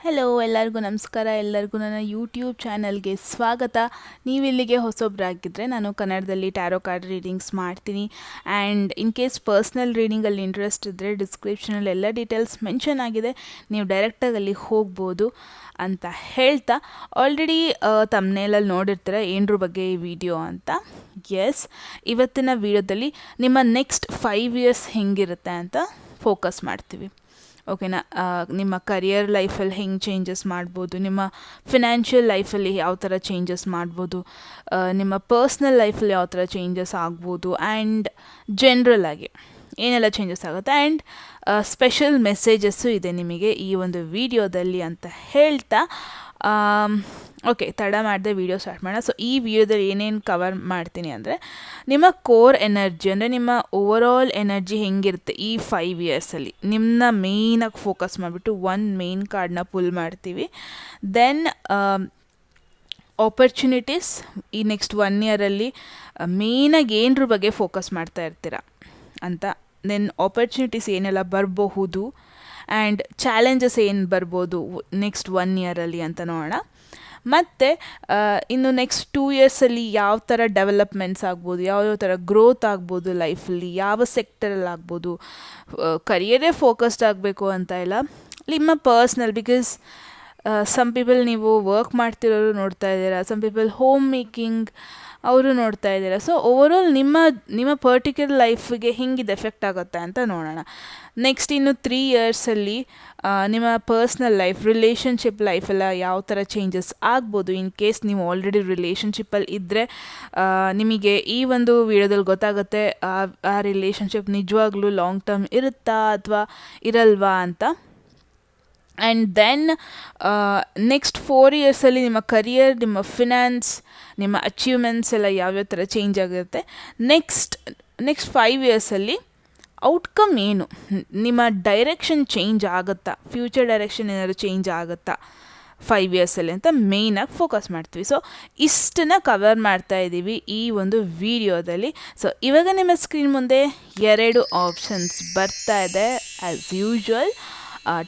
Hello ಎಲ್ಲರಿಗೂ ನಮಸ್ಕಾರ. ಎಲ್ಲರಿಗೂ ನನ್ನ ಯೂಟ್ಯೂಬ್ ಚಾನಲ್ಗೆ ಸ್ವಾಗತ. ನೀವಿಲ್ಲಿಗೆ ಹೊಸೊಬ್ಬರಾಗಿದ್ದರೆ ನಾನು ಕನ್ನಡದಲ್ಲಿ ಟ್ಯಾರೋ ಕಾರ್ಡ್ ರೀಡಿಂಗ್ಸ್ ಮಾಡ್ತೀನಿ. ಆ್ಯಂಡ್ ಇನ್ ಕೇಸ್ ಪರ್ಸ್ನಲ್ ರೀಡಿಂಗಲ್ಲಿ ಇಂಟ್ರೆಸ್ಟ್ ಇದ್ದರೆ ಡಿಸ್ಕ್ರಿಪ್ಷನಲ್ಲಿ ಎಲ್ಲ ಡೀಟೇಲ್ಸ್ ಮೆನ್ಷನ್ ಆಗಿದೆ, ನೀವು ಡೈರೆಕ್ಟಾಗಿ ಅಲ್ಲಿ ಹೋಗ್ಬೋದು ಅಂತ ಹೇಳ್ತಾ, ಆಲ್ರೆಡಿ ತಮ್ನೇಲಲ್ಲಿ ನೋಡಿರ್ತೀರ ಏನರ ಬಗ್ಗೆ ಈ ವಿಡಿಯೋ ಅಂತ. ಎಸ್, ಇವತ್ತಿನ ವಿಡಿಯೋದಲ್ಲಿ ನಿಮ್ಮ ನೆಕ್ಸ್ಟ್ 5 ಇಯರ್ಸ್ ಹೆಂಗಿರುತ್ತೆ ಅಂತ ಫೋಕಸ್ ಮಾಡ್ತೀವಿ. ಓಕೆನಾ? ನಿಮ್ಮ ಕರಿಯರ್ ಲೈಫಲ್ಲಿ ಹೆಂಗೆ ಚೇಂಜಸ್ ಮಾಡ್ಬೋದು, ನಿಮ್ಮ ಫಿನಾನ್ಷಿಯಲ್ ಲೈಫಲ್ಲಿ ಯಾವ ಥರ ಚೇಂಜಸ್ ಮಾಡ್ಬೋದು, ನಿಮ್ಮ ಪರ್ಸ್ನಲ್ ಲೈಫಲ್ಲಿ ಯಾವ ಥರ ಚೇಂಜಸ್ ಆಗ್ಬೋದು, ಆ್ಯಂಡ್ ಜನರಲ್ ಆಗಿ ಏನೆಲ್ಲ ಚೇಂಜಸ್ ಆಗುತ್ತೆ. ಆ್ಯಂಡ್ ಸ್ಪೆಷಲ್ ಮೆಸೇಜಸ್ಸು ಇದೆ ನಿಮಗೆ ಈ ಒಂದು ವಿಡಿಯೋದಲ್ಲಿ ಅಂತ ಹೇಳ್ತಾ, ಓಕೆ, ತಡ ಮಾಡದೆ ವಿಡಿಯೋ ಸ್ಟಾರ್ಟ್ ಮಾಡೋಣ. ಸೊ ಈ ವಿಡಿಯೋದಲ್ಲಿ ಏನೇನು ಕವರ್ ಮಾಡ್ತೀನಿ ಅಂದರೆ, ನಿಮ್ಮ ಕೋರ್ ಎನರ್ಜಿ ಅಂದರೆ ನಿಮ್ಮ ಓವರಾಲ್ ಎನರ್ಜಿ ಹೆಂಗಿರುತ್ತೆ ಈ 5 ಇಯರ್ಸಲ್ಲಿ, ನಿಮ್ಮನ್ನ ಮೇಯ್ನಾಗಿ ಫೋಕಸ್ ಮಾಡಿಬಿಟ್ಟು ಒಂದು ಮೇನ್ ಕಾರ್ಡನ್ನ ಪುಲ್ ಮಾಡ್ತೀವಿ. ದೆನ್ ಆಪರ್ಚುನಿಟೀಸ್, ಈ ನೆಕ್ಸ್ಟ್ 1 ಇಯರಲ್ಲಿ ಮೇಯ್ನಾಗಿ ಏನರ ಬಗ್ಗೆ ಫೋಕಸ್ ಮಾಡ್ತಾ ಇರ್ತೀರ ಅಂತ. ದೆನ್ ಆಪರ್ಚುನಿಟೀಸ್ ಏನೆಲ್ಲ ಬರಬಹುದು ಆ್ಯಂಡ್ ಚಾಲೆಂಜಸ್ ಏನು ಬರ್ಬೋದು ನೆಕ್ಸ್ಟ್ 1 ಇಯರಲ್ಲಿ ಅಂತ ನೋಡೋಣ. ಮತ್ತು ಇನ್ನು ನೆಕ್ಸ್ಟ್ 2 ಇಯರ್ಸಲ್ಲಿ ಯಾವ ಥರ ಡೆವಲಪ್ಮೆಂಟ್ಸ್ ಆಗ್ಬೋದು, ಯಾವ್ಯಾವ ಥರ ಗ್ರೋತ್ ಆಗ್ಬೋದು ಲೈಫಲ್ಲಿ, ಯಾವ ಸೆಕ್ಟರಲ್ಲಿ ಆಗ್ಬೋದು. ಕರಿಯರೇ ಫೋಕಸ್ಡ್ ಆಗಬೇಕು ಅಂತ ಇಲ್ಲ, ನಿಮ್ಮ ಪರ್ಸ್ನಲ್, ಬಿಕಾಸ್ ಸಮ್ ಪೀಪಲ್ ನೀವು ವರ್ಕ್ ಮಾಡ್ತಿರೋರು ನೋಡ್ತಾ ಇದ್ದೀರಾ, ಸಮ್ ಪೀಪಲ್ ಹೋಮ್ ಮೇಕಿಂಗ್ ಅವರು ನೋಡ್ತಾ ಇದ್ದೀರಾ. ಸೊ ಓವರಾಲ್ ನಿಮ್ಮ ಪರ್ಟಿಕ್ಯುಲರ್ ಲೈಫಿಗೆ ಹೆಂಗಿದು ಎಫೆಕ್ಟ್ ಆಗುತ್ತೆ ಅಂತ ನೋಡೋಣ. ನೆಕ್ಸ್ಟ್ ಇನ್ನು 3 ಇಯರ್ಸಲ್ಲಿ ನಿಮ್ಮ ಪರ್ಸ್ನಲ್ ಲೈಫ್, ರಿಲೇಷನ್ಶಿಪ್ ಲೈಫೆಲ್ಲ ಯಾವ ಥರ ಚೇಂಜಸ್ ಆಗ್ಬೋದು. ಇನ್ ಕೇಸ್ ನೀವು ಆಲ್ರೆಡಿ ರಿಲೇಷನ್ಶಿಪ್ಪಲ್ಲಿ ಇದ್ದರೆ ನಿಮಗೆ ಈ ಒಂದು ವಿಡಿಯೋದಲ್ಲಿ ಗೊತ್ತಾಗುತ್ತೆ ಆ ರಿಲೇಷನ್ಶಿಪ್ ನಿಜವಾಗ್ಲೂ ಲಾಂಗ್ ಟರ್ಮ್ ಇರುತ್ತಾ ಅಥವಾ ಇರಲ್ವಾ ಅಂತ. ಆ್ಯಂಡ್ ದೆನ್ ನೆಕ್ಸ್ಟ್ 4 ಇಯರ್ಸಲ್ಲಿ ನಿಮ್ಮ ಕರಿಯರ್, ನಿಮ್ಮ ಫಿನಾನ್ಸ್, ನಿಮ್ಮ ಅಚೀವ್ಮೆಂಟ್ಸ್ ಎಲ್ಲ ಯಾವ್ಯಾವ ಥರ ಚೇಂಜ್ ಆಗಿರುತ್ತೆ. ನೆಕ್ಸ್ಟ್ 5 ಇಯರ್ಸಲ್ಲಿ ಔಟ್ಕಮ್ ಏನು, ನಿಮ್ಮ ಡೈರೆಕ್ಷನ್ ಚೇಂಜ್ ಆಗುತ್ತಾ, ಫ್ಯೂಚರ್ ಡೈರೆಕ್ಷನ್ ಏನಾದರೂ ಚೇಂಜ್ ಆಗುತ್ತಾ 5 ಇಯರ್ಸಲ್ಲಿ ಅಂತ ಮೇಯ್ನಾಗಿ ಫೋಕಸ್ ಮಾಡ್ತೀವಿ. ಸೊ ಇಷ್ಟನ್ನ ಕವರ್ ಮಾಡ್ತಾ ಇದ್ದೀವಿ ಈ ಒಂದು ವಿಡಿಯೋದಲ್ಲಿ. ಸೊ ಇವಾಗ ನಿಮ್ಮ ಸ್ಕ್ರೀನ್ ಮುಂದೆ 2 ಆಪ್ಷನ್ಸ್ ಬರ್ತಾ ಇದೆ. ಆ್ಯಸ್ ಯೂಶ್ವಲ್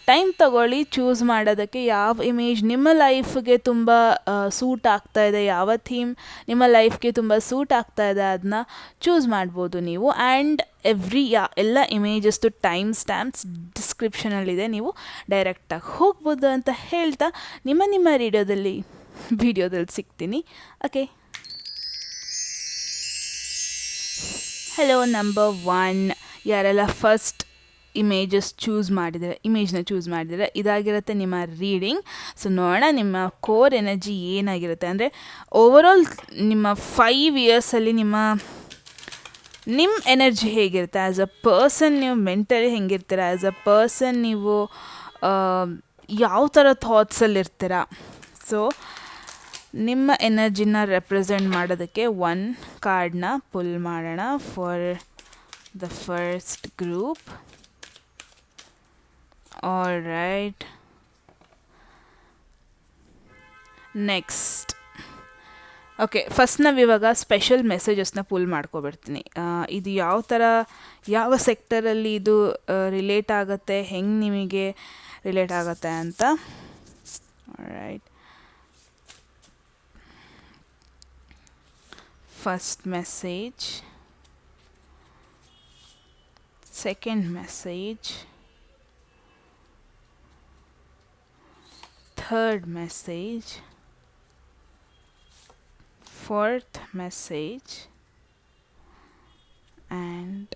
ಟೈಮ್ ತಗೊಳ್ಳಿ ಚೂಸ್ ಮಾಡೋದಕ್ಕೆ, ಯಾವ ಇಮೇಜ್ ನಿಮ್ಮ ಲೈಫ್ಗೆ ತುಂಬ ಸೂಟ್ ಆಗ್ತಾ ಇದೆ, ಯಾವ ಥೀಮ್ ನಿಮ್ಮ ಲೈಫ್ಗೆ ತುಂಬ ಸೂಟ್ ಆಗ್ತಾ ಇದೆ ಅದನ್ನ ಚೂಸ್ ಮಾಡ್ಬೋದು ನೀವು. ಆ್ಯಂಡ್ ಎಲ್ಲ ಇಮೇಜಸ್ದು ಟೈಮ್ ಸ್ಟ್ಯಾಂಪ್ಸ್ ಡಿಸ್ಕ್ರಿಪ್ಷನಲ್ಲಿದೆ, ನೀವು ಡೈರೆಕ್ಟಾಗಿ ಹೋಗ್ಬೋದು ಅಂತ ಹೇಳ್ತಾ ನಿಮ್ಮ ವಿಡಿಯೋದಲ್ಲಿ ಸಿಗ್ತೀನಿ. Okay, hello. ನಂಬರ್ 1, ಯಾರೆಲ್ಲ ಫಸ್ಟ್ ಇಮೇಜ್ನ ಚೂಸ್ ಮಾಡಿದರೆ ಇದಾಗಿರುತ್ತೆ ನಿಮ್ಮ ರೀಡಿಂಗ್. ಸೊ ನೋಡೋಣ ನಿಮ್ಮ ಕೋರ್ ಎನರ್ಜಿ ಏನಾಗಿರುತ್ತೆ ಅಂದರೆ, ಓವರಾಲ್ ನಿಮ್ಮ 5 ಇಯರ್ಸಲ್ಲಿ ನಿಮ್ಮ ಎನರ್ಜಿ ಹೇಗಿರುತ್ತೆ. ಆ್ಯಸ್ ಅ ಪರ್ಸನ್ ನೀವು ಮೆಂಟಲಿ ಹೆಂಗಿರ್ತೀರ, ಆ್ಯಸ್ ಅ ಪರ್ಸನ್ ನೀವು ಯಾವ ಥರ ಥಾಟ್ಸಲ್ಲಿರ್ತೀರ. ಸೊ ನಿಮ್ಮ ಎನರ್ಜಿನ ರೆಪ್ರೆಸೆಂಟ್ ಮಾಡೋದಕ್ಕೆ 1 ಕಾರ್ಡ್ನ ಪುಲ್ ಮಾಡೋಣ for the first group. All right, next okay, first ನಾವಿವಾಗ ಸ್ಪೆಷಲ್ ಮೆಸೇಜಸ್ನ ಪುಲ್ ಮಾಡ್ಕೊಬಿಡ್ತೀನಿ. ಇದು ಯಾವ ಸೆಕ್ಟರಲ್ಲಿ ಇದು ರಿಲೇಟ್ ಆಗುತ್ತೆ, ಹೆಂಗೆ ನಿಮಗೆ ರಿಲೇಟ್ ಆಗುತ್ತೆ ಅಂತ. Right, first message, second message, third message, fourth message, and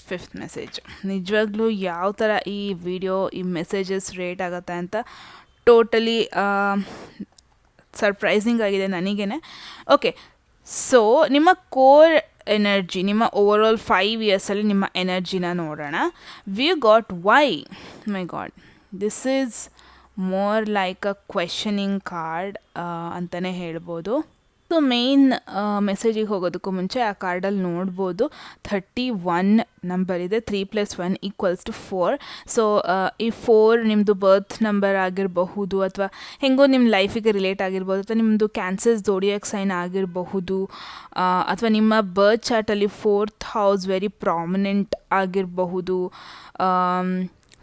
fifth message. ನಿಜವಾಗ್ಲೂ ಯಾವ ಥರ ಈ ವಿಡಿಯೋ, ಈ ಮೆಸೇಜಸ್ ರೇಟ್ ಆಗುತ್ತೆ ಅಂತ ಟೋಟಲಿ ಸರ್ಪ್ರೈಸಿಂಗ್ ಆಗಿದೆ ನನಗೇನೆ. ಓಕೆ, ಸೊ ನಿಮ್ಮ ಕೋರ್ ಎನರ್ಜಿ, ನಿಮ್ಮ ಓವರಾಲ್ 5 ಇಯರ್ಸಲ್ಲಿ ನಿಮ್ಮ ಎನರ್ಜಿನ ನೋಡೋಣ. We got why, my god, this is more like a questioning card ಅಂತಲೇ ಹೇಳ್ಬೋದು. ಸೊ ಮೇನ್ ಮೆಸೇಜಿಗೆ ಹೋಗೋದಕ್ಕೂ ಮುಂಚೆ ಆ ಕಾರ್ಡಲ್ಲಿ ನೋಡ್ಬೋದು 31 ನಂಬರ್ ಇದೆ. 3 + 1 = 4. ಸೊ ಈ 4 ನಿಮ್ಮದು ಬರ್ತ್ ನಂಬರ್ ಆಗಿರಬಹುದು, ಅಥವಾ ಹೆಂಗೋ ನಿಮ್ಮ ಲೈಫಿಗೆ ರಿಲೇಟ್ ಆಗಿರ್ಬೋದು, ಅಥವಾ ನಿಮ್ಮದು ಕ್ಯಾನ್ಸರ್ ಝೋಡಿಯಾಕ್ ಸೈನ್ ಆಗಿರಬಹುದು, ಅಥವಾ ನಿಮ್ಮ ಬರ್ತ್ ಚಾರ್ಟಲ್ಲಿ 4th ಹೌಸ್ ವೆರಿ ಪ್ರಾಮಿನೆಂಟ್ ಆಗಿರಬಹುದು.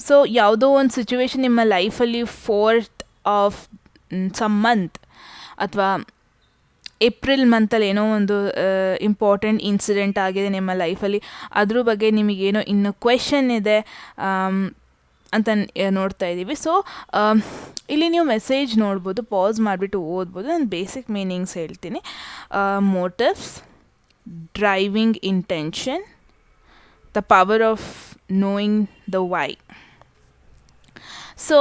ಸೊ ಯಾವುದೋ ಒಂದು ಸಿಚುವೇಶನ್ ನಿಮ್ಮ ಲೈಫಲ್ಲಿ 4th ಆಫ್ ಸಮ್ ಮಂತ್ ಅಥವಾ ಏಪ್ರಿಲ್ ಮಂತಲ್ಲಿ ಏನೋ ಒಂದು ಇಂಪಾರ್ಟೆಂಟ್ ಇನ್ಸಿಡೆಂಟ್ ಆಗಿದೆ ನಿಮ್ಮ ಲೈಫಲ್ಲಿ, ಅದ್ರ ಬಗ್ಗೆ ನಿಮಗೇನೋ ಇನ್ನೂ ಕ್ವೆಶನ್ ಇದೆ ಅಂತ ನೋಡ್ತಾ ಇದ್ದೀವಿ. ಸೊ ಇಲ್ಲಿ ನೀವು ಮೆಸೇಜ್ ನೋಡ್ಬೋದು, ಪಾಸ್ ಮಾಡಿಬಿಟ್ಟು ಓದ್ಬೋದು. ನಾನು ಬೇಸಿಕ್ ಮೀನಿಂಗ್ಸ್ ಹೇಳ್ತೀನಿ. Motives, driving intention, the power of knowing the why. So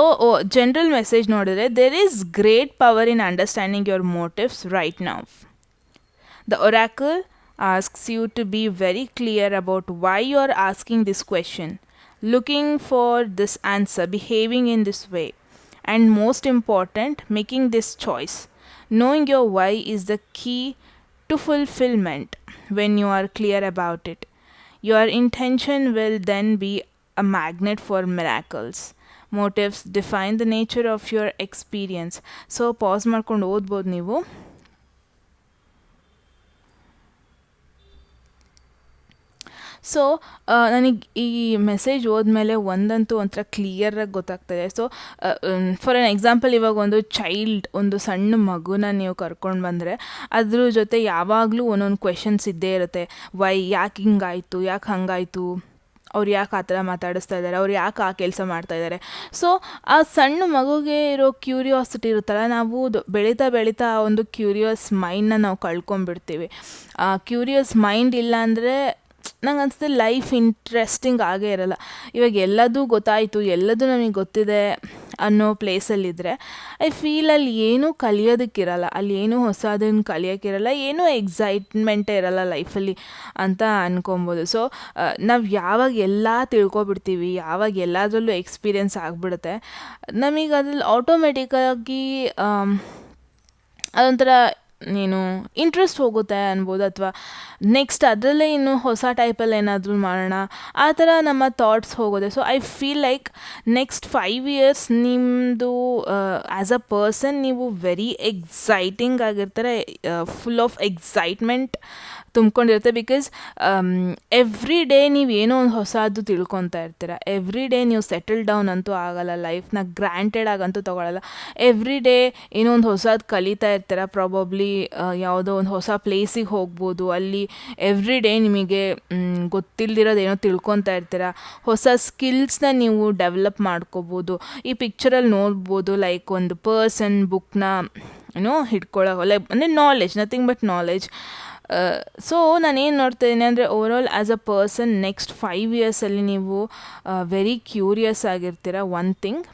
general message ನೋಡಿದ್ರೆ, there is great power in understanding your motives right now. The oracle asks you to be very clear about why you are asking this question, looking for this answer, behaving in this way, and most important, making this choice. Knowing your why is the key to fulfillment. When you are clear about it, your intention will then be a magnet for miracles. Motives define the nature of your experience. So pause ಮಾಡ್ಕೊಂಡು ಓದ್ಬೋದು ನೀವು. So ನನಗೆ ಈ message ಓದ್ಮೇಲೆ ಒಂದಂತೂ ಒಂಥರ ಕ್ಲಿಯರಾಗಿ ಗೊತ್ತಾಗ್ತದೆ. So for an example, ಇವಾಗ ಒಂದು ಸಣ್ಣ ಮಗುನ ನೀವು ಕರ್ಕೊಂಡು ಬಂದರೆ ಅದ್ರ ಜೊತೆ ಯಾವಾಗಲೂ ಒಂದೊಂದು ಕ್ವೆಶನ್ಸ್ ಇದ್ದೇ ಇರುತ್ತೆ. ವೈ, ಯಾಕೆ ಹಿಂಗಾಯಿತು, ಯಾಕೆ ಹಾಗಾಯಿತು, ಅವ್ರು ಯಾಕೆ ಆ ಥರ ಮಾತಾಡಿಸ್ತಾ ಇದ್ದಾರೆ, ಅವ್ರು ಯಾಕೆ ಆ ಕೆಲಸ ಮಾಡ್ತಾಯಿದ್ದಾರೆ. ಸೊ ಆ ಸಣ್ಣ ಮಗುಗೆ ಇರೋ ಕ್ಯೂರಿಯಾಸಿಟಿ ಇರುತ್ತಲ್ಲ, ನಾವು ಬೆಳೀತಾ ಬೆಳೀತಾ ಆ ಒಂದು ಕ್ಯೂರಿಯಸ್ ಮೈಂಡನ್ನ ನಾವು ಕಳ್ಕೊಂಡ್ಬಿಡ್ತೀವಿ. ಆ ಕ್ಯೂರಿಯಸ್ ಮೈಂಡ್ ಇಲ್ಲ ಅಂದರೆ ನಂಗೆ ಅನಿಸುತ್ತೆ ಲೈಫ್ ಇಂಟ್ರೆಸ್ಟಿಂಗ್ ಆಗೇ ಇರಲ್ಲ. ಇವಾಗ ಎಲ್ಲದೂ ಗೊತ್ತಾಯಿತು, ಎಲ್ಲದೂ ನಮಗೆ ಗೊತ್ತಿದೆ ಅನ್ನೋ ಪ್ಲೇಸಲ್ಲಿದ್ದರೆ ಐ ಫೀಲ್ ಅಲ್ಲಿ ಏನೂ ಕಲಿಯೋದಕ್ಕಿರಲ್ಲ, ಅಲ್ಲಿ ಏನೂ ಹೊಸದನ್ನು ಕಲಿಯೋಕ್ಕಿರಲ್ಲ, ಏನೂ ಎಕ್ಸೈಟ್ಮೆಂಟೇ ಇರಲ್ಲ ಲೈಫಲ್ಲಿ ಅಂತ ಅನ್ಕೊಬೋದು. ಸೊ ನಾವು ಯಾವಾಗ ಎಲ್ಲ ತಿಳ್ಕೊಬಿಡ್ತೀವಿ, ಯಾವಾಗ ಎಲ್ಲದರಲ್ಲೂ ಎಕ್ಸ್ಪೀರಿಯೆನ್ಸ್ ಆಗಿಬಿಡುತ್ತೆ, ನಮಗೆ ಅದ್ರಲ್ಲಿ ಆಟೋಮೆಟಿಕ್ಕಾಗಿ ಅದೊಂಥರ ಇಂಟ್ರೆಸ್ಟ್ ಹೋಗುತ್ತೆ ಅನ್ಬೋದು. ಅಥವಾ ನೆಕ್ಸ್ಟ್ ಅದರಲ್ಲೇ ಇನ್ನು ಹೊಸ ಟೈಪಲ್ಲಿ ಏನಾದರೂ ಮಾಡೋಣ, ಆ ಥರ ನಮ್ಮ ಥಾಟ್ಸ್ ಹೋಗೋದೆ. So I feel like next 5 years ನಿಮ್ಮದು ಆ್ಯಸ್ ಅ ಪರ್ಸನ್ ನೀವು ವೆರಿ ಎಕ್ಸೈಟಿಂಗ್ ಆಗಿರ್ತಾರೆ, ಫುಲ್ ಆಫ್ ಎಕ್ಸೈಟ್ಮೆಂಟ್ ತುಂಬ್ಕೊಂಡಿರುತ್ತೆ. ಬಿಕಾಸ್ ಎವ್ರಿ ಡೇ ನೀವು ಏನೋ ಒಂದು ಹೊಸದು ತಿಳ್ಕೊತಾ ಇರ್ತೀರ. ಎವ್ರಿ ಡೇ ನೀವು ಸೆಟಲ್ ಡೌನ್ ಅಂತೂ ಆಗಲ್ಲ, ಲೈಫ್ನ ಗ್ರ್ಯಾಂಟೆಡ್ ಆಗಂತೂ ತೊಗೊಳಲ್ಲ. ಎವ್ರಿ ಡೇ ಏನೋ ಒಂದು ಹೊಸದು ಕಲಿತಾ ಇರ್ತೀರ. ಪ್ರಾಬಬ್ಲಿ ಯಾವುದೋ ಒಂದು ಹೊಸ ಪ್ಲೇಸಿಗೆ ಹೋಗ್ಬೋದು, ಅಲ್ಲಿ ಎವ್ರಿ ಡೇ ನಿಮಗೆ ಗೊತ್ತಿಲ್ಲದಿರೋದು ಏನೋ ತಿಳ್ಕೊತಾ ಇರ್ತೀರ. ಹೊಸ ಸ್ಕಿಲ್ಸ್ನ ನೀವು ಡೆವಲಪ್ ಮಾಡ್ಕೋಬೋದು. ಈ ಪಿಕ್ಚರಲ್ಲಿ ನೋಡ್ಬೋದು, ಲೈಕ್ ಒಂದು ಪರ್ಸನ್ ಬುಕ್ನ ಹಿಡ್ಕೊಳ್ಳೋ, ಲೈಕ್ ಅಂದರೆ knowledge, nothing but knowledge. So ನಾನೇನು ನೋಡ್ತಾಯಿದ್ದೀನಿ ಅಂದರೆ, overall as a person next 5 yearsಲ್ಲಿ ನೀವು ವೆರಿ ಕ್ಯೂರಿಯಸ್ ಆಗಿರ್ತೀರ, one thing.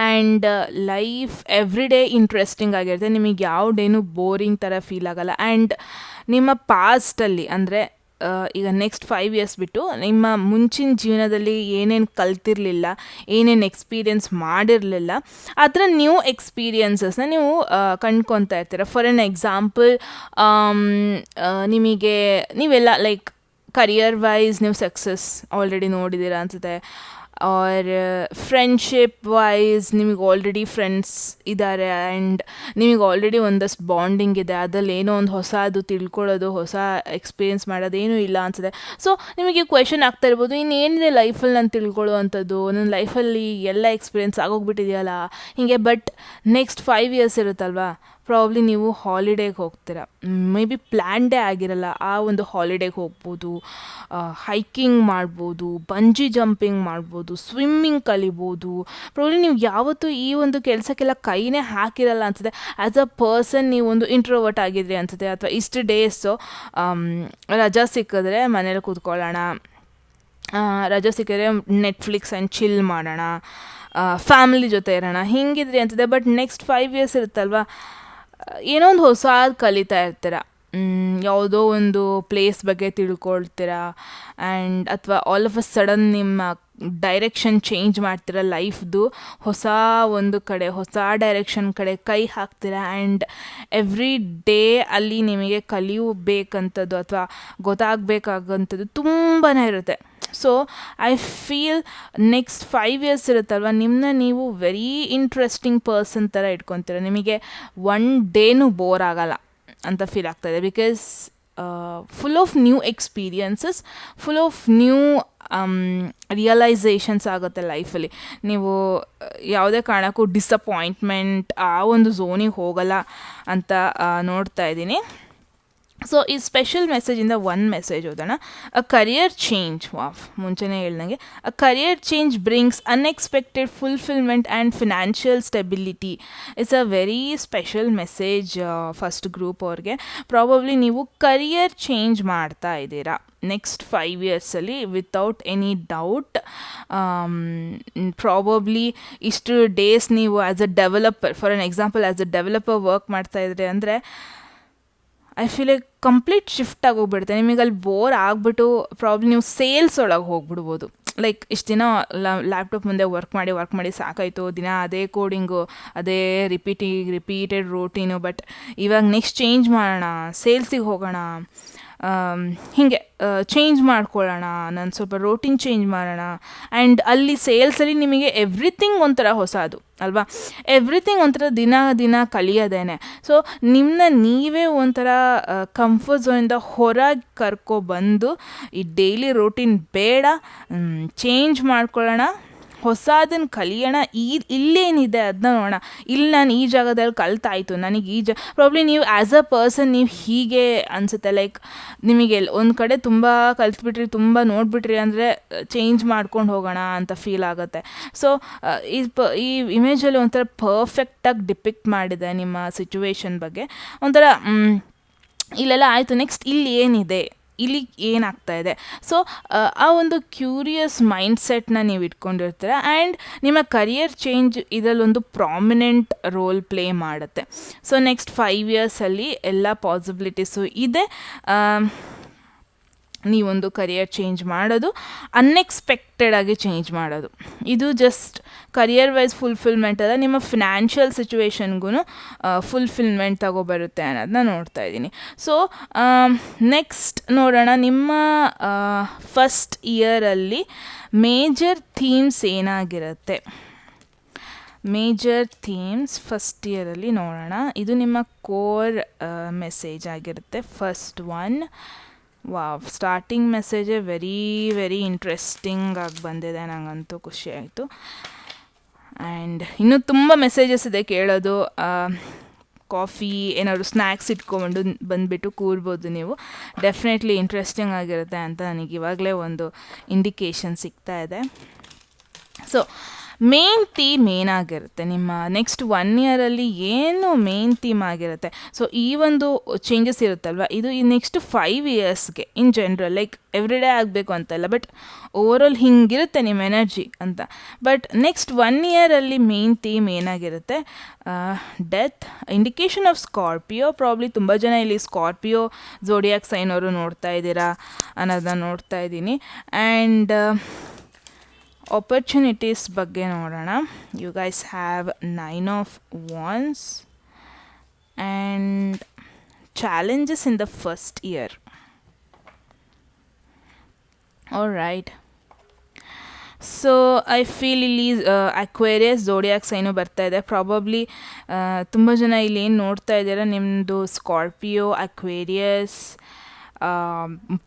And life every day interesting ಆಗಿರುತ್ತೆ, ನಿಮಗೆ ಯಾವ ಡೇನೂ ಬೋರಿಂಗ್ ಥರ ಫೀಲ್ ಆಗೋಲ್ಲ. ಆ್ಯಂಡ್ ನಿಮ್ಮ ಪಾಸ್ಟಲ್ಲಿ ಅಂದರೆ ಈಗ ನೆಕ್ಸ್ಟ್ 5 years ಬಿಟ್ಟು ನಿಮ್ಮ ಮುಂಚಿನ ಜೀವನದಲ್ಲಿ ಏನೇನು ಕಲ್ತಿರಲಿಲ್ಲ, ಏನೇನು ಎಕ್ಸ್ಪೀರಿಯೆನ್ಸ್ ಮಾಡಿರಲಿಲ್ಲ, ಆ ಥರ ನ್ಯೂ ಎಕ್ಸ್ಪೀರಿಯನ್ಸಸ್ನ ನೀವು ಕಂಡ್ಕೊತಾ ಇರ್ತೀರ. ಫಾರ್ ಎನ್ ಎಕ್ಸಾಂಪಲ್, ನೀವೆಲ್ಲ ಲೈಕ್ ಕರಿಯರ್ ವೈಸ್ ನೀವು ಸಕ್ಸಸ್ ಆಲ್ರೆಡಿ ನೋಡಿದ್ದೀರಾ ಅನಿಸುತ್ತೆ. ಆರ್ ಫ್ರೆಂಡ್ಶಿಪ್ ವೈಸ್ ನಿಮಗೆ ಆಲ್ರೆಡಿ ಫ್ರೆಂಡ್ಸ್ ಇದ್ದಾರೆ ಆ್ಯಂಡ್ ನಿಮಗೆ ಆಲ್ರೆಡಿ ಒಂದಷ್ಟು ಬಾಂಡಿಂಗ್ ಇದೆ. ಅದರಲ್ಲಿ ಏನೋ ಒಂದು ಹೊಸದು ತಿಳ್ಕೊಳ್ಳೋದು, ಹೊಸ ಎಕ್ಸ್ಪೀರಿಯೆನ್ಸ್ ಮಾಡೋದೇನೂ ಇಲ್ಲ ಅನಿಸುತ್ತೆ. ಸೊ ನಿಮಗೆ ಕ್ವೆಶನ್ ಆಗ್ತಾ ಇರ್ಬೋದು, ಇನ್ನೇನಿದೆ ಲೈಫಲ್ಲಿ ನಾನು ತಿಳ್ಕೊಳ್ಳೋ ಅಂಥದ್ದು, ನನ್ನ ಲೈಫಲ್ಲಿ ಎಲ್ಲ ಎಕ್ಸ್ಪೀರಿಯೆನ್ಸ್ ಆಗೋಗ್ಬಿಟ್ಟಿದೆಯಲ್ಲ ಹೀಗೆ. ಬಟ್ ನೆಕ್ಸ್ಟ್ 5 years ಇರುತ್ತಲ್ವಾ, ಪ್ರಾಬ್ಲಿ ನೀವು ಹಾಲಿಡೇಗೆ ಹೋಗ್ತೀರ, ಮೇ ಬಿ ಪ್ಲ್ಯಾನ್ಡೇ ಆಗಿರಲ್ಲ, ಆ ಒಂದು ಹಾಲಿಡೇಗೆ ಹೋಗ್ಬೋದು, ಹೈಕಿಂಗ್ ಮಾಡ್ಬೋದು, ಬಂಜಿ ಜಂಪಿಂಗ್ ಮಾಡ್ಬೋದು, ಸ್ವಿಮ್ಮಿಂಗ್ ಕಲಿಬೋದು. ಪ್ರಾಬ್ಲಿ ನೀವು ಯಾವತ್ತೂ ಈ ಒಂದು ಕೆಲಸಕ್ಕೆಲ್ಲ ಕೈನೇ ಹಾಕಿರಲ್ಲ ಅನಿಸುತ್ತೆ. ಆ್ಯಸ್ ಅ ಪರ್ಸನ್ ನೀವು ಒಂದು ಇಂಟ್ರೋವರ್ಟ್ ಆಗಿದ್ರಿ ಅನಿಸುತ್ತೆ. ಅಥವಾ ಇಷ್ಟು ಡೇಸು ರಜಾ ಸಿಕ್ಕಿದ್ರೆ ಮನೇಲಿ ಕೂತ್ಕೊಳ್ಳೋಣ, ರಜಾ ಸಿಕ್ಕಿದ್ರೆ ನೆಟ್ಫ್ಲಿಕ್ಸ್ ಆ್ಯಂಡ್ ಚಿಲ್ ಮಾಡೋಣ, ಫ್ಯಾಮಿಲಿ ಜೊತೆ ಇರೋಣ, ಹಿಂಗಿದ್ರಿ ಅನ್ಸುತ್ತೆ. ಬಟ್ ನೆಕ್ಸ್ಟ್ 5 years ಇರುತ್ತಲ್ವ, ಏನೋ ಒಂದು ಹೊಸದು ಕಲಿತಾ ಇರ್ತೀರ, ಯಾವುದೋ ಒಂದು ಪ್ಲೇಸ್ ಬಗ್ಗೆ ತಿಳ್ಕೊಳ್ತೀರ. ಆ್ಯಂಡ್ ಅಥವಾ ಆಲ್ ಆಫ್ ಅ ಸಡನ್ ನಿಮ್ಮ ಡೈರೆಕ್ಷನ್ ಚೇಂಜ್ ಮಾಡ್ತೀರ, ಲೈಫ್ದು ಹೊಸ ಒಂದು ಕಡೆ, ಹೊಸ ಡೈರೆಕ್ಷನ್ ಕಡೆ ಕೈ ಹಾಕ್ತೀರ. ಆ್ಯಂಡ್ ಎವ್ರಿ ಡೇ ಅಲ್ಲಿ ನಿಮಗೆ ಕಲಿಯಬೇಕಂಥದ್ದು ಅಥವಾ ಗೊತ್ತಾಗಬೇಕಾಗಂಥದ್ದು ತುಂಬಾ ಇರುತ್ತೆ. So I feel next 5 years ಇರುತ್ತಲ್ವ, ನಿಮ್ಮನ್ನ ನೀವು ವೆರಿ ಇಂಟ್ರೆಸ್ಟಿಂಗ್ ಪರ್ಸನ್ ಥರ ಇಟ್ಕೊತೀರ. ನಿಮಗೆ ಒನ್ ಡೇನೂ ಬೋರ್ ಆಗಲ್ಲ ಅಂತ ಫೀಲ್ ಆಗ್ತಾಯಿದೆ. Because full of new experiences, full of new realisations ಆಗುತ್ತೆ ಲೈಫಲ್ಲಿ. ನೀವು ಯಾವುದೇ ಕಾರಣಕ್ಕೂ ಡಿಸಪಾಯಿಂಟ್ಮೆಂಟ್ ಆ ಒಂದು ಝೋನಿಗೆ ಹೋಗಲ್ಲ ಅಂತ ನೋಡ್ತಾ ಇದ್ದೀನಿ. ಸೊ ಈ ಸ್ಪೆಷಲ್ ಮೆಸೇಜಿಂದ ಒಂದು ಮೆಸೇಜ್ ಓದೋಣ. ಅ ಕರಿಯರ್ ಚೇಂಜ್, ಮುಂಚೆನೇ ಹೇಳ್ದಂಗೆ, a career change brings unexpected fulfilment and financial stability. It's a very special message first group ಅವ್ರಿಗೆ. ಪ್ರಾಬಬ್ಲಿ ನೀವು ಕರಿಯರ್ ಚೇಂಜ್ ಮಾಡ್ತಾ ಇದ್ದೀರಾ ನೆಕ್ಸ್ಟ್ 5 ಇಯರ್ಸಲ್ಲಿ ವಿತೌಟ್ ಎನಿ ಡೌಟ್. ಪ್ರಾಬಬ್ಲಿ ಇಷ್ಟು ಡೇಸ್ ನೀವು as a developer, for an example as a developer work ಮಾಡ್ತಾಯಿದ್ರಿ ಅಂದರೆ I feel like complete shift ಆಗೋಗ್ಬಿಡುತ್ತೆ. ನಿಮಗೆ ಅಲ್ಲಿ ಬೋರ್ ಆಗಿಬಿಟ್ಟು ಪ್ರಾಬ್ಲಮ್ ನೀವು ಸೇಲ್ಸ್ ಒಳಗೆ ಹೋಗ್ಬಿಡ್ಬೋದು. ಲೈಕ್ ಇಷ್ಟು ದಿನ ಲ್ಯಾಪ್ಟಾಪ್ ಮುಂದೆ ವರ್ಕ್ ಮಾಡಿ ಸಾಕಾಯಿತು, ದಿನ ಅದೇ ಕೋಡಿಂಗು, ಅದೇ ರಿಪೀಟೆಡ್ ರೂಟೀನು. ಬಟ್ ಇವಾಗ ನೆಕ್ಸ್ಟ್ ಚೇಂಜ್ ಮಾಡೋಣ, ಸೇಲ್ಸಿಗೆ ಹೋಗೋಣ, ಹೀಗೆ ಚೇಂಜ್ ಮಾಡ್ಕೊಳ್ಳೋಣ, ನಾನು ಸ್ವಲ್ಪ ರೋಟೀನ್ ಚೇಂಜ್ ಮಾಡೋಣ. ಆ್ಯಂಡ್ ಅಲ್ಲಿ ಸೇಲ್ಸಲ್ಲಿ ನಿಮಗೆ ಎವ್ರಿಥಿಂಗ್ ಒಂಥರ ಹೊಸದು ಅಲ್ವಾ, ಎವ್ರಿಥಿಂಗ್ ಒಂಥರ ದಿನ ಕಲಿಯೋದೇನೆ. ಸೊ ನಿಮ್ಮನ್ನ ನೀವೇ ಒಂಥರ ಕಂಫರ್ಟ್ ಝೋನಿಂದ ಹೊರಗೆ ಕರ್ಕೊಬಂದು ಈ ಡೈಲಿ ರೋಟೀನ್ ಬೇಡ, ಚೇಂಜ್ ಮಾಡ್ಕೊಳ್ಳೋಣ, ಹೊಸದನ್ನು ಕಲಿಯೋಣ, ಇಲ್ಲೇನಿದೆ ಅದನ್ನ ನೋಡೋಣ, ಇಲ್ಲಿ ನಾನು ಈ ಜಾಗದಲ್ಲಿ ಕಲ್ತಾಯಿತು, ನನಗೆ ಪ್ರಾಬ್ಲಿ ನೀವು ಆ್ಯಸ್ ಅ ಪರ್ಸನ್ ನೀವು ಹೀಗೆ ಅನಿಸುತ್ತೆ. ಲೈಕ್ ನಿಮಗೆ ಒಂದು ಕಡೆ ತುಂಬ ಕಲ್ತ್ಬಿಟ್ರಿ, ತುಂಬ ನೋಡಿಬಿಟ್ರಿ ಅಂದರೆ ಚೇಂಜ್ ಮಾಡ್ಕೊಂಡು ಹೋಗೋಣ ಅಂತ ಫೀಲ್ ಆಗುತ್ತೆ. ಸೊ ಈ ಇಮೇಜಲ್ಲಿ ಒಂಥರ ಪರ್ಫೆಕ್ಟಾಗಿ ಡಿಪಿಕ್ಟ್ ಮಾಡಿದೆ ನಿಮ್ಮ ಸಿಚುವೇಶನ್ ಬಗ್ಗೆ. ಒಂಥರ ಇಲ್ಲೆಲ್ಲ ಆಯಿತು, ನೆಕ್ಸ್ಟ್ ಇಲ್ಲಿ ಏನಿದೆ, ಇಲ್ಲಿ ಏನಾಗ್ತಾ ಇದೆ. ಸೊ ಆ ಒಂದು ಕ್ಯೂರಿಯಸ್ ಮೈಂಡ್ಸೆಟ್ನ ನೀವು ಇಟ್ಕೊಂಡಿರ್ತೀರ. ಆ್ಯಂಡ್ ನಿಮ್ಮ ಕರಿಯರ್ ಚೇಂಜ್ ಇದರಲ್ಲೊಂದು ಪ್ರಾಮಿನೆಂಟ್ ರೋಲ್ ಪ್ಲೇ ಮಾಡುತ್ತೆ. ಸೊ ನೆಕ್ಸ್ಟ್ 5 ಇಯರ್ಸಲ್ಲಿ ಎಲ್ಲ ಪಾಸಿಬಿಲಿಟೀಸು ಇದೆ. ನೀವೊಂದು ಕರಿಯರ್ ಚೇಂಜ್ ಮಾಡೋದು, ಅನ್ಎಕ್ಸ್ಪೆಕ್ಟೆಡ್ ಆಗಿ ಚೇಂಜ್ ಮಾಡೋದು, ಇದು ಜಸ್ಟ್ ಕರಿಯರ್ ವೈಸ್ ಫುಲ್ಫಿಲ್ಮೆಂಟ್ ಅಲ್ಲ, ನಿಮ್ಮ ಫಿನಾನ್ಷಿಯಲ್ ಸಿಚುವೇಶನ್ಗೂ ಫುಲ್ಫಿಲ್ಮೆಂಟ್ ತಗೊಬರುತ್ತೆ ಅನ್ನೋದನ್ನ ನೋಡ್ತಾ ಇದ್ದೀನಿ. ಸೊ ನೆಕ್ಸ್ಟ್ ನೋಡೋಣ, ನಿಮ್ಮ ಫಸ್ಟ್ ಇಯರಲ್ಲಿ ಮೇಜರ್ ಥೀಮ್ಸ್ ಏನಾಗಿರುತ್ತೆ. ಮೇಜರ್ ಥೀಮ್ಸ್ ಫಸ್ಟ್ ಇಯರಲ್ಲಿ ನೋಡೋಣ. ಇದು ನಿಮ್ಮ ಕೋರ್ ಮೆಸೇಜ್ ಆಗಿರುತ್ತೆ. ಫಸ್ಟ್ ಒನ್, ಸ್ಟಾರ್ಟಿಂಗ್ ಮೆಸೇಜೇ ವೆರಿ ಇಂಟ್ರೆಸ್ಟಿಂಗ್ ಆಗಿ ಬಂದಿದೆ, ನನಗಂತೂ ಖುಷಿ ಆಯಿತು. ಆ್ಯಂಡ್ ಇನ್ನೂ ತುಂಬ ಮೆಸೇಜಸ್ ಇದೆ ಕೇಳೋದು. ಕಾಫಿ ಏನಾದ್ರು ಸ್ನ್ಯಾಕ್ಸ್ ಇಟ್ಕೊಂಡು ಬಂದುಬಿಟ್ಟು ಕೂರ್ಬೋದು ನೀವು. ಡೆಫಿನೆಟ್ಲಿ ಇಂಟ್ರೆಸ್ಟಿಂಗ್ ಆಗಿರುತ್ತೆ ಅಂತ ನನಗೆ ಇವಾಗಲೇ ಒಂದು ಇಂಡಿಕೇಶನ್ ಸಿಗ್ತಾ ಇದೆ. ಸೊ ಮೇನ್ ಥೀಮ್ ಏನಾಗಿರುತ್ತೆ ನಿಮ್ಮ ನೆಕ್ಸ್ಟ್ 1 ಇಯರಲ್ಲಿ, ಏನು ಮೇನ್ ಥೀಮ್ ಆಗಿರುತ್ತೆ. ಸೊ ಈ ಒಂದು ಚೇಂಜಸ್ ಇರುತ್ತಲ್ವ, ಇದು ಈ ನೆಕ್ಸ್ಟ್ 5 ಇಯರ್ಸ್ಗೆ in general, like every day ಆಗಬೇಕು ಅಂತಲ್ಲ, ಬಟ್ ಓವರಾಲ್ ಹಿಂಗಿರುತ್ತೆ ನಿಮ್ಮ ಎನರ್ಜಿ ಅಂತ. ಬಟ್ ನೆಕ್ಸ್ಟ್ 1 ಇಯರಲ್ಲಿ ಮೇನ್ ಥೀಮ್ ಏನಾಗಿರುತ್ತೆ, death, indication of Scorpio. Probably ತುಂಬ ಜನ ಇಲ್ಲಿ ಸ್ಕಾರ್ಪಿಯೋ ಝೋಡಿಯಾಕ್ ಸೈನ್ ಅವರು ನೋಡ್ತಾ ಇದ್ದೀರಾ ಅನ್ನೋದನ್ನ ನೋಡ್ತಾ ಇದ್ದೀನಿ. ಆ್ಯಂಡ್ ಆಪರ್ಚುನಿಟೀಸ್ ಬಗ್ಗೆ ನೋಡೋಣ. You guys have 9 of wands and challenges in the first year. Alright, so I feel ಇಲ್ಲಿ ಅಕ್ವೇರಿಯಸ್ ಝೋಡಿಯಾಕ್ ಸೈನು ಬರ್ತಾ ಇದೆ. ಪ್ರಾಬಬ್ಲಿ ತುಂಬ ಜನ ಇಲ್ಲಿ ಏನು ನೋಡ್ತಾ ಇದ್ದೀರಾ, ನಿಮ್ಮದು Scorpio, Aquarius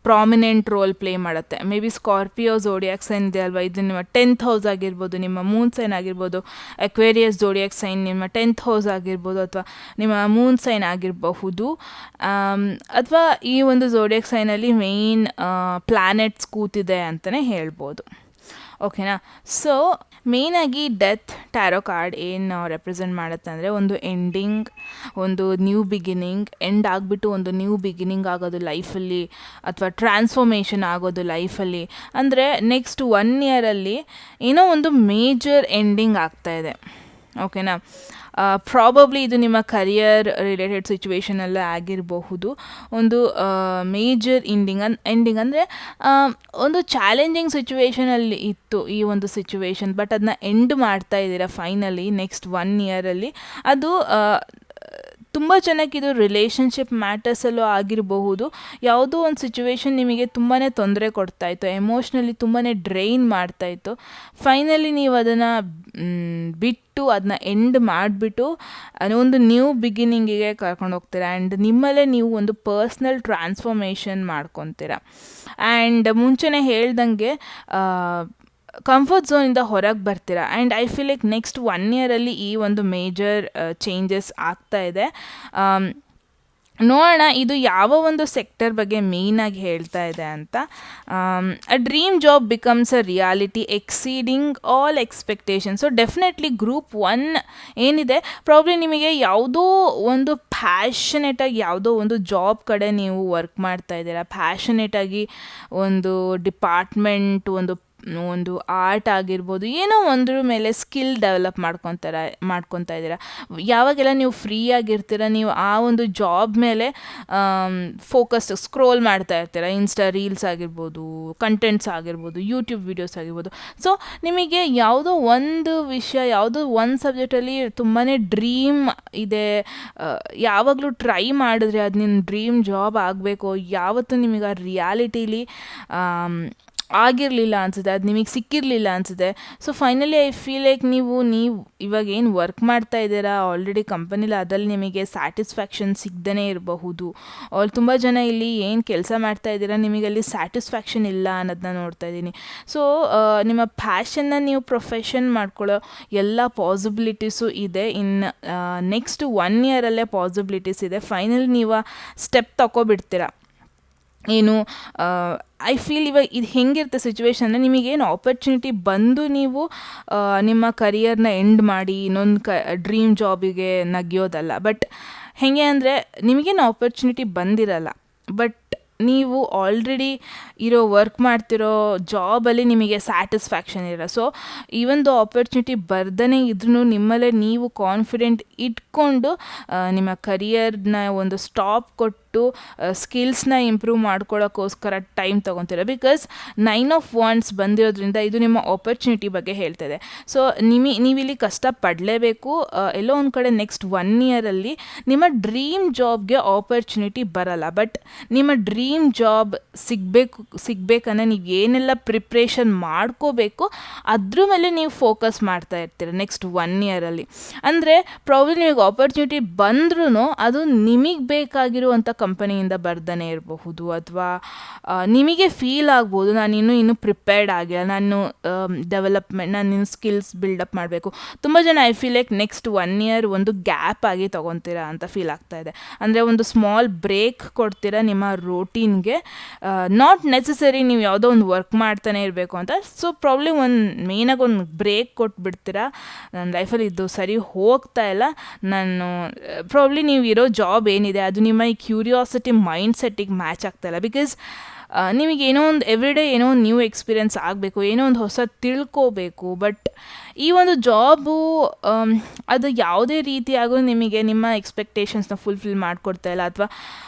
prominent role play ಮಾಡುತ್ತೆ. ಮೇ ಬಿ ಸ್ಕಾರ್ಪಿಯೋ ಝೋಡಿಯಾಕ್ ಸೈನ್ ಇದೆ ಅಲ್ವಾ, ಇದು ನಿಮ್ಮ 10th ಹೌಸ್ ಆಗಿರ್ಬೋದು, ನಿಮ್ಮ ಮೂನ್ ಸೈನ್ ಆಗಿರ್ಬೋದು. ಅಕ್ವೇರಿಯಸ್ ಝೋಡಿಯಾಕ್ ಸೈನ್ ನಿಮ್ಮ 10th ಹೌಸ್ ಆಗಿರ್ಬೋದು, ಅಥವಾ ನಿಮ್ಮ ಮೂನ್ ಸೈನ್ ಆಗಿರಬಹುದು. ಅಥವಾ ಈ ಒಂದು ಝೋಡಿಯಾಕ್ ಸೈನಲ್ಲಿ ಮೇಯ್ನ್ ಪ್ಲ್ಯಾನೆಟ್ಸ್ ಕೂತಿದೆ ಅಂತಲೇ ಹೇಳ್ಬೋದು. ಓಕೆನಾ. ಸೊ ಮೇಯ್ನಾಗಿ ಡೆತ್ ಟ್ಯಾರೋ ಕಾರ್ಡ್ ಏನು ರೆಪ್ರೆಸೆಂಟ್ ಮಾಡುತ್ತೆ ಅಂದರೆ, ಒಂದು ಎಂಡಿಂಗ್, ಒಂದು ನ್ಯೂ ಬಿಗಿನಿಂಗ್, ಎಂಡ್ ಆಗಿಬಿಟ್ಟು ಒಂದು ನ್ಯೂ ಬಿಗಿನಿಂಗ್ ಆಗೋದು ಲೈಫಲ್ಲಿ, ಅಥವಾ ಟ್ರಾನ್ಸ್ಫಾರ್ಮೇಷನ್ ಆಗೋದು ಲೈಫಲ್ಲಿ. ಅಂದರೆ ನೆಕ್ಸ್ಟ್ 1 ಇಯರಲ್ಲಿ ಏನೋ ಒಂದು ಮೇಜರ್ ಎಂಡಿಂಗ್ ಆಗ್ತಾಯಿದೆ. ಓಕೆನಾ. ಪ್ರಾಬಬ್ಲಿ ಇದು ನಿಮ್ಮ ಕರಿಯರ್ ರಿಲೇಟೆಡ್ ಸಿಚುವೇಷನಲ್ಲೇ ಆಗಿರಬಹುದು. ಒಂದು ಮೇಜರ್ ಎಂಡಿಂಗ್ ಅಂದರೆ ಒಂದು ಚಾಲೆಂಜಿಂಗ್ ಸಿಚುವೇಷನಲ್ಲಿ ಇತ್ತು ಈ ಒಂದು ಸಿಚುವೇಶನ್, ಬಟ್ ಅದನ್ನ ಎಂಡ್ ಮಾಡ್ತಾ ಇದ್ದೀರಾ ಫೈನಲಿ ನೆಕ್ಸ್ಟ್ 1 ಇಯರಲ್ಲಿ. ಅದು ತುಂಬ ಜನಕ್ಕೆ ಇದು ರಿಲೇಷನ್ಶಿಪ್ ಮ್ಯಾಟರ್ಸಲ್ಲೂ ಆಗಿರಬಹುದು. ಯಾವುದೋ ಒಂದು ಸಿಚುವೇಶನ್ ನಿಮಗೆ ತುಂಬಾ ತೊಂದರೆ ಕೊಡ್ತಾಯಿತ್ತು, ಎಮೋಷ್ನಲಿ ತುಂಬಾ ಡ್ರೈನ್ ಮಾಡ್ತಾಯಿತ್ತು. ಫೈನಲಿ ನೀವು ಅದನ್ನು ಬಿಟ್ಟು ಅದನ್ನ ಎಂಡ್ ಮಾಡಿಬಿಟ್ಟು ಒಂದು ನ್ಯೂ ಬಿಗಿನಿಂಗಿಗೆ ಕರ್ಕೊಂಡು ಹೋಗ್ತೀರಾ ಆ್ಯಂಡ್ ನಿಮ್ಮಲ್ಲೇ ನೀವು ಒಂದು ಪರ್ಸ್ನಲ್ ಟ್ರಾನ್ಸ್ಫಾರ್ಮೇಷನ್ ಮಾಡ್ಕೊತೀರ. ಆ್ಯಂಡ್ ಮುಂಚೆನೇ ಹೇಳ್ದಂಗೆ ಕಂಫರ್ಟ್ ಝೋನಿಂದ ಹೊರಗೆ ಬರ್ತೀರಾ. And I feel like next 1 ಇಯರಲ್ಲಿ ಈ ಒಂದು ಮೇಜರ್ ಚೇಂಜಸ್ ಆಗ್ತಾ ಇದೆ. ನೋಡೋಣ ಇದು ಯಾವ ಒಂದು ಸೆಕ್ಟರ್ ಬಗ್ಗೆ ಮೇಯ್ನಾಗಿ ಹೇಳ್ತಾ ಇದೆ ಅಂತ. A dream job becomes a reality exceeding all expectation. So definitely group 1 ಏನಿದೆ ಪ್ರಾಬ್ಲಿ ನಿಮಗೆ ಯಾವುದೋ ಒಂದು ಪ್ಯಾಷನೇಟಾಗಿ ಯಾವುದೋ ಒಂದು ಜಾಬ್ ಕಡೆ ನೀವು ವರ್ಕ್ ಮಾಡ್ತಾ ಇದ್ದೀರಾ, ಪ್ಯಾಷನೇಟಾಗಿ ಒಂದು ಡಿಪಾರ್ಟ್ಮೆಂಟ್ ಒಂದು ಆರ್ಟ್ ಆಗಿರ್ಬೋದು, ಏನೋ ಒಂದ್ರ ಮೇಲೆ ಸ್ಕಿಲ್ ಡೆವಲಪ್ ಮಾಡ್ಕೊತಾ ಇದ್ದೀರಾ. ಯಾವಾಗೆಲ್ಲ ನೀವು ಫ್ರೀ ಆಗಿರ್ತೀರ ನೀವು ಆ ಒಂದು ಜಾಬ್ ಮೇಲೆ ಫೋಕಸ್ ಸ್ಕ್ರೋಲ್ ಮಾಡ್ತಾ ಇರ್ತೀರ. ಇನ್ಸ್ಟಾ ರೀಲ್ಸ್ ಆಗಿರ್ಬೋದು, ಕಂಟೆಂಟ್ಸ್ ಆಗಿರ್ಬೋದು, ಯೂಟ್ಯೂಬ್ ವೀಡಿಯೋಸ್ ಆಗಿರ್ಬೋದು. ಸೊ ನಿಮಗೆ ಯಾವುದೋ ಒಂದು ವಿಷಯ, ಯಾವುದೋ ಒಂದು ಸಬ್ಜೆಕ್ಟಲ್ಲಿ ತುಂಬಾ ಡ್ರೀಮ್ ಇದೆ, ಯಾವಾಗಲೂ ಟ್ರೈ ಮಾಡಿದ್ರೆ ಅದು ನಿಮ್ಮ ಡ್ರೀಮ್ ಜಾಬ್ ಆಗಬೇಕು, ಯಾವತ್ತೂ ನಿಮಗೆ ಆ ರಿಯಾಲಿಟೀಲಿ ಆಗಿರಲಿಲ್ಲ ಅನಿಸುತ್ತೆ, ಅದು ನಿಮಗೆ ಸಿಕ್ಕಿರಲಿಲ್ಲ ಅನಿಸುತ್ತೆ. So finally I feel like ನೀವು ಇವಾಗ ಏನು ವರ್ಕ್ ಮಾಡ್ತಾ ಇದ್ದೀರಾ ಆಲ್ರೆಡಿ ಕಂಪನಿಲಿ, ಅದ್ರಲ್ಲಿ ನಿಮಗೆ ಸ್ಯಾಟಿಸ್ಫ್ಯಾಕ್ಷನ್ ಸಿಗದೇ ಇರಬಹುದು. ಅವ್ರು ತುಂಬ ಜನ ಇಲ್ಲಿ ಏನು ಕೆಲಸ ಮಾಡ್ತಾ ಇದ್ದೀರಾ ನಿಮಗಲ್ಲಿ ಸ್ಯಾಟಿಸ್ಫ್ಯಾಕ್ಷನ್ ಇಲ್ಲ ಅನ್ನೋದನ್ನ ನೋಡ್ತಾ ಇದ್ದೀನಿ. ಸೊ ನಿಮ್ಮ ಪ್ಯಾಷನ್ನ ನೀವು ಪ್ರೊಫೆಷನ್ ಮಾಡ್ಕೊಳ್ಳೋ ಎಲ್ಲ ಪಾಸಿಬಿಲಿಟೀಸು ಇದೆ. ಇನ್ನು ನೆಕ್ಸ್ಟ್ 1 ಇಯರಲ್ಲೇ ಪಾಸಿಬಿಲಿಟೀಸ್ ಇದೆ. ಫೈನಲಿ ನೀವು ಸ್ಟೆಪ್ ತಗೊಬಿಡ್ತೀರಾ. ಏನು ಐ ಫೀಲ್ ಇವಾಗ ಇದು ಹೆಂಗಿರುತ್ತೆ ಸಿಚುವೇಶನ್ ಅಂದರೆ, ನಿಮಗೇನು ಆಪರ್ಚುನಿಟಿ ಬಂದು ನೀವು ನಿಮ್ಮ ಕರಿಯರ್ನ ಎಂಡ್ ಮಾಡಿ ಇನ್ನೊಂದು ಡ್ರೀಮ್ ಜಾಬಿಗೆ ನಗಿಯೋದಲ್ಲ. ಬಟ್ ಹೇಗೆ ಅಂದರೆ ನಿಮಗೇನು ಆಪರ್ಚುನಿಟಿ ಬಂದಿರಲ್ಲ, ಬಟ್ ನೀವು ಆಲ್ರೆಡಿ ವರ್ಕ್ ಮಾಡ್ತಿರೋ ಜಾಬಲ್ಲಿ ನಿಮಗೆ ಸ್ಯಾಟಿಸ್ಫ್ಯಾಕ್ಷನ್ ಇರಲ್ಲ. ಸೊ ಈ ಒಂದು ಆಪರ್ಚುನಿಟಿ ಬರ್ದೇ ಇದ್ರೂ ನಿಮ್ಮಲ್ಲೇ ನೀವು ಕಾನ್ಫಿಡೆಂಟ್ ಇಟ್ಕೊಂಡು ನಿಮ್ಮ ಕರಿಯರ್ನ ಒಂದು ಸ್ಟಾಪ್ ಕೊಟ್ಟು ಸ್ಕಿಲ್ಸ್ನ ಇಂಪ್ರೂವ್ ಮಾಡ್ಕೊಳ್ಳೋಕ್ಕೋಸ್ಕರ ಟೈಮ್ ತೊಗೊತೀರ. ಬಿಕಾಸ್ 9 ಆಫ್ ವಾಂಡ್ಸ್ ಬಂದಿರೋದ್ರಿಂದ ಇದು ನಿಮ್ಮ ಆಪರ್ಚುನಿಟಿ ಬಗ್ಗೆ ಹೇಳ್ತಾಯಿದೆ. ಸೊ ನೀವಿಲ್ಲಿ ಕಷ್ಟಪಡಲೇಬೇಕು. ಎಲ್ಲೋ ಒಂದು ಕಡೆ ನೆಕ್ಸ್ಟ್ 1 ಇಯರಲ್ಲಿ ನಿಮ್ಮ ಡ್ರೀಮ್ ಜಾಬ್ಗೆ ಆಪರ್ಚುನಿಟಿ ಬರಲ್ಲ, ಬಟ್ ನಿಮ್ಮ ಡ್ರೀಮ್ ಜಾಬ್ ಸಿಗಬೇಕಂದ್ರೆ ನೀವು ಏನೆಲ್ಲ ಪ್ರಿಪ್ರೇಷನ್ ಮಾಡ್ಕೋಬೇಕು ಅದ್ರ ಮೇಲೆ ನೀವು ಫೋಕಸ್ ಮಾಡ್ತಾ ಇರ್ತೀರ ನೆಕ್ಸ್ಟ್ 1 ಇಯರಲ್ಲಿ. ಅಂದರೆ ಪ್ರಾಬ್ಲಮ್ ನಿಮಗೆ ಆಪರ್ಚುನಿಟಿ ಬಂದ್ರೂ ಅದು ನಿಮಗೆ ಬೇಕಾಗಿರುವಂಥ ಕಂಪನಿಯಿಂದ ಬರ್ದೇ ಇರಬಹುದು, ಅಥವಾ ನಿಮಗೆ ಫೀಲ್ ಆಗ್ಬೋದು ನಾನು ಇನ್ನೂ ಪ್ರಿಪೇರ್ಡ್ ಆಗಿಲ್ಲ, ನಾನು ನಾನು ಸ್ಕಿಲ್ಸ್ ಬಿಲ್ಡಪ್ ಮಾಡಬೇಕು. ತುಂಬ ಜನ I feel like next 1 year ಒಂದು ಗ್ಯಾಪ್ ಆಗಿ ತೊಗೊತೀರಾ ಅಂತ ಫೀಲ್ ಆಗ್ತಾ ಇದೆ. ಅಂದರೆ ಒಂದು ಸ್ಮಾಲ್ ಬ್ರೇಕ್ ಕೊಡ್ತೀರಾ ನಿಮ್ಮ ರೋಟೀನ್ಗೆ. ನಾಟ್ ನೆಸಸರಿ ನೀವು ಯಾವುದೋ ಒಂದು ವರ್ಕ್ ಮಾಡ್ತಾನೆ ಇರಬೇಕು ಅಂತ. ಸೊ ಪ್ರಾಬ್ಲಿ ಮೇಯ್ನಾಗಿ ಒಂದು ಬ್ರೇಕ್ ಕೊಟ್ಬಿಡ್ತೀರಾ, ನನ್ನ ಲೈಫಲ್ಲಿ ಇದು ಸರಿ ಹೋಗ್ತಾ ಇಲ್ಲ, ನಾನು ಪ್ರಾಬ್ಲಿ ನೀವು ಇರೋ ಜಾಬ್ ಏನಿದೆ ಅದು ನಿಮ್ಮ ಈ ಕ್ಯೂರಿಯಾಸಿಟಿ ಮೈಂಡ್ ಸೆಟ್ಟಿಗೆ ಮ್ಯಾಚ್ ಆಗ್ತಾಯಿಲ್ಲ. ಬಿಕಾಸ್ ನಿಮಗೆ ಏನೋ ಒಂದು ಎವ್ರಿಡೇ ಏನೋ ಒಂದು ನ್ಯೂ ಎಕ್ಸ್ಪೀರಿಯೆನ್ಸ್ ಆಗಬೇಕು, ಏನೋ ಒಂದು ಹೊಸ ತಿಳ್ಕೋಬೇಕು. ಬಟ್ ಈ ಒಂದು ಜಾಬು ಅದು ಯಾವುದೇ ರೀತಿಯಾಗೂ ನಿಮಗೆ ನಿಮ್ಮ ಎಕ್ಸ್ಪೆಕ್ಟೇಷನ್ಸ್ನ ಫುಲ್ಫಿಲ್ ಮಾಡಿಕೊಡ್ತಾ ಇಲ್ಲ, ಅಥವಾ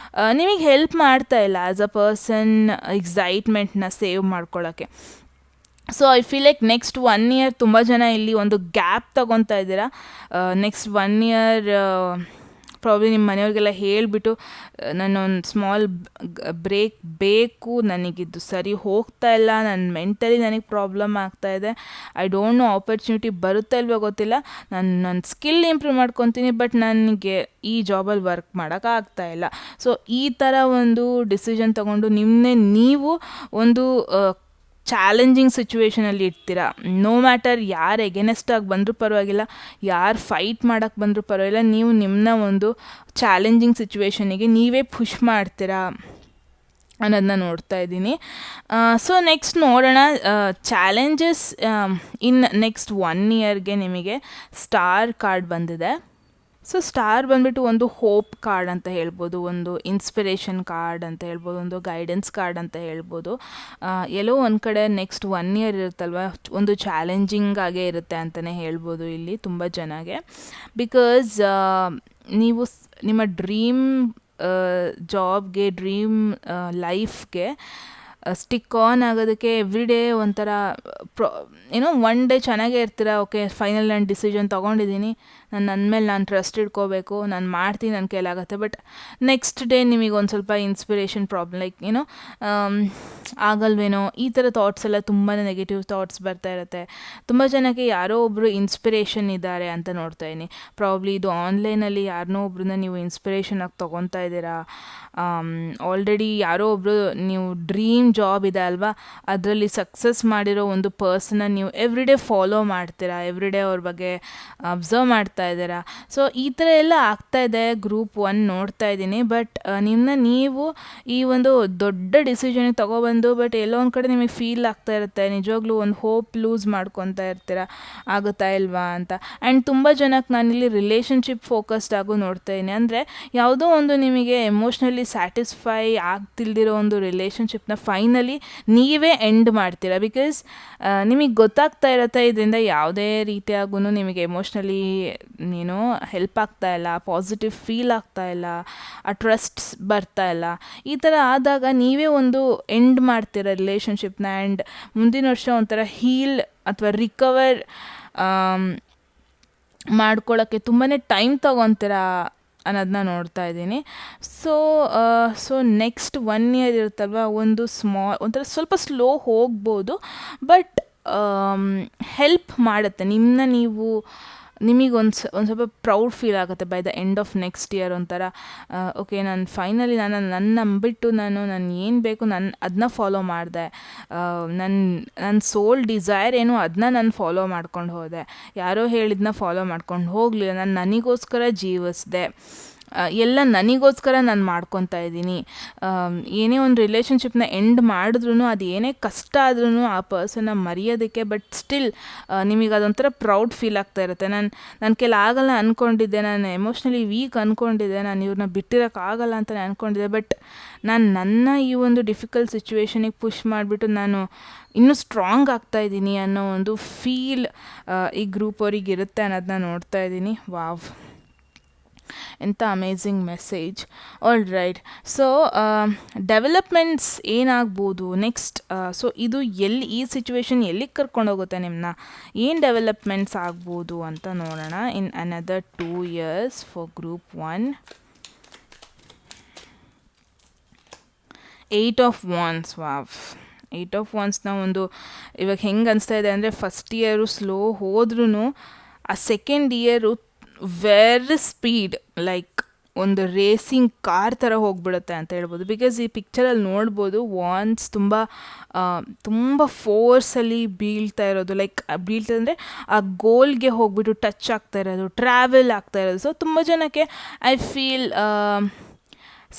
ನಿಮಗೆ ಹೆಲ್ಪ್ ಮಾಡ್ತಾ ಇಲ್ಲ ಆ್ಯಸ್ ಅ ಪರ್ಸನ್ ಎಕ್ಸೈಟ್ಮೆಂಟ್ನ ಸೇವ್ ಮಾಡ್ಕೊಳ್ಳೋಕ್ಕೆ. So I feel like next 1 year ತುಂಬ ಜನ ಇಲ್ಲಿ ಒಂದು ಗ್ಯಾಪ್ ತೊಗೊತಾ ಇದ್ದೀರಾ. ನೆಕ್ಸ್ಟ್ 1 ಇಯರ್ ಪ್ರಾಬ್ಲಿ ನಿಮ್ಮ ಮನೆಯವ್ರಿಗೆಲ್ಲ ಹೇಳಿಬಿಟ್ಟು ನಾನೊಂದು ಸ್ಮಾಲ್ ಬ್ರೇಕ್ ಬೇಕು, ನನಗಿದ್ದು ಸರಿ ಹೋಗ್ತಾ ಇಲ್ಲ, ನನ್ನ ಮೆಂಟಲಿ ನನಗೆ ಪ್ರಾಬ್ಲಮ್ ಆಗ್ತಾಯಿದೆ, ಐ ಡೋಂಟ್ ನೋ ಆಪರ್ಚುನಿಟಿ ಬರುತ್ತಾ ಇಲ್ವೋ ಗೊತ್ತಿಲ್ಲ, ನನ್ನ ಸ್ಕಿಲ್ ಇಂಪ್ರೂವ್ ಮಾಡ್ಕೊತೀನಿ, ಬಟ್ ನನಗೆ ಈ ಜಾಬಲ್ಲಿ ವರ್ಕ್ ಮಾಡೋಕ್ಕಾಗ್ತಾ ಇಲ್ಲ. ಸೊ ಈ ಥರ ಒಂದು ಡಿಸಿಷನ್ ತೊಗೊಂಡು ನಿಮ್ಮನ್ನೇ ನೀವು ಒಂದು ಚಾಲೆಂಜಿಂಗ್ ಸಿಚುವೇಷನಲ್ಲಿ ಇರ್ತೀರ. ನೋ ಮ್ಯಾಟರ್ ಯಾರು ಎಗೇನೆಸ್ಟಾಗಿ ಬಂದರೂ ಪರವಾಗಿಲ್ಲ, ಯಾರು ಫೈಟ್ ಮಾಡೋಕ್ಕೆ ಬಂದರೂ ಪರವಾಗಿಲ್ಲ, ನೀವು ನಿಮ್ಮನ್ನ ಒಂದು ಚಾಲೆಂಜಿಂಗ್ ಸಿಚುವೇಷನಿಗೆ ನೀವೇ ಪುಷ್ ಮಾಡ್ತೀರಾ ಅನ್ನೋದನ್ನ ನೋಡ್ತಾ ಇದ್ದೀನಿ. ಸೊ ನೆಕ್ಸ್ಟ್ ನೋಡೋಣ ಚಾಲೆಂಜಸ್ ಇನ್ ನೆಕ್ಸ್ಟ್ 1 ಇಯರ್ಗೆ. ನಿಮಗೆ ಸ್ಟಾರ್ ಕಾರ್ಡ್ ಬಂದಿದೆ. ಸೊ ಸ್ಟಾರ್ ಬಂದುಬಿಟ್ಟು ಒಂದು ಹೋಪ್ ಕಾರ್ಡ್ ಅಂತ ಹೇಳ್ಬೋದು, ಒಂದು ಇನ್ಸ್ಪಿರೇಷನ್ ಕಾರ್ಡ್ ಅಂತ ಹೇಳ್ಬೋದು, ಒಂದು ಗೈಡೆನ್ಸ್ ಕಾರ್ಡ್ ಅಂತ ಹೇಳ್ಬೋದು. ಎಲ್ಲೋ ಒಂದು ಕಡೆ ನೆಕ್ಸ್ಟ್ 1 ಇಯರ್ ಇರುತ್ತಲ್ವ, ಒಂದು ಚಾಲೆಂಜಿಂಗ್ ಆಗೇ ಇರುತ್ತೆ ಅಂತಲೇ ಹೇಳ್ಬೋದು ಇಲ್ಲಿ ತುಂಬ ಜನಗೆ. ಬಿಕಾಸ್ ನೀವು ನಿಮ್ಮ ಡ್ರೀಮ್ ಜಾಬ್ಗೆ, ಡ್ರೀಮ್ ಲೈಫ್ಗೆ ಸ್ಟಿಕ್ ಆನ್ ಆಗೋದಕ್ಕೆ ಎವ್ರಿ ಡೇ ಒಂಥರ ಪ್ರೊ ಒನ್ ಡೇ ಚೆನ್ನಾಗೇ ಇರ್ತೀರ, ಓಕೆ ಫೈನಲ್ ನಾನು ಡಿಸಿಷನ್ ತೊಗೊಂಡಿದ್ದೀನಿ, ನನ್ನ ಮೇಲೆ ನಾನು ಟ್ರಸ್ಟ್ ಇಟ್ಕೋಬೇಕು, ನಾನು ಮಾಡ್ತೀನಿ, ನನ್ನ ಕೈಲಾಗತ್ತೆ. ಬಟ್ ನೆಕ್ಸ್ಟ್ ಡೇ ನಿಮಗೆ ಒಂದು ಸ್ವಲ್ಪ ಇನ್ಸ್ಪಿರೇಷನ್ ಪ್ರಾಬ್ಲಮ್, ಲೈಕ್ ಆಗಲ್ವೇನೋ ಈ ಥರ ಥಾಟ್ಸ್ ಎಲ್ಲ ತುಂಬಾ ನೆಗೆಟಿವ್ ಥಾಟ್ಸ್ ಬರ್ತಾ ಇರುತ್ತೆ. ತುಂಬ ಜನಕ್ಕೆ ಯಾರೋ ಒಬ್ಬರು ಇನ್ಸ್ಪಿರೇಷನ್ ಇದ್ದಾರೆ ಅಂತ ನೋಡ್ತಾ ಇದ್ದೀನಿ. ಪ್ರಾಬ್ಲಿ ಇದು ಆನ್ಲೈನಲ್ಲಿ ಯಾರನ್ನೋ ಒಬ್ರನ್ನ ನೀವು ಇನ್ಸ್ಪಿರೇಷನ್ ಆಗಿ ತೊಗೊತಾ ಇದ್ದೀರಾ. ಆಲ್ರೆಡಿ ಯಾರೋ ಒಬ್ಬರು ನೀವು ಡ್ರೀಮ್ ಜಾಬ್ ಇದೆ ಅಲ್ವಾ, ಅದರಲ್ಲಿ ಸಕ್ಸಸ್ ಮಾಡಿರೋ ಒಂದು ಪರ್ಸನ್ನ ನೀವು ಎವ್ರಿ ಡೇ ಫಾಲೋ ಮಾಡ್ತೀರಾ, ಎವ್ರಿ ಡೇ ಅವ್ರ ಬಗ್ಗೆ ಅಬ್ಸರ್ವ್ ಮಾಡ್ತಾ ಇದ್ದೀರಾ. ಸೊ ಈ ಥರ ಎಲ್ಲ ಆಗ್ತಾ ಇದೆ. ಗ್ರೂಪ್ 1 ನೋಡ್ತಾ ಇದ್ದೀನಿ. ಬಟ್ ನೀವು ಈ ಒಂದು ದೊಡ್ಡ ಡಿಸಿಷನಿಗೆ ತೊಗೊಬಂದು ಬಟ್ ಎಲ್ಲೋ ಒಂದು ಕಡೆ ನಿಮಗೆ ಫೀಲ್ ಆಗ್ತಾ ಇರುತ್ತೆ, ನಿಜವಾಗ್ಲೂ ಒಂದು ಹೋಪ್ ಲೂಸ್ ಮಾಡ್ಕೊತಾ ಇರ್ತೀರ, ಆಗುತ್ತಾ ಇಲ್ವಾ ಅಂತ. ಆ್ಯಂಡ್ ತುಂಬ ಜನಕ್ಕೆ ನಾನಿಲ್ಲಿ ರಿಲೇಷನ್ಶಿಪ್ ಫೋಕಸ್ಡ್ ಆಗು ನೋಡ್ತಾ ಇದ್ದೀನಿ. ಅಂದರೆ ಯಾವುದೋ ಒಂದು ನಿಮಗೆ ಎಮೋಷ್ನಲಿ ಸ್ಯಾಟಿಸ್ಫೈ ಆಗ್ತಿಲ್ದಿರೋ ಒಂದು ರಿಲೇಷನ್ಶಿಪ್ನ ಫೈನಲಿ ನೀವೇ ಎಂಡ್ ಮಾಡ್ತೀರಾ. ಬಿಕಾಸ್ ನಿಮಗೆ ಗೊತ್ತಾಗ್ತಾ ಇರುತ್ತೆ ಇದರಿಂದ ಯಾವುದೇ ರೀತಿಯಾಗೂ ನಿಮಗೆ ಎಮೋಷ್ನಲಿ ಹೆಲ್ಪ್ ಆಗ್ತಾ ಇಲ್ಲ, ಪಾಸಿಟಿವ್ ಫೀಲ್ ಆಗ್ತಾ ಇಲ್ಲ, ಆ ಟ್ರಸ್ಟ್ ಬರ್ತಾ ಇಲ್ಲ. ಈ ಥರ ಆದಾಗ ನೀವೇ ಒಂದು ಎಂಡ್ ಮಾಡ್ತೀರಾ ರಿಲೇಷನ್ಶಿಪ್ನ. ಆ್ಯಂಡ್ ಮುಂದಿನ ವರ್ಷ ಒಂಥರ ಹೀಲ್ ಅಥವಾ ರಿಕವರ್ ಮಾಡ್ಕೊಳ್ಳೋಕ್ಕೆ ತುಂಬಾ ಟೈಮ್ ತೊಗೊತೀರಾ ಅನ್ನೋದನ್ನ ನೋಡ್ತಾ ಇದ್ದೀನಿ. ಸೊ ನೆಕ್ಸ್ಟ್ 1 ಇಯರ್ ಇರುತ್ತಲ್ವ, ಒಂದು ಒಂಥರ ಸ್ವಲ್ಪ ಸ್ಲೋ ಹೋಗ್ಬೋದು, ಬಟ್ ಹೆಲ್ಪ್ ಮಾಡುತ್ತೆ ನಿಮಗೊಂದು ಸ್ವಲ್ಪ ಪ್ರೌಡ್ ಫೀಲ್ ಆಗುತ್ತೆ by the end of next year. ಒಂಥರ ಓಕೆ, ನಾನು ಫೈನಲಿ ನನ್ನ ನಂಬಿಟ್ಟು ನಾನು ಏನು ಬೇಕು ಅದನ್ನ ಫಾಲೋ ಮಾಡಿದೆ, ನನ್ನ ಸೋಲ್ ಡಿಸೈರ್ ಏನು ಅದನ್ನ ನಾನು ಫಾಲೋ ಮಾಡ್ಕೊಂಡು ಹೋದೆ, ಯಾರೋ ಹೇಳಿದ್ನ ಫಾಲೋ ಮಾಡ್ಕೊಂಡು ಹೋಗಲಿಲ್ಲ, ನಾನು ನನಗೋಸ್ಕರ ಜೀವಿಸಿದೆ, ಎಲ್ಲ ನನಗೋಸ್ಕರ ನಾನು ಮಾಡ್ಕೊತಾ ಇದ್ದೀನಿ. ಏನೇ ಒಂದು ರಿಲೇಷನ್ಶಿಪ್ನ ಎಂಡ್ ಮಾಡಿದ್ರೂ ಅದು ಏನೇ ಕಷ್ಟ ಆದ್ರೂ ಆ ಪರ್ಸನ್ನ ಮರೆಯೋದಕ್ಕೆ, ಬಟ್ ಸ್ಟಿಲ್ ನಿಮಗೆ ಅದೊಂಥರ ಪ್ರೌಡ್ ಫೀಲ್ ಆಗ್ತಾ ಇರುತ್ತೆ. ನನ್ನ ಕೈಲಿ ಆಗಲ್ಲ ಅಂದ್ಕೊಂಡಿದ್ದೆ, ನಾನು ಎಮೋಷ್ನಲಿ ವೀಕ್ ಅಂದ್ಕೊಂಡಿದ್ದೆ, ನಾನು ಇವ್ರನ್ನ ಬಿಟ್ಟಿರೋಕ್ಕಾಗಲ್ಲ ಅಂತ ಅಂದ್ಕೊಂಡಿದ್ದೆ, ಬಟ್ ನನ್ನ ಈ ಒಂದು ಡಿಫಿಕಲ್ಟ್ ಸಿಚುವೇಶನಿಗೆ ಪುಷ್ ಮಾಡಿಬಿಟ್ಟು ನಾನು ಇನ್ನೂ ಸ್ಟ್ರಾಂಗ್ ಆಗ್ತಾ ಇದ್ದೀನಿ ಅನ್ನೋ ಒಂದು ಫೀಲ್ ಈ ಗ್ರೂಪ್ ಅವ್ರಿಗೆ ಇರುತ್ತೆ ಅನ್ನೋದನ್ನ ನೋಡ್ತಾ ಇದ್ದೀನಿ. ವಾವ್, ಎಂಥ amazing message. All right, so developments ಏನಾಗ್ಬೋದು ನೆಕ್ಸ್ಟ್? ಸೊ ಇದು ಈ ಸಿಚುವೇಶನ್ ಎಲ್ಲಿಗೆ ಕರ್ಕೊಂಡೋಗುತ್ತೆ ನಿಮ್ಮನ್ನ, ಏನು ಡೆವಲಪ್ಮೆಂಟ್ಸ್ ಆಗ್ಬೋದು ಅಂತ ನೋಡೋಣ. In another 2 years for group 1. 8 of Wands. Wow, 8 of Wandsನ ಒಂದು ಇವಾಗ ಹೆಂಗೆ ಅನಿಸ್ತಾ ಇದೆ ಅಂದರೆ, ಫಸ್ಟ್ ಇಯರು ಸ್ಲೋ ಹೋದ್ರೂ ಆ second year very speed, like ಒಂದು ರೇಸಿಂಗ್ ಕಾರ್ ಥರ ಹೋಗ್ಬಿಡುತ್ತೆ ಅಂತ ಹೇಳ್ಬೋದು. ಬಿಕಾಸ್ ಈ ಪಿಕ್ಚರಲ್ಲಿ ನೋಡ್ಬೋದು ವಾನ್ಸ್ ತುಂಬ ಫೋರ್ಸಲ್ಲಿ ಬೀಳ್ತಾ ಇರೋದು, ಲೈಕ್ ಬೀಳ್ತದಂದರೆ ಆ ಗೋಲ್ಗೆ ಹೋಗ್ಬಿಟ್ಟು ಟಚ್ ಆಗ್ತಾ ಇರೋದು, ಟ್ರಾವೆಲ್ ಆಗ್ತಾ ಇರೋದು. ಸೊ ತುಂಬ ಜನಕ್ಕೆ ಐ ಫೀಲ್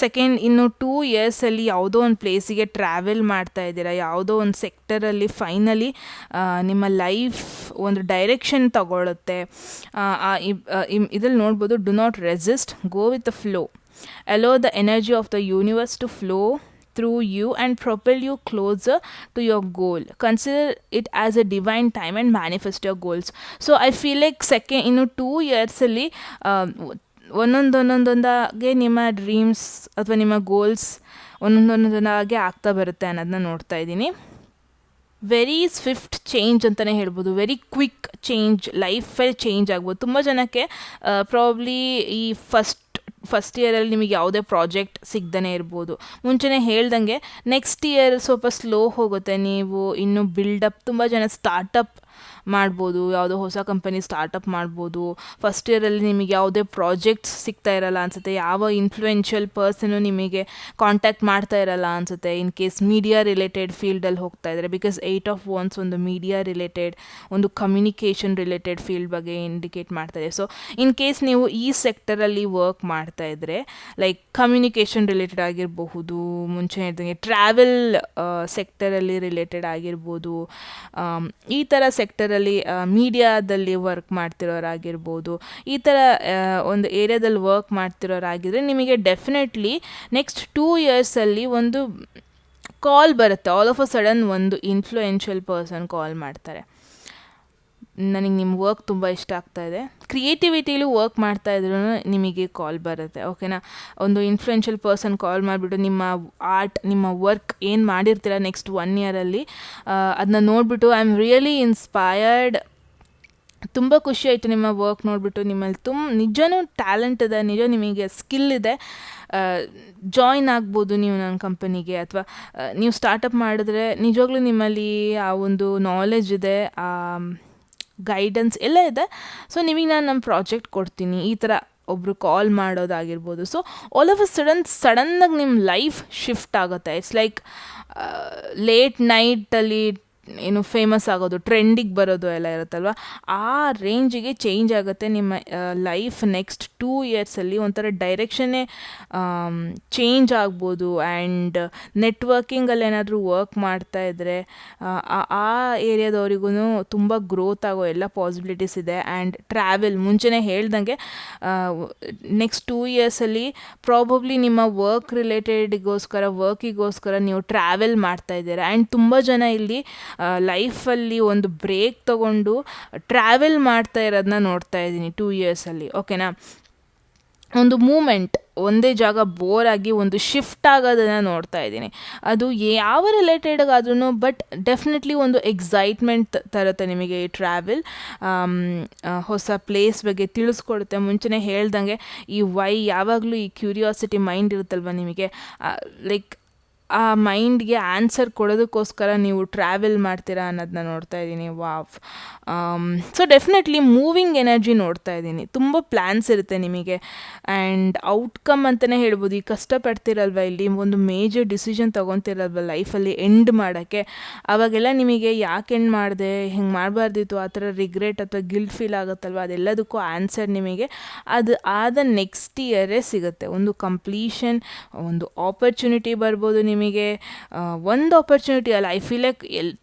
ಸೆಕೆಂಡ್ ಇನ್ನು 2 yearsಲ್ಲಿ ಯಾವುದೋ ಒಂದು ಪ್ಲೇಸಿಗೆ ಟ್ರಾವೆಲ್ ಮಾಡ್ತಾ ಇದ್ದೀರಾ, ಯಾವುದೋ ಒಂದು ಸೆಕ್ಟರಲ್ಲಿ ಫೈನಲಿ ನಿಮ್ಮ ಲೈಫ್ ಒಂದು ಡೈರೆಕ್ಷನ್ ತಗೊಳುತ್ತೆ. ಇದ್ರಲ್ಲಿ ನೋಡ್ಬೋದು, do not resist, go with the flow, allow the energy of the universe to flow through you and propel you closer to your goal. Consider it as a divine time and manifest your goals. So I feel like ಇನ್ನು 2 yearsಲ್ಲಿ ಒಂದೊಂದಾಗೆ ನಿಮ್ಮ dreams ಅಥವಾ ನಿಮ್ಮ goals ಒಂದೊಂದಾಗೆ ಆಗ್ತಾ ಬರುತ್ತೆ ಅನ್ನೋದನ್ನ ನೋಡ್ತಾ ಇದ್ದೀನಿ. Very Swift change ಅಂತಲೇ ಹೇಳ್ಬೋದು, ವೆರಿ ಕ್ವಿಕ್ ಚೇಂಜ್, ಲೈಫಲ್ಲಿ ಚೇಂಜ್ ಆಗ್ಬೋದು. ತುಂಬ ಜನಕ್ಕೆ ಪ್ರಾಬ್ಲಿ ಈ ಫಸ್ಟ್ ಇಯರಲ್ಲಿ ನಿಮಗೆ ಯಾವುದೇ ಪ್ರಾಜೆಕ್ಟ್ ಸಿಗ್ದೇ ಇರ್ಬೋದು. ಮುಂಚೆನೇ ಹೇಳ್ದಂಗೆ ನೆಕ್ಸ್ಟ್ ಇಯರ್ ಸ್ವಲ್ಪ ಸ್ಲೋ ಹೋಗುತ್ತೆ, ನೀವು ಇನ್ನು ಬಿಲ್ಡಪ್, ತುಂಬ ಜನ ಸ್ಟಾರ್ಟಪ್ ಮಾಡ್ಬೋದು, ಯಾವುದೋ ಹೊಸ ಕಂಪನಿ ಸ್ಟಾರ್ಟಪ್ ಮಾಡ್ಬೋದು. ಫಸ್ಟ್ ಇಯರಲ್ಲಿ ನಿಮಗೆ ಯಾವುದೇ ಪ್ರಾಜೆಕ್ಟ್ಸ್ ಸಿಗ್ತಾ ಇರಲ್ಲ ಅನಿಸುತ್ತೆ, ಯಾವ ಇನ್ಫ್ಲೂಯೆನ್ಷಿಯಲ್ ಪರ್ಸನು ನಿಮಗೆ ಕಾಂಟ್ಯಾಕ್ಟ್ ಮಾಡ್ತಾ ಇರಲ್ಲ ಅನಿಸುತ್ತೆ, ಇನ್ ಕೇಸ್ ಮೀಡಿಯಾ ರಿಲೇಟೆಡ್ ಫೀಲ್ಡಲ್ಲಿ ಹೋಗ್ತಾ ಇದ್ದಾರೆ. ಬಿಕಾಸ್ 8 of Wands ಒಂದು ಮೀಡಿಯಾ ರಿಲೇಟೆಡ್, ಒಂದು ಕಮ್ಯುನಿಕೇಷನ್ ರಿಲೇಟೆಡ್ ಫೀಲ್ಡ್ ಬಗ್ಗೆ ಇಂಡಿಕೇಟ್ ಮಾಡ್ತಾಯಿದೆ. ಸೊ ಇನ್ ಕೇಸ್ ನೀವು ಈ ಸೆಕ್ಟರಲ್ಲಿ ವರ್ಕ್ ಮಾಡ್ತಾ ಇದ್ದರೆ, ಲೈಕ್ ಕಮ್ಯುನಿಕೇಷನ್ ರಿಲೇಟೆಡ್ ಆಗಿರಬಹುದು, ಮುಂಚೆ ಹೇಳ್ದಂಗೆ ಟ್ರಾವೆಲ್ ಸೆಕ್ಟರಲ್ಲಿ ರಿಲೇಟೆಡ್ ಆಗಿರ್ಬೋದು, ಈ ಥರ ಸೆಕ್ಟರಲ್ಲಿ ಮೀಡಿಯಾದಲ್ಲಿ ವರ್ಕ್ ಮಾಡ್ತಿರೋರಾಗಿರ್ಬೋದು, ಈ ಥರ ಒಂದು ಏರಿಯಾದಲ್ಲಿ ವರ್ಕ್ ಮಾಡ್ತಿರೋರಾಗಿದ್ದರೆ ನಿಮಗೆ ಡೆಫಿನೆಟ್ಲಿ ನೆಕ್ಸ್ಟ್ 2 yearsಲ್ಲಿ ಒಂದು ಕಾಲ್ ಬರುತ್ತೆ. ಆಲ್ ಆಫ್ ಅ ಸಡನ್ ಒಂದು ಇನ್ಫ್ಲೂಯೆನ್ಷಿಯಲ್ ಪರ್ಸನ್ ಕಾಲ್ ಮಾಡ್ತಾರೆ. ನನಗೆ ನಿಮ್ಮ ವರ್ಕ್ ತುಂಬ ಇಷ್ಟ ಆಗ್ತಾ ಇದೆ. ಕ್ರಿಯೇಟಿವಿಟಿಲೂ ವರ್ಕ್ ಮಾಡ್ತಾ ಇದ್ರೂ ನಿಮಗೆ ಕಾಲ್ ಬರುತ್ತೆ, ಓಕೆನಾ. ಒಂದು ಇನ್ಫ್ಲುಯೆನ್ಷಿಯಲ್ ಪರ್ಸನ್ ಕಾಲ್ ಮಾಡಿಬಿಟ್ಟು ನಿಮ್ಮ ಆರ್ಟ್, ನಿಮ್ಮ ವರ್ಕ್ ಏನು ಮಾಡಿರ್ತೀರ ನೆಕ್ಸ್ಟ್ 1 ಇಯರಲ್ಲಿ ಅದನ್ನ ನೋಡಿಬಿಟ್ಟು ಐ ಆಮ್ ರಿಯಲಿ ಇನ್ಸ್ಪೈರ್ಡ್, ತುಂಬ ಖುಷಿ ಆಯಿತು ನಿಮ್ಮ ವರ್ಕ್ ನೋಡಿಬಿಟ್ಟು, ನಿಮ್ಮಲ್ಲಿ ನಿಜವೂ ಟ್ಯಾಲೆಂಟ್ ಇದೆ, ನಿಜ ನಿಮಗೆ ಸ್ಕಿಲ್ ಇದೆ, ಜಾಯಿನ್ ಆಗ್ಬೋದು ನೀವು ನನ್ನ ಕಂಪನಿಗೆ, ಅಥವಾ ನೀವು ಸ್ಟಾರ್ಟಪ್ ಮಾಡಿದ್ರೆ ನಿಜವಾಗ್ಲೂ ನಿಮ್ಮಲ್ಲಿ ಆ ಒಂದು ನಾಲೆಜ್ ಇದೆ, ಗೈಡೆನ್ಸ್ ಎಲ್ಲ ಇದೆ. ಸೊ ನಿಮಗೆ ನಾನು ನಮ್ಮ ಪ್ರಾಜೆಕ್ಟ್ ಕೊಡ್ತೀನಿ, ಈ ಥರ ಒಬ್ಬರು ಕಾಲ್ ಮಾಡೋದಾಗಿರ್ಬೋದು. ಸೊ ಆಲ್ ಆಫ್ ಅ ಸಡನ್ನಾಗಿ ನಿಮ್ಮ ಲೈಫ್ ಶಿಫ್ಟ್ ಆಗುತ್ತೆ. ಇಟ್ಸ್ ಲೈಕ್ ಲೇಟ್ ನೈಟಲ್ಲಿ ಏನು ಫೇಮಸ್ ಆಗೋದು, ಟ್ರೆಂಡಿಗೆ ಬರೋದು ಎಲ್ಲ ಇರುತ್ತಲ್ವ, ಆ ರೇಂಜಿಗೆ ಚೇಂಜ್ ಆಗುತ್ತೆ ನಿಮ್ಮ ಲೈಫ್. ನೆಕ್ಸ್ಟ್ 2 ಇಯರ್ಸಲ್ಲಿ ಒಂಥರ ಡೈರೆಕ್ಷನ್ನೇ ಚೇಂಜ್ ಆಗ್ಬೋದು. ಆ್ಯಂಡ್ ನೆಟ್ವರ್ಕಿಂಗಲ್ಲಿ ಏನಾದರೂ ವರ್ಕ್ ಮಾಡ್ತಾ ಇದ್ದರೆ ಆ ಏರಿಯಾದವ್ರಿಗೂ ತುಂಬ ಗ್ರೋತ್ ಆಗೋ ಎಲ್ಲ ಪಾಸಿಬಿಲಿಟೀಸ್ ಇದೆ. ಆ್ಯಂಡ್ ಟ್ರಾವೆಲ್, ಮುಂಚೆನೇ ಹೇಳ್ದಂಗೆ ನೆಕ್ಸ್ಟ್ 2 ಇಯರ್ಸಲ್ಲಿ ಪ್ರಾಬಬ್ಲಿ ನಿಮ್ಮ ವರ್ಕಿಗೋಸ್ಕರ ನೀವು ಟ್ರಾವೆಲ್ ಮಾಡ್ತಾ ಇದ್ದೀರಾ. ಆ್ಯಂಡ್ ತುಂಬ ಜನ ಇಲ್ಲಿ ಲೈಫಲ್ಲಿ ಒಂದು ಬ್ರೇಕ್ ತೊಗೊಂಡು ಟ್ರಾವೆಲ್ ಮಾಡ್ತಾ ಇರೋದನ್ನ ನೋಡ್ತಾ ಇದ್ದೀನಿ 2 ಇಯರ್ಸಲ್ಲಿ, ಓಕೆನಾ. ಒಂದು ಮೂಮೆಂಟ್, ಒಂದೇ ಜಾಗ ಬೋರ್ ಆಗಿ ಒಂದು ಶಿಫ್ಟ್ ಆಗೋದನ್ನು ನೋಡ್ತಾ ಇದ್ದೀನಿ. ಅದು ಯಾವ ರಿಲೇಟೆಡ್ಗಾದ್ರೂ, ಬಟ್ ಡೆಫಿನೆಟ್ಲಿ ಒಂದು ಎಕ್ಸೈಟ್ಮೆಂಟ್ ತರುತ್ತೆ ನಿಮಗೆ ಈ ಟ್ರಾವೆಲ್. ಹೊಸ ಪ್ಲೇಸ್ ಬಗ್ಗೆ ತಿಳಿಸ್ಕೊಡುತ್ತೆ. ಮುಂಚೆನೇ ಹೇಳ್ದಂಗೆ ಈ ಯಾವಾಗಲೂ ಈ ಕ್ಯೂರಿಯಾಸಿಟಿ ಮೈಂಡ್ ಇರುತ್ತಲ್ವ ನಿಮಗೆ, ಲೈಕ್ ಆ ಮೈಂಡ್ಗೆ ಆನ್ಸರ್ ಕೊಡೋದಕ್ಕೋಸ್ಕರ ನೀವು ಟ್ರಾವೆಲ್ ಮಾಡ್ತೀರಾ ಅನ್ನೋದನ್ನ ನೋಡ್ತಾ ಇದ್ದೀನಿ. Wow. So definitely moving energy ನೋಡ್ತಾ ಇದ್ದೀನಿ. ತುಂಬ ಪ್ಲ್ಯಾನ್ಸ್ ಇರುತ್ತೆ ನಿಮಗೆ. ಆ್ಯಂಡ್ ಔಟ್ಕಮ್ ಅಂತಲೇ ಹೇಳ್ಬೋದು. ಈ ಕಷ್ಟಪಡ್ತಿರಲ್ವ, ಇಲ್ಲಿ ಒಂದು ಮೇಜರ್ ಡಿಸಿಷನ್ ತೊಗೊತಿರಲ್ವ ಲೈಫಲ್ಲಿ ಎಂಡ್ ಮಾಡೋಕ್ಕೆ, ಆವಾಗೆಲ್ಲ ನಿಮಗೆ ಯಾಕೆ ಎಂಡ್ ಮಾಡಿದೆ, ಹಿಂಗೆ ಮಾಡಬಾರ್ದಿತ್ತು, ಆ ಥರ ರಿಗ್ರೆಟ್ ಅಥವಾ ಗಿಲ್ಟ್ ಫೀಲ್ ಆಗುತ್ತಲ್ವ, ಅದೆಲ್ಲದಕ್ಕೂ ಆನ್ಸರ್ ನಿಮಗೆ ಅದು ಆದ ನೆಕ್ಸ್ಟ್ ಇಯರೇ ಸಿಗುತ್ತೆ. ಒಂದು ಕಂಪ್ಲೀಷನ್, ಒಂದು ಆಪರ್ಚುನಿಟಿ ಬರ್ಬೋದು ನಿಮಗೆ. ಒಂದು ಆಪರ್ಚುನಿಟಿ ಅಲ್ಲ, ಐ ಫೀಲ್ ಲೈಕ್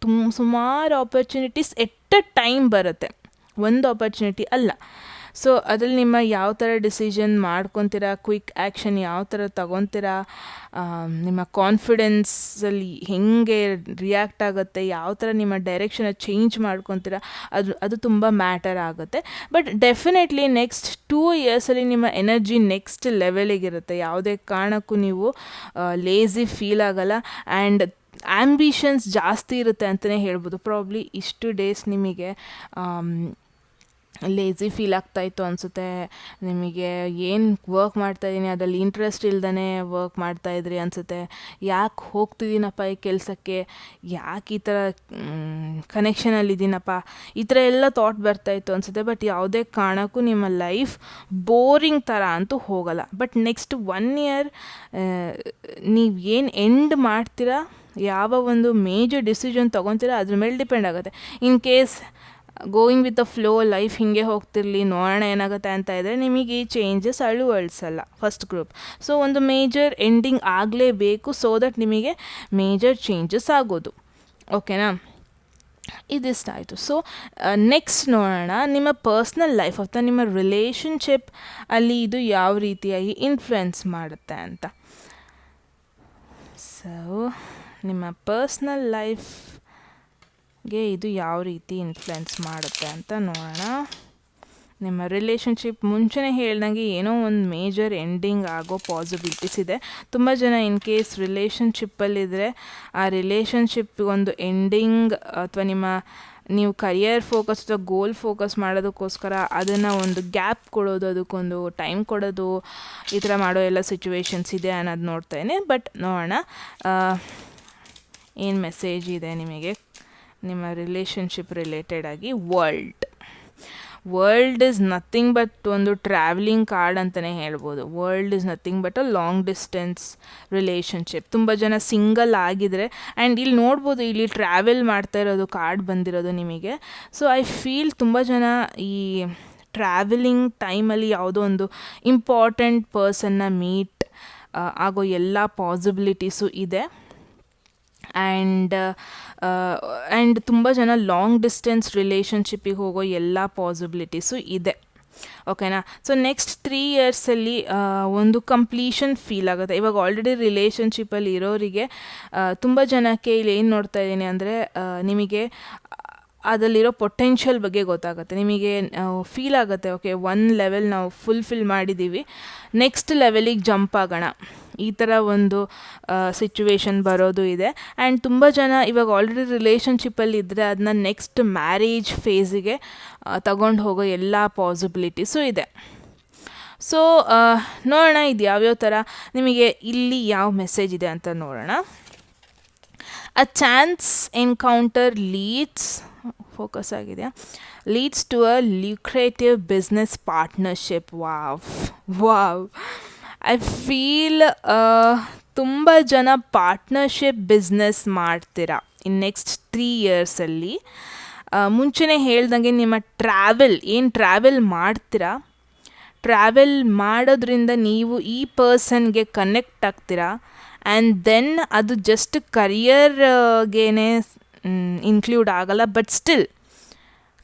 ಸುಮಾರು ಆಪರ್ಚುನಿಟೀಸ್ ಎಟ್ ಅ ಟೈಮ್ ಬರುತ್ತೆ, ಒಂದು ಆಪರ್ಚುನಿಟಿ ಅಲ್ಲ. ಸೊ ಅದ್ರಲ್ಲಿ ನಿಮ್ಮ ಯಾವ ಥರ ಡಿಸಿಷನ್ ಮಾಡ್ಕೊತೀರಾ, ಕ್ವಿಕ್ ಆ್ಯಕ್ಷನ್ ಯಾವ ಥರ ತಗೊತೀರಾ, ನಿಮ್ಮ ಕಾನ್ಫಿಡೆನ್ಸಲ್ಲಿ ಹೇಗೆ ರಿಯಾಕ್ಟ್ ಆಗುತ್ತೆ, ಯಾವ ಥರ ನಿಮ್ಮ ಡೈರೆಕ್ಷನ ಚೇಂಜ್ ಮಾಡ್ಕೊತೀರಾ, ಅದು ತುಂಬ ಮ್ಯಾಟರ್ ಆಗುತ್ತೆ. ಬಟ್ ಡೆಫಿನೆಟ್ಲಿ ನೆಕ್ಸ್ಟ್ 2 ಇಯರ್ಸಲ್ಲಿ ನಿಮ್ಮ ಎನರ್ಜಿ ನೆಕ್ಸ್ಟ್ ಲೆವೆಲಿಗಿರುತ್ತೆ. ಯಾವುದೇ ಕಾರಣಕ್ಕೂ ನೀವು ಲೇಝಿ ಫೀಲ್ ಆಗಲ್ಲ. ಆ್ಯಂಡ್ ಆ್ಯಂಬಿಷನ್ಸ್ ಜಾಸ್ತಿ ಇರುತ್ತೆ ಅಂತಲೇ ಹೇಳ್ಬೋದು. ಪ್ರಾಬ್ಲಿ ಇಷ್ಟು ಡೇಸ್ ನಿಮಗೆ ಲೇಝಿ ಫೀಲ್ ಆಗ್ತಾಯಿತ್ತು ಅನಿಸುತ್ತೆ. ನಿಮಗೆ ಏನು ವರ್ಕ್ ಮಾಡ್ತಾಯಿದ್ದೀನಿ ಅದರಲ್ಲಿ ಇಂಟ್ರೆಸ್ಟ್ ಇಲ್ದೇ ವರ್ಕ್ ಮಾಡ್ತಾಯಿದ್ರಿ ಅನಿಸುತ್ತೆ. ಯಾಕೆ ಹೋಗ್ತಿದ್ದೀನಪ್ಪ ಈ ಕೆಲಸಕ್ಕೆ, ಯಾಕೆ ಈ ಥರ ಕನೆಕ್ಷನಲ್ಲಿದ್ದೀನಪ್ಪ, ಈ ಥರ ಎಲ್ಲ ಥಾಟ್ ಬರ್ತಾಯಿತ್ತು ಅನಿಸುತ್ತೆ. ಬಟ್ ಯಾವುದೇ ಕಾರಣಕ್ಕೂ ನಿಮ್ಮ ಲೈಫ್ ಬೋರಿಂಗ್ ಥರ ಅಂತೂ ಹೋಗಲ್ಲ. ಬಟ್ ನೆಕ್ಸ್ಟ್ 1 ಇಯರ್ ನೀವು ಏನು ಎಂಡ್ ಮಾಡ್ತೀರಾ, ಯಾವ ಒಂದು ಮೇಜರ್ ಡಿಸಿಷನ್ ತೊಗೊತೀರಾ ಅದ್ರ ಮೇಲೆ ಡಿಪೆಂಡ್ ಆಗುತ್ತೆ. In case going with a flow, life ಹೀಗೆ ಹೋಗ್ತಿರಲಿ, ನೋಡೋಣ ಏನಾಗುತ್ತೆ ಅಂತ ಇದ್ದರೆ ನಿಮಗೆ ಈ ಚೇಂಜಸ್ ಅಳಿಸಲ್ಲ ಫಸ್ಟ್ ಗ್ರೂಪ್. ಸೊ ಒಂದು ಮೇಜರ್ ಎಂಡಿಂಗ್ ಆಗಲೇಬೇಕು, ಸೋ ದಟ್ ನಿಮಗೆ ಮೇಜರ್ ಚೇಂಜಸ್ ಆಗೋದು, ಓಕೆನಾ. ಇದಿಷ್ಟ ಆಯಿತು. ಸೊ ನೆಕ್ಸ್ಟ್ ನೋಡೋಣ ನಿಮ್ಮ ಪರ್ಸ್ನಲ್ ಲೈಫ್ ಅಥವಾ ನಿಮ್ಮ ರಿಲೇಷನ್ಶಿಪ್ ಅಲ್ಲಿ ಇದು ಯಾವ ರೀತಿಯಾಗಿ ಇನ್ಫ್ಲುಯೆನ್ಸ್ ಮಾಡುತ್ತೆ ಅಂತ. ಸೊ ನಿಮ್ಮ ಪರ್ಸ್ನಲ್ ಲೈಫ್ಗೆ ಇದು ಯಾವ ರೀತಿ ಇನ್ಫ್ಲುಯೆನ್ಸ್ ಮಾಡುತ್ತೆ ಅಂತ ನೋಡೋಣ. ನಿಮ್ಮ ರಿಲೇಷನ್ಶಿಪ್ ಮುಂಚೆನೇ ಹೇಳ್ದಂಗೆ ಏನೋ ಒಂದು ಮೇಜರ್ ಎಂಡಿಂಗ್ ಆಗೋ ಪಾಸಿಬಿಲಿಟೀಸ್ ಇದೆ. ತುಂಬ ಜನ ಇನ್ ಕೇಸ್ ರಿಲೇಷನ್ಶಿಪ್ಪಲ್ಲಿದ್ದರೆ ಆ ರಿಲೇಷನ್ಶಿಪ್ ಒಂದು ಎಂಡಿಂಗ್ ಅಥವಾ ನೀವು ಕರಿಯರ್ ಫೋಕಸ್ ಅಥವಾ ಗೋಲ್ ಫೋಕಸ್ ಮಾಡೋದಕ್ಕೋಸ್ಕರ ಅದನ್ನು ಒಂದು ಗ್ಯಾಪ್ ಕೊಡೋದು, ಅದಕ್ಕೊಂದು ಟೈಮ್ ಕೊಡೋದು, ಈ ಥರ ಮಾಡೋ ಎಲ್ಲ ಸಿಚುವೇಶನ್ಸ್ ಇದೆ ಅನ್ನೋದು ನೋಡ್ತಾಯಿನಿ. ಬಟ್ ನೋಡೋಣ ಏನು ಮೆಸೇಜ್ ಇದೆ ನಿಮಗೆ ನಿಮ್ಮ ರಿಲೇಷನ್ಶಿಪ್ ರಿಲೇಟೆಡ್ ಆಗಿ. ವರ್ಲ್ಡ್ ಈಸ್ ನಥಿಂಗ್ ಬಟ್ ಒಂದು ಟ್ರಾವೆಲಿಂಗ್ ಕಾರ್ಡ್ ಅಂತಲೇ ಹೇಳ್ಬೋದು. World is nothing but a long distance relationship. ತುಂಬ ಜನ ಸಿಂಗಲ್ ಆಗಿದ್ರೆ, ಆ್ಯಂಡ್ ಇಲ್ಲಿ ನೋಡ್ಬೋದು ಇಲ್ಲಿ ಟ್ರಾವೆಲ್ ಮಾಡ್ತಾ ಇರೋದು ಕಾರ್ಡ್ ಬಂದಿರೋದು ನಿಮಗೆ. ಸೊ ಐ ಫೀಲ್ ತುಂಬ ಜನ ಈ ಟ್ರಾವೆಲಿಂಗ್ ಟೈಮಲ್ಲಿ ಯಾವುದೋ ಒಂದು ಇಂಪಾರ್ಟೆಂಟ್ ಪರ್ಸನ್ನ ಮೀಟ್ ಆಗೋ ಎಲ್ಲ ಪಾಸಿಬಿಲಿಟೀಸು ಇದೆ. ಆ್ಯಂಡ್ ತುಂಬ ಜನ ಲಾಂಗ್ ಡಿಸ್ಟೆನ್ಸ್ ರಿಲೇಷನ್ಶಿಪ್ಪಿಗೆ ಹೋಗೋ ಎಲ್ಲ ಪಾಸಿಬಿಲಿಟೀಸು ಇದೆ, ಓಕೆನಾ. ಸೊ ನೆಕ್ಸ್ಟ್ 3 ಇಯರ್ಸಲ್ಲಿ ಒಂದು ಕಂಪ್ಲೀಷನ್ ಫೀಲ್ ಆಗುತ್ತೆ. ಇವಾಗ ಆಲ್ರೆಡಿ ರಿಲೇಷನ್ಶಿಪ್ಪಲ್ಲಿ ಇರೋರಿಗೆ ತುಂಬ ಜನಕ್ಕೆ ಇಲ್ಲಿ ಏನು ನೋಡ್ತಾ ಇದ್ದೀನಿ ಅಂದರೆ ನಿಮಗೆ ಅದರಲ್ಲಿರೋ ಪೊಟೆನ್ಷಿಯಲ್ ಬಗ್ಗೆ ಗೊತ್ತಾಗುತ್ತೆ ನಿಮಗೆ. ಫೀಲ್ ಆಗುತ್ತೆ, ಓಕೆ ಒನ್ ಲೆವೆಲ್ ನಾವು ಫುಲ್ಫಿಲ್ ಮಾಡಿದ್ದೀವಿ, ನೆಕ್ಸ್ಟ್ ಲೆವೆಲಿಗೆ ಜಂಪ್ ಆಗೋಣ, ಈ ಥರ ಒಂದು ಸಿಚುವೇಶನ್ ಬರೋದು ಇದೆ. ಆ್ಯಂಡ್ ತುಂಬ ಜನ ಇವಾಗ ಆಲ್ರೆಡಿ ರಿಲೇಷನ್ಶಿಪ್ಪಲ್ಲಿ ಇದ್ದರೆ ಅದನ್ನ ನೆಕ್ಸ್ಟ್ ಮ್ಯಾರೇಜ್ ಫೇಸಿಗೆ ತಗೊಂಡು ಹೋಗೋ ಎಲ್ಲ ಪಾಸಿಬಿಲಿಟೀಸು ಇದೆ. ಸೊ ನೋಡೋಣ ಇದು ಯಾವ್ಯಾವ ಥರ ನಿಮಗೆ ಇಲ್ಲಿ ಯಾವ ಮೆಸೇಜ್ ಇದೆ ಅಂತ ನೋಡೋಣ. ಅ ಚಾನ್ಸ್ ಎನ್ಕೌಂಟರ್ ಫೋಕಸ್ ಆಗಿದೆಯಾ, leads to a lucrative business partnership. Wow I feel ತುಂಬ ಜನ ಪಾರ್ಟ್ನರ್ಶಿಪ್ ಬಿಸ್ನೆಸ್ ಮಾಡ್ತೀರಾ ಇನ್ ನೆಕ್ಸ್ಟ್ 3 ಇಯರ್ಸಲ್ಲಿ. ಮುಂಚೆನೇ ಹೇಳ್ದಂಗೆ ನಿಮ್ಮ ಟ್ರಾವೆಲ್ ಮಾಡ್ತೀರಾ, ಟ್ರಾವೆಲ್ ಮಾಡೋದ್ರಿಂದ ನೀವು ಈ ಪರ್ಸನ್ಗೆ ಕನೆಕ್ಟ್ ಆಗ್ತೀರಾ. ಆ್ಯಂಡ್ ದೆನ್ ಅದು ಜಸ್ಟ್ ಕರಿಯರ್ಗೇನೆ ಇನ್ಕ್ಲೂಡ್ ಆಗಲ್ಲ, ಬಟ್ ಸ್ಟಿಲ್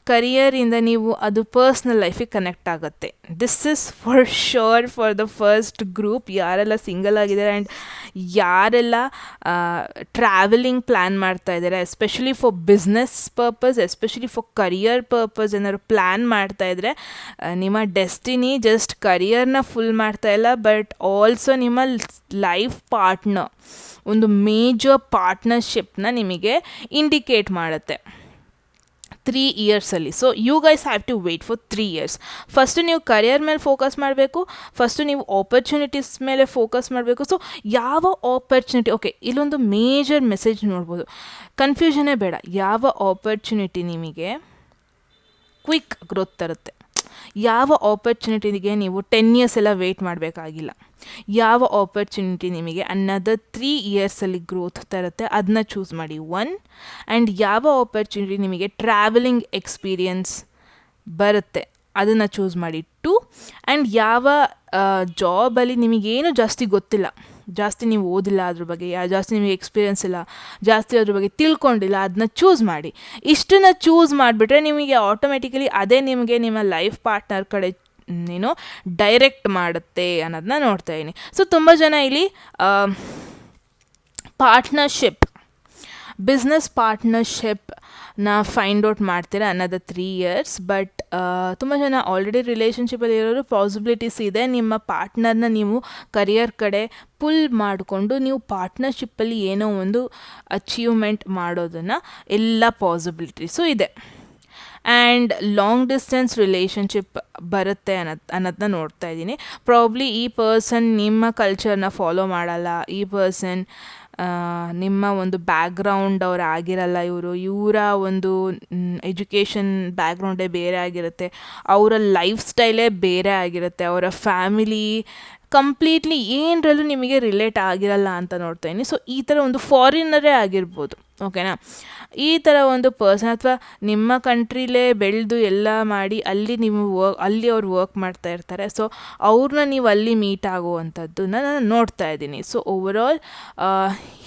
ಕರಿಯರಿಂದ ನೀವು ಅದು ಪರ್ಸ್ನಲ್ ಲೈಫಿಗೆ ಕನೆಕ್ಟ್ ಆಗುತ್ತೆ. This is for sure for the first group, ಯಾರೆಲ್ಲ ಸಿಂಗಲ್ ಆಗಿದ್ದಾರೆ ಆ್ಯಂಡ್ ಯಾರೆಲ್ಲ ಟ್ರಾವೆಲಿಂಗ್ ಪ್ಲ್ಯಾನ್ ಮಾಡ್ತಾ ಇದ್ದಾರೆ, especially for business purpose, especially for career purpose ಏನಾದ್ರು ಪ್ಲ್ಯಾನ್ ಮಾಡ್ತಾ ಇದ್ದರೆ, ನಿಮ್ಮ ಡೆಸ್ಟಿನಿ ಜಸ್ಟ್ ಕರಿಯರ್ನ ಫುಲ್ ಮಾಡ್ತಾ ಇಲ್ಲ, ಬಟ್ ಆಲ್ಸೋ ನಿಮ್ಮ ಲೈಫ್ ಪಾರ್ಟ್ನರ್ ಒಂದು ಮೇಜರ್ ಪಾರ್ಟ್ನರ್ಶಿಪ್ನ ನಿಮಗೆ ಇಂಡಿಕೇಟ್ ಮಾಡುತ್ತೆ 3 ಇಯರ್ಸಲ್ಲಿ. So you guys have to wait for 3 years. First ನೀವು ಕರಿಯರ್ ಮೇಲೆ ಫೋಕಸ್ ಮಾಡಬೇಕು, ಫಸ್ಟು ನೀವು ಆಪರ್ಚುನಿಟೀಸ್ ಮೇಲೆ ಫೋಕಸ್ ಮಾಡಬೇಕು. ಸೊ ಯಾವ ಆಪರ್ಚುನಿಟಿ, ಓಕೆ ಇಲ್ಲೊಂದು ಮೇಜರ್ ಮೆಸೇಜ್ ನೋಡ್ಬೋದು, ಕನ್ಫ್ಯೂಷನ್ನೇ ಬೇಡ. ಯಾವ ಆಪರ್ಚುನಿಟಿ ನಿಮಗೆ ಕ್ವಿಕ್ ಗ್ರೋತ್ ತರುತ್ತೆ, ಯಾವ ಆಪರ್ಚುನಿಟಿಗೆ ನೀವು 10 ಇಯರ್ಸ್ ಎಲ್ಲ ವೆಯ್ಟ್ ಮಾಡಬೇಕಾಗಿಲ್ಲ, ಯಾವ ಆಪರ್ಚುನಿಟಿ ನಿಮಗೆ ಅನ್ನದರ್ 3 ಇಯರ್ಸಲ್ಲಿ ಗ್ರೋತ್ ತರುತ್ತೆ, ಅದನ್ನ ಚೂಸ್ ಮಾಡಿ 1. ಆ್ಯಂಡ್ ಯಾವ ಆಪರ್ಚುನಿಟಿ ನಿಮಗೆ ಟ್ರಾವೆಲಿಂಗ್ ಎಕ್ಸ್ಪೀರಿಯನ್ಸ್ ಬರುತ್ತೆ ಅದನ್ನು ಚೂಸ್ ಮಾಡಿ 2. ಆ್ಯಂಡ್ ಯಾವ ಜಾಬಲ್ಲಿ ನಿಮಗೇನು ಜಾಸ್ತಿ ಗೊತ್ತಿಲ್ಲ, ಜಾಸ್ತಿ ನೀವು ಓದಿಲ್ಲ ಅದ್ರ ಬಗ್ಗೆ, ಜಾಸ್ತಿ ನಿಮಗೆ ಎಕ್ಸ್ಪೀರಿಯನ್ಸ್ ಇಲ್ಲ, ಜಾಸ್ತಿ ಅದ್ರ ಬಗ್ಗೆ ತಿಳ್ಕೊಂಡಿಲ್ಲ, ಅದನ್ನ ಚೂಸ್ ಮಾಡಿ. ಇಷ್ಟನ್ನ ಚೂಸ್ ಮಾಡಿಬಿಟ್ರೆ ನಿಮಗೆ ಆಟೋಮೆಟಿಕಲಿ ಅದೇ ನಿಮಗೆ ನಿಮ್ಮ ಲೈಫ್ ಪಾರ್ಟ್ನರ್ ಕಡೆ ಡೈರೆಕ್ಟ್ ಮಾಡುತ್ತೆ ಅನ್ನೋದನ್ನ ನೋಡ್ತಾ ಇದ್ದೀನಿ. ಸೊ ತುಂಬ ಜನ ಇಲ್ಲಿ ಬಿಸ್ನೆಸ್ ಪಾರ್ಟ್ನರ್ಶಿಪ್ನ ಫೈಂಡ್ ಔಟ್ ಮಾಡ್ತೀರಾ ಅನ್ನೋದು 3 ಇಯರ್ಸ್. ಬಟ್ ತುಂಬ ಜನ ಆಲ್ರೆಡಿ ರಿಲೇಷನ್ಶಿಪ್ಪಲ್ಲಿ ಇರೋರು ಪಾಸಿಬಿಲಿಟೀಸ್ ಇದೆ, ನಿಮ್ಮ ಪಾರ್ಟ್ನರ್ನ ನೀವು ಕರಿಯರ್ ಕಡೆ ಪುಲ್ ಮಾಡಿಕೊಂಡು ನೀವು ಪಾರ್ಟ್ನರ್ಶಿಪ್ಪಲ್ಲಿ ಏನೋ ಒಂದು ಅಚೀವ್ಮೆಂಟ್ ಮಾಡೋದನ್ನು ಎಲ್ಲ ಪಾಸಿಬಿಲಿಟೀಸು ಇದೆ. ಆ್ಯಂಡ್ ಲಾಂಗ್ ಡಿಸ್ಟೆನ್ಸ್ ರಿಲೇಷನ್ಶಿಪ್ ಬರುತ್ತೆ ಅನ್ನೋದನ್ನ ನೋಡ್ತಾ ಇದ್ದೀನಿ. ಪ್ರಾಬ್ಲಿ ಈ ಪರ್ಸನ್ ನಿಮ್ಮ ಕಲ್ಚರ್ನ ಫಾಲೋ ಮಾಡಲ್ಲ, ಈ ಪರ್ಸನ್ ನಿಮ್ಮ ಒಂದು ಬ್ಯಾಕ್ಗ್ರೌಂಡ್ ಅವ್ರು ಆಗಿರಲ್ಲ, ಇವರ ಒಂದು ಎಜುಕೇಷನ್ ಬ್ಯಾಕ್ಗ್ರೌಂಡೇ ಬೇರೆ ಆಗಿರುತ್ತೆ, ಅವರ ಲೈಫ್ ಸ್ಟೈಲೇ ಬೇರೆ ಆಗಿರುತ್ತೆ, ಅವರ ಫ್ಯಾಮಿಲಿ ಕಂಪ್ಲೀಟ್ಲಿ ಏನರಲ್ಲೂ ನಿಮಗೆ ರಿಲೇಟ್ ಆಗಿರಲ್ಲ ಅಂತ ನೋಡ್ತಾ ಇದ್ದೀನಿ. ಸೊ ಈ ಥರ ಒಂದು ಫಾರಿನರೇ ಆಗಿರ್ಬೋದು, ಓಕೆನಾ, ಈ ಥರ ಒಂದು ಪರ್ಸನ್ ಅಥವಾ ನಿಮ್ಮ ಕಂಟ್ರಿಲೇ ಬೆಳೆದು ಎಲ್ಲ ಮಾಡಿ ಅಲ್ಲಿ ಅವ್ರು ವರ್ಕ್ ಮಾಡ್ತಾ ಇರ್ತಾರೆ. ಸೊ ಅವ್ರನ್ನ ನೀವು ಅಲ್ಲಿ ಮೀಟ್ ಆಗುವಂಥದ್ದನ್ನ ನಾನು ನೋಡ್ತಾ ಇದ್ದೀನಿ. ಸೊ ಓವರಾಲ್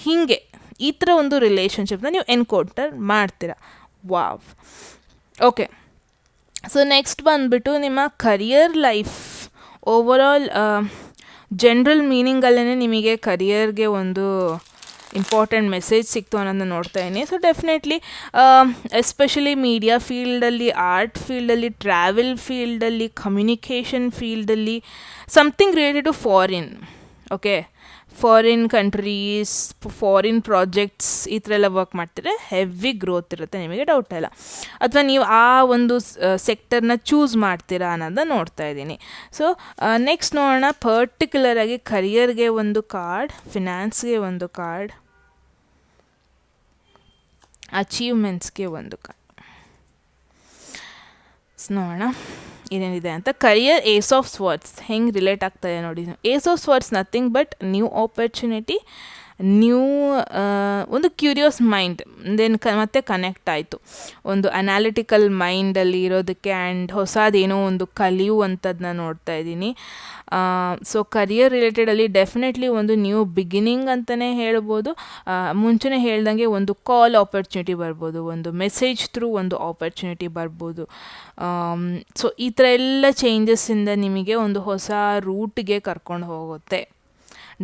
ಹೀಗೆ ಈ ಥರ ಒಂದು ರಿಲೇಷನ್ಶಿಪ್ನ ನೀವು ಎನ್ಕೌಂಟರ್ ಮಾಡ್ತೀರಾ. Wow, okay. ಸೊ ನೆಕ್ಸ್ಟ್ ಬಂದುಬಿಟ್ಟು ನಿಮ್ಮ ಕರಿಯರ್ ಲೈಫ್ ಓವರಾಲ್ ಜನರಲ್ ಮೀನಿಂಗಲ್ಲೇ ನಿಮಗೆ ಕರಿಯರ್ಗೆ ಒಂದು ಇಂಪಾರ್ಟೆಂಟ್ ಮೆಸೇಜ್ ಸಿಕ್ತು ಅನ್ನೋದನ್ನ ನೋಡ್ತಾ ಇದ್ದೀನಿ. ಸೊ ಡೆಫಿನೆಟ್ಲಿ ಎಸ್ಪೆಷಲಿ ಮೀಡಿಯಾ ಫೀಲ್ಡಲ್ಲಿ, ಆರ್ಟ್ ಫೀಲ್ಡಲ್ಲಿ, ಟ್ರಾವೆಲ್ ಫೀಲ್ಡಲ್ಲಿ, ಕಮ್ಯುನಿಕೇಷನ್ ಫೀಲ್ಡಲ್ಲಿ, something related to foreign, okay, foreign countries, foreign projects ಈ ಥರ ಎಲ್ಲ ವರ್ಕ್ ಮಾಡ್ತಿದ್ರೆ ಹೆವಿ ಗ್ರೋತ್ ಇರುತ್ತೆ, ನಿಮಗೆ ಡೌಟ್ ಇಲ್ಲ. ಅಥವಾ ನೀವು ಆ ಒಂದು ಸೆಕ್ಟರ್ನ ಚೂಸ್ ಮಾಡ್ತೀರಾ ಅನ್ನೋದನ್ನ ನೋಡ್ತಾ ಇದ್ದೀನಿ. ಸೊ ನೆಕ್ಸ್ಟ್ ನೋಡೋಣ, ಪರ್ಟಿಕ್ಯುಲರಾಗಿ ಕರಿಯರ್ಗೆ ಒಂದು ಕಾರ್ಡ್, ಫಿನಾನ್ಸ್ಗೆ ಒಂದು ಕಾರ್ಡ್, ಅಚೀವ್ಮೆಂಟ್ಸ್ಗೆ ಒಂದು ಕಾರ್ಡ್. ನೋಡೋಣ ಏನೇನಿದೆ ಅಂತ. ಕರಿಯರ್ ಏಸ್ ಆಫ್ ಸ್ವರ್ಡ್ಸ್ ಹೆಂಗೆ ರಿಲೇಟ್ ಆಗ್ತಾಯಿದೆ ನೋಡಿ. Ace of swords nothing but new opportunity, new ಒಂದು ಕ್ಯೂರಿಯಸ್ ಮೈಂಡ್ ದೆನ್ ಮತ್ತೆ ಕನೆಕ್ಟ್ ಆಯಿತು ಒಂದು ಅನಾಲಿಟಿಕಲ್ ಮೈಂಡಲ್ಲಿ ಇರೋದಕ್ಕೆ, ಆ್ಯಂಡ್ ಹೊಸದೇನೋ ಒಂದು ಕಲಿಯುವಂಥದ್ದನ್ನ ನೋಡ್ತಾ ಇದ್ದೀನಿ. ಸೊ ಕರಿಯರ್ ರಿಲೇಟೆಡಲ್ಲಿ ಡೆಫಿನೆಟ್ಲಿ ಒಂದು ನ್ಯೂ ಬಿಗಿನಿಂಗ್ ಅಂತಲೇ ಹೇಳ್ಬೋದು. ಮುಂಚೆನೇ ಹೇಳ್ದಂಗೆ ಒಂದು ಕಾಲ್ ಆಪರ್ಚುನಿಟಿ ಬರ್ಬೋದು, ಒಂದು ಮೆಸೇಜ್ ಥ್ರೂ ಒಂದು ಆಪರ್ಚುನಿಟಿ ಬರ್ಬೋದು. ಸೊ ಈ ಥರ ಎಲ್ಲ ಚೇಂಜಸ್ಸಿಂದ ನಿಮಗೆ ಒಂದು ಹೊಸ ರೂಟ್ಗೆ ಕರ್ಕೊಂಡು ಹೋಗುತ್ತೆ.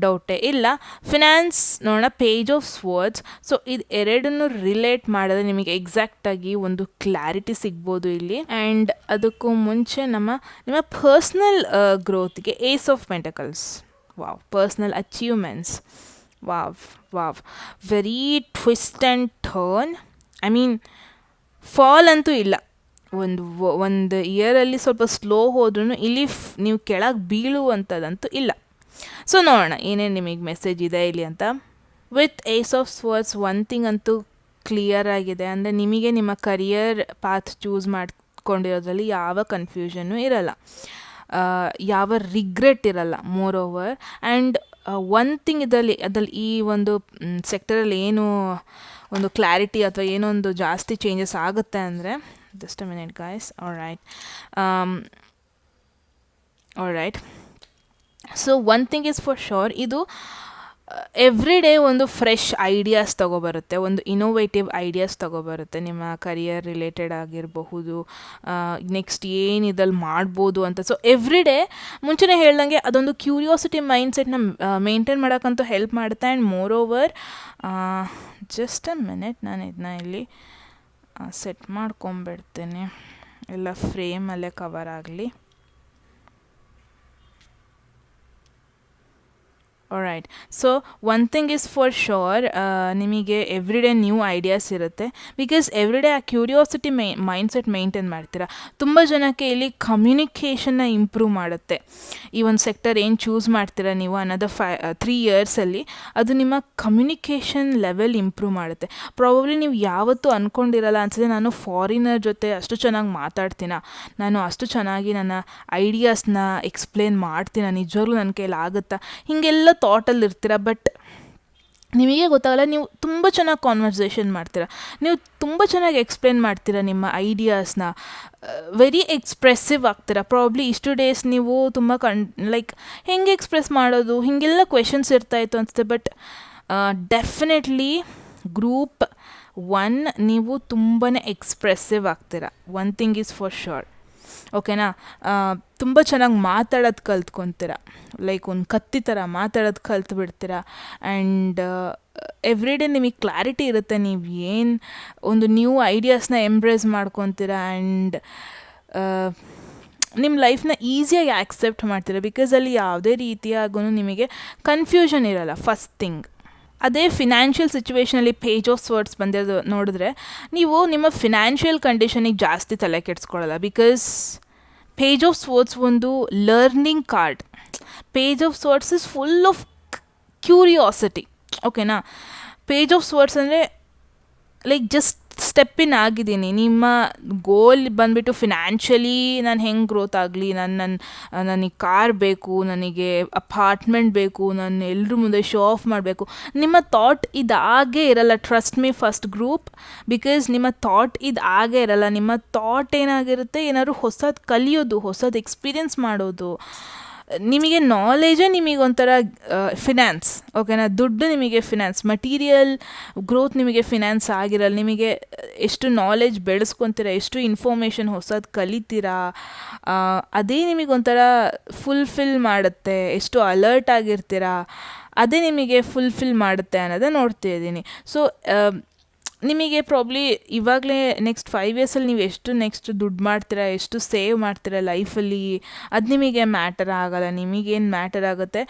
ಡೌಟೇ ಇಲ್ಲ. ಫಿನಾನ್ಸ್ ನೋಡೋಣ, ಪೇಜ್ ಆಫ್ ಸ್ವರ್ಡ್ಸ್. ಸೊ ಇದು ಎರಡನ್ನು ರಿಲೇಟ್ ಮಾಡಿದ್ರೆ ನಿಮಗೆ ಎಕ್ಸಾಕ್ಟಾಗಿ ಒಂದು ಕ್ಲಾರಿಟಿ ಸಿಗ್ಬೋದು ಇಲ್ಲಿ. ಆ್ಯಂಡ್ ಅದಕ್ಕೂ ಮುಂಚೆ ನಿಮ್ಮ ಪರ್ಸ್ನಲ್ ಗ್ರೋತ್ಗೆ ace of pentacles. Wow, personal achievements. Wow, very twist and turn. I mean fall ಅಂತೂ ಇಲ್ಲ. ಒಂದು ಇಯರಲ್ಲಿ ಸ್ವಲ್ಪ ಸ್ಲೋ ಹೋದ್ರೂ ಇಲ್ಲಿ ನೀವು ಕೆಳಗೆ ಬೀಳುವಂಥದ್ದಂತೂ ಇಲ್ಲ. ಸೊ ನೋಡೋಣ ಏನೇನು ನಿಮಗೆ ಮೆಸೇಜ್ ಇದೆ ಇಲ್ಲಿ ಅಂತ. With ace of swords one thing ಅಂತೂ ಕ್ಲಿಯರ್ ಆಗಿದೆ, ಅಂದರೆ ನಿಮಗೆ ನಿಮ್ಮ ಕರಿಯರ್ ಪಾತ್ ಚೂಸ್ ಮಾಡ್ಕೊಂಡಿರೋದ್ರಲ್ಲಿ ಯಾವ ಕನ್ಫ್ಯೂಷನ್ನು ಇರಲ್ಲ, ಯಾವ ರಿಗ್ರೆಟ್ ಇರಲ್ಲ more over. And one thing ಅದ್ರಲ್ಲಿ ಈ ಒಂದು ಸೆಕ್ಟರಲ್ಲಿ ಏನು ಒಂದು ಕ್ಲಾರಿಟಿ ಅಥವಾ ಏನೋ ಒಂದು ಜಾಸ್ತಿ ಚೇಂಜಸ್ ಆಗುತ್ತೆ ಅಂದರೆ, just a minute guys. All right. So one thing is for sure, ಇದು ಎವ್ರಿ ಡೇ ಒಂದು ಫ್ರೆಶ್ ಐಡಿಯಾಸ್ ತೊಗೊಬರುತ್ತೆ, ಒಂದು ಇನೋವೇಟಿವ್ ಐಡಿಯಾಸ್ ತೊಗೊಬರುತ್ತೆ ನಿಮ್ಮ ಕರಿಯರ್ ರಿಲೇಟೆಡ್ ಆಗಿರಬಹುದು, ನೆಕ್ಸ್ಟ್ ಏನು ಇದ್ರಲ್ಲಿ ಮಾಡ್ಬೋದು ಅಂತ. ಸೊ ಎವ್ರಿ ಡೇ ಮುಂಚೆನೇ ಹೇಳ್ದಂಗೆ ಅದೊಂದು ಕ್ಯೂರಿಯಾಸಿಟಿ ಮೈಂಡ್ಸೆಟ್ನ ಮೇಂಟೈನ್ ಮಾಡೋಕ್ಕಂತೂ ಹೆಲ್ಪ್ ಮಾಡುತ್ತೆ. And more over, just a minute, ನಾನು ಇದನ್ನ ಇಲ್ಲಿ ಸೆಟ್ ಮಾಡ್ಕೊಂಬಿಡ್ತೇನೆ, ಎಲ್ಲ ಫ್ರೇಮಲ್ಲೇ ಕವರ್ ಆಗಲಿ. All right. So one thing is for sure, ನಿಮಗೆ ಎವ್ರಿ ಡೇ ನ್ಯೂ ಐಡಿಯಾಸ್ ಇರುತ್ತೆ, ಬಿಕಾಸ್ ಎವ್ರಿ ಡೇ ಆ ಕ್ಯೂರಿಯಾಸಿಟಿ ಮೈಂಡ್ಸೆಟ್ ಮೇಂಟೈನ್ ಮಾಡ್ತೀರಾ. ತುಂಬ ಜನಕ್ಕೆ ಇಲ್ಲಿ ಕಮ್ಯುನಿಕೇಷನ್ನ ಇಂಪ್ರೂವ್ ಮಾಡುತ್ತೆ. ಈ ಒಂದು ಸೆಕ್ಟರ್ ಏನು ಚೂಸ್ ಮಾಡ್ತೀರಾ ನೀವು ಅನ್ನೋದು 3 ಇಯರ್ಸಲ್ಲಿ ಅದು ನಿಮ್ಮ ಕಮ್ಯುನಿಕೇಷನ್ ಲೆವೆಲ್ ಇಂಪ್ರೂವ್ ಮಾಡುತ್ತೆ. ಪ್ರಾಬಬ್ಲಿ ನೀವು ಯಾವತ್ತೂ ಅಂದ್ಕೊಂಡಿರಲ್ಲ ಅನ್ಸುತ್ತೆ, ನಾನು ಫಾರಿನರ್ ಜೊತೆ ಅಷ್ಟು ಚೆನ್ನಾಗಿ ಮಾತಾಡ್ತೀನ, ನಾನು ಅಷ್ಟು ಚೆನ್ನಾಗಿ ನನ್ನ ಐಡಿಯಾಸ್ನ ಎಕ್ಸ್ಪ್ಲೇನ್ ಮಾಡ್ತೀನ, ನಿಜವಾಗ್ಲೂ ನನ್ನ ಕೈಯಲ್ಲಿ ಆಗುತ್ತಾ, ಹೀಗೆಲ್ಲ ಥಾಟಲ್ಲಿ ಇರ್ತೀರ. ಬಟ್ ನಿಮಗೆ ಗೊತ್ತಾಗಲ್ಲ, ನೀವು ತುಂಬ ಚೆನ್ನಾಗಿ ಕಾನ್ವರ್ಸೇಷನ್ ಮಾಡ್ತೀರಾ, ನೀವು ತುಂಬ ಚೆನ್ನಾಗಿ ಎಕ್ಸ್ಪ್ಲೇನ್ ಮಾಡ್ತೀರಾ ನಿಮ್ಮ ಐಡಿಯಾಸ್ನ, ವೆರಿ ಎಕ್ಸ್ಪ್ರೆಸಿವ್ ಆಗ್ತೀರಾ. ಪ್ರಾಬ್ಲಿ ಇಷ್ಟು ಡೇಸ್ ನೀವು ತುಂಬ ಲೈಕ್ ಹೆಂಗೆ ಎಕ್ಸ್ಪ್ರೆಸ್ ಮಾಡೋದು, ಹೀಗೆಲ್ಲ ಕ್ವೆಶನ್ಸ್ ಇರ್ತಾಯಿತ್ತು ಅನಿಸುತ್ತೆ. ಬಟ್ ಡೆಫಿನೆಟ್ಲಿ ಗ್ರೂಪ್ 1 ನೀವು ತುಂಬಾ ಎಕ್ಸ್ಪ್ರೆಸಿವ್ ಆಗ್ತೀರಾ. One thing is for sure, ಓಕೆನಾ. ತುಂಬ ಚೆನ್ನಾಗಿ ಮಾತಾಡೋದು ಕಲ್ತ್ಕೊತೀರ, ಲೈಕ್ ಒಂದು ಕತ್ತಿ ಥರ ಮಾತಾಡೋದು ಕಲ್ತು ಬಿಡ್ತೀರ. ಆ್ಯಂಡ್ ಎವ್ರಿ ಡೇ ನಿಮಗೆ ಕ್ಲಾರಿಟಿ ಇರುತ್ತೆ, ನೀವು ಏನು ಒಂದು ನ್ಯೂ ಐಡಿಯಾಸ್ನ ಎಂಬ್ರೇಸ್ ಮಾಡ್ಕೊತೀರ. ಆ್ಯಂಡ್ ನಿಮ್ಮ ಲೈಫ್ನ ಈಸಿಯಾಗಿ ಆಕ್ಸೆಪ್ಟ್ ಮಾಡ್ತೀರ, ಬಿಕಾಸ್ ಅಲ್ಲಿ ಯಾವುದೇ ರೀತಿಯಾಗೂ ನಿಮಗೆ ಕನ್ಫ್ಯೂಷನ್ ಇರಲ್ಲ. ಫಸ್ಟ್ ಥಿಂಗ್ ಅದೇ ಫಿನಾನ್ಷಿಯಲ್ ಸಿಚುವೇಷನಲ್ಲಿ ಪೇಜ್ ಆಫ್ ಸ್ವರ್ಡ್ಸ್ ಬಂದಿರೋದು ನೋಡಿದ್ರೆ ನೀವು ನಿಮ್ಮ ಫಿನಾನ್ಷಿಯಲ್ ಕಂಡೀಷನಿಗೆ ಜಾಸ್ತಿ ತಲೆ ಕೆಡಿಸ್ಕೊಳ್ಳಲ್ಲ, ಬಿಕಾಸ್ ಪೇಜ್ ಆಫ್ ಸ್ವರ್ಡ್ಸ್ ಒಂದು learning card. Page of swords is full of curiosity, ಓಕೆನಾ. ಪೇಜ್ ಆಫ್ ಸ್ವರ್ಡ್ಸ್ ಅಂದರೆ ಲೈಕ್ ಜಸ್ಟ್ ಸ್ಟೆಪ್ ಇನ್ ಆಗಿದ್ದೀನಿ. ನಿಮ್ಮ ಗೋಲ್ ಬಂದುಬಿಟ್ಟು ಫಿನಾನ್ಷಿಯಲಿ ನಾನು ಹೆಂಗೆ ಗ್ರೋತ್ ಆಗಲಿ, ನನಗೆ ಕಾರ್ ಬೇಕು, ನನಗೆ ಅಪಾರ್ಟ್ಮೆಂಟ್ ಬೇಕು, ನಾನು ಎಲ್ಲರ ಮುಂದೆ ಶೋ ಆಫ್ ಮಾಡಬೇಕು, ನಿಮ್ಮ ಥಾಟ್ ಇದಾಗೇ ಇರಲ್ಲ. Trust me first group, because ನಿಮ್ಮ ಥಾಟ್ ಇದಾಗೇ ಇರಲ್ಲ. ನಿಮ್ಮ ಥಾಟ್ ಏನಾಗಿರುತ್ತೆ, ಏನಾದ್ರು ಹೊಸದು ಕಲಿಯೋದು, ಹೊಸದು ಎಕ್ಸ್ಪೀರಿಯೆನ್ಸ್ ಮಾಡೋದು. ನಿಮಗೆ ನಾಲೆಜೇ ನಿಮಗೊಂಥರ ಫಿನಾನ್ಸ್, ಓಕೆನಾ. ದುಡ್ಡು ನಿಮಗೆ ಫಿನಾನ್ಸ್, ಮಟೀರಿಯಲ್ ಗ್ರೋತ್ ನಿಮಗೆ ಫಿನಾನ್ಸ್ ಆಗಿರಲ್ಲ. ನಿಮಗೆ ಎಷ್ಟು ನಾಲೆಜ್ ಬೆಳೆಸ್ಕೊತೀರ, ಎಷ್ಟು ಇನ್ಫಾರ್ಮೇಷನ್ ಹೊಸದು ಕಲಿತೀರಾ, ಅದೇ ನಿಮಗೊಂಥರ ಫುಲ್ಫಿಲ್ ಮಾಡುತ್ತೆ. ಎಷ್ಟು ಅಲರ್ಟ್ ಆಗಿರ್ತೀರಾ, ಅದೇ ನಿಮಗೆ ಫುಲ್ಫಿಲ್ ಮಾಡುತ್ತೆ ಅನ್ನೋದೇ ನೋಡ್ತಿದ್ದೀನಿ. ಸೊ ನಿಮಗೆ ಪ್ರಾಬ್ಲಿ ಇವಾಗಲೇ ನೆಕ್ಸ್ಟ್ 5 ಇಯರ್ಸಲ್ಲಿ ನೀವು ಎಷ್ಟು ನೆಕ್ಸ್ಟ್ ದುಡ್ಡು ಮಾಡ್ತೀರಾ, ಎಷ್ಟು ಸೇವ್ ಮಾಡ್ತೀರಾ ಲೈಫಲ್ಲಿ, ಅದು ನಿಮಗೆ ಮ್ಯಾಟರ್ ಆಗೋಲ್ಲ. ನಿಮಗೇನು ಮ್ಯಾಟರ್ ಆಗುತ್ತೆ,